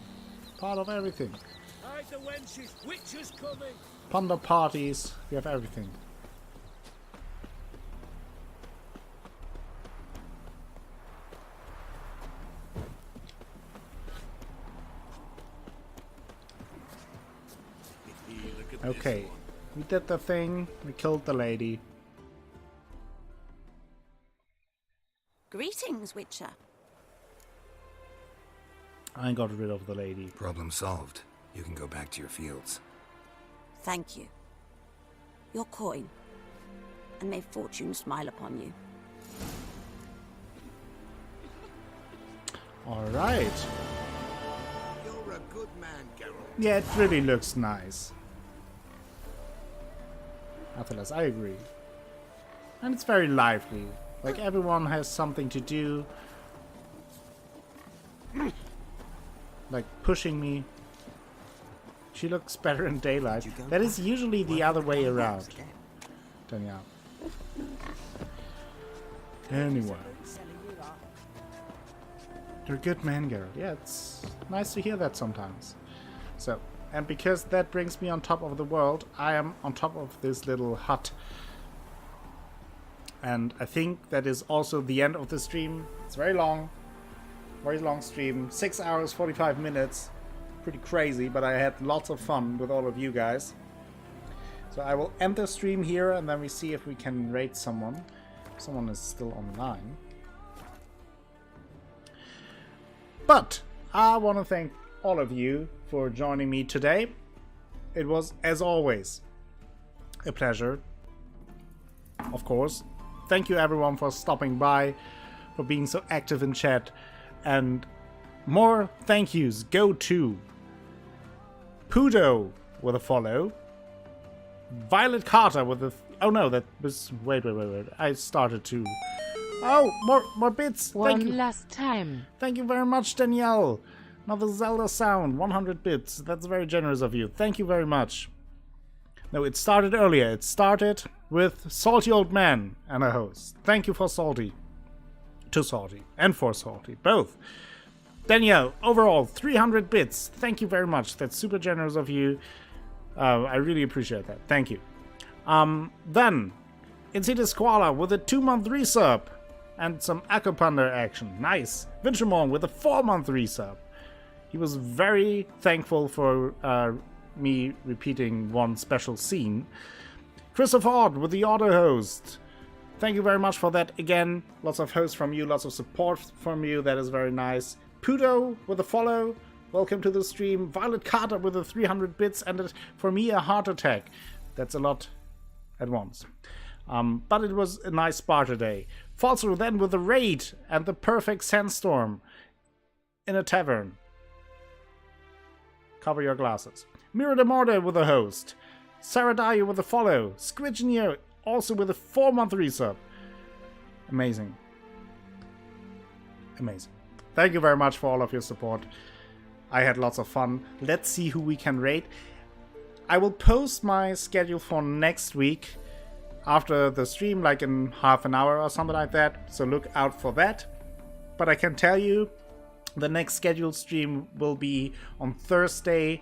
Speaker 1: Part of everything.
Speaker 6: Hide the wenches, witches coming!
Speaker 1: Punda parties, we have everything. Okay, we did the thing, we killed the lady.
Speaker 22: Greetings, Witcher.
Speaker 1: I got rid of the lady.
Speaker 2: Problem solved. You can go back to your fields.
Speaker 22: Thank you. Your coin. And may fortune smile upon you.
Speaker 1: Alright.
Speaker 6: You're a good man, Geralt.
Speaker 1: Yeah, it really looks nice. Nevertheless, I agree. And it's very lively. Like, everyone has something to do. Like, pushing me. She looks better in daylight. That is usually the other way around. Then yeah. Anyway. You're a good man, Geralt. Yeah, it's nice to hear that sometimes. So, and because that brings me on top of the world, I am on top of this little hut. And I think that is also the end of the stream. It's very long stream. 6 hours, 45 minutes. Pretty crazy, but I had lots of fun with all of you guys. So I will end the stream here, and then we see if we can raid someone. Someone is still online. But I want to thank all of you for joining me today. It was, as always, a pleasure. Of course. Thank you everyone for stopping by, for being so active in chat. And more thank yous go to Pudo with a follow. Violet Carter with a... oh no, that was... Wait. I started to... oh, more bits. Thank you.
Speaker 21: One last time.
Speaker 1: Thank you very much, Danielle. Another Zelda sound, 100 bits. That's very generous of you. Thank you very much. No, it started earlier. It started with Salty Old Man and a host. Thank you for Salty. To Salty. And for Salty. Both. Danielle, overall, 300 bits. Thank you very much. That's super generous of you. I really appreciate that. Thank you. Then, Incita Squala with a 2-month resub. And some Acupunder action. Nice. Vinchemon with a 4-month resub. He was very thankful for me repeating one special scene. Christopher Odd with the auto host. Thank you very much for that again. Lots of hosts from you, lots of support from you. That is very nice. Pudo with a follow. Welcome to the stream. Violet Carter with the 300 bits and for me a heart attack. That's a lot at once. But it was a nice Sparta day. Falsor then with the raid and the perfect sandstorm in a tavern. Cover your glasses. Mira de Morte with a host. Sarah Dyer with a follow. Squidgenio also with a 4-month resub. Amazing. Amazing. Thank you very much for all of your support. I had lots of fun. Let's see who we can raid. I will post my schedule for next week after the stream, like in half an hour or something like that. So look out for that. But I can tell you, the next scheduled stream will be on Thursday,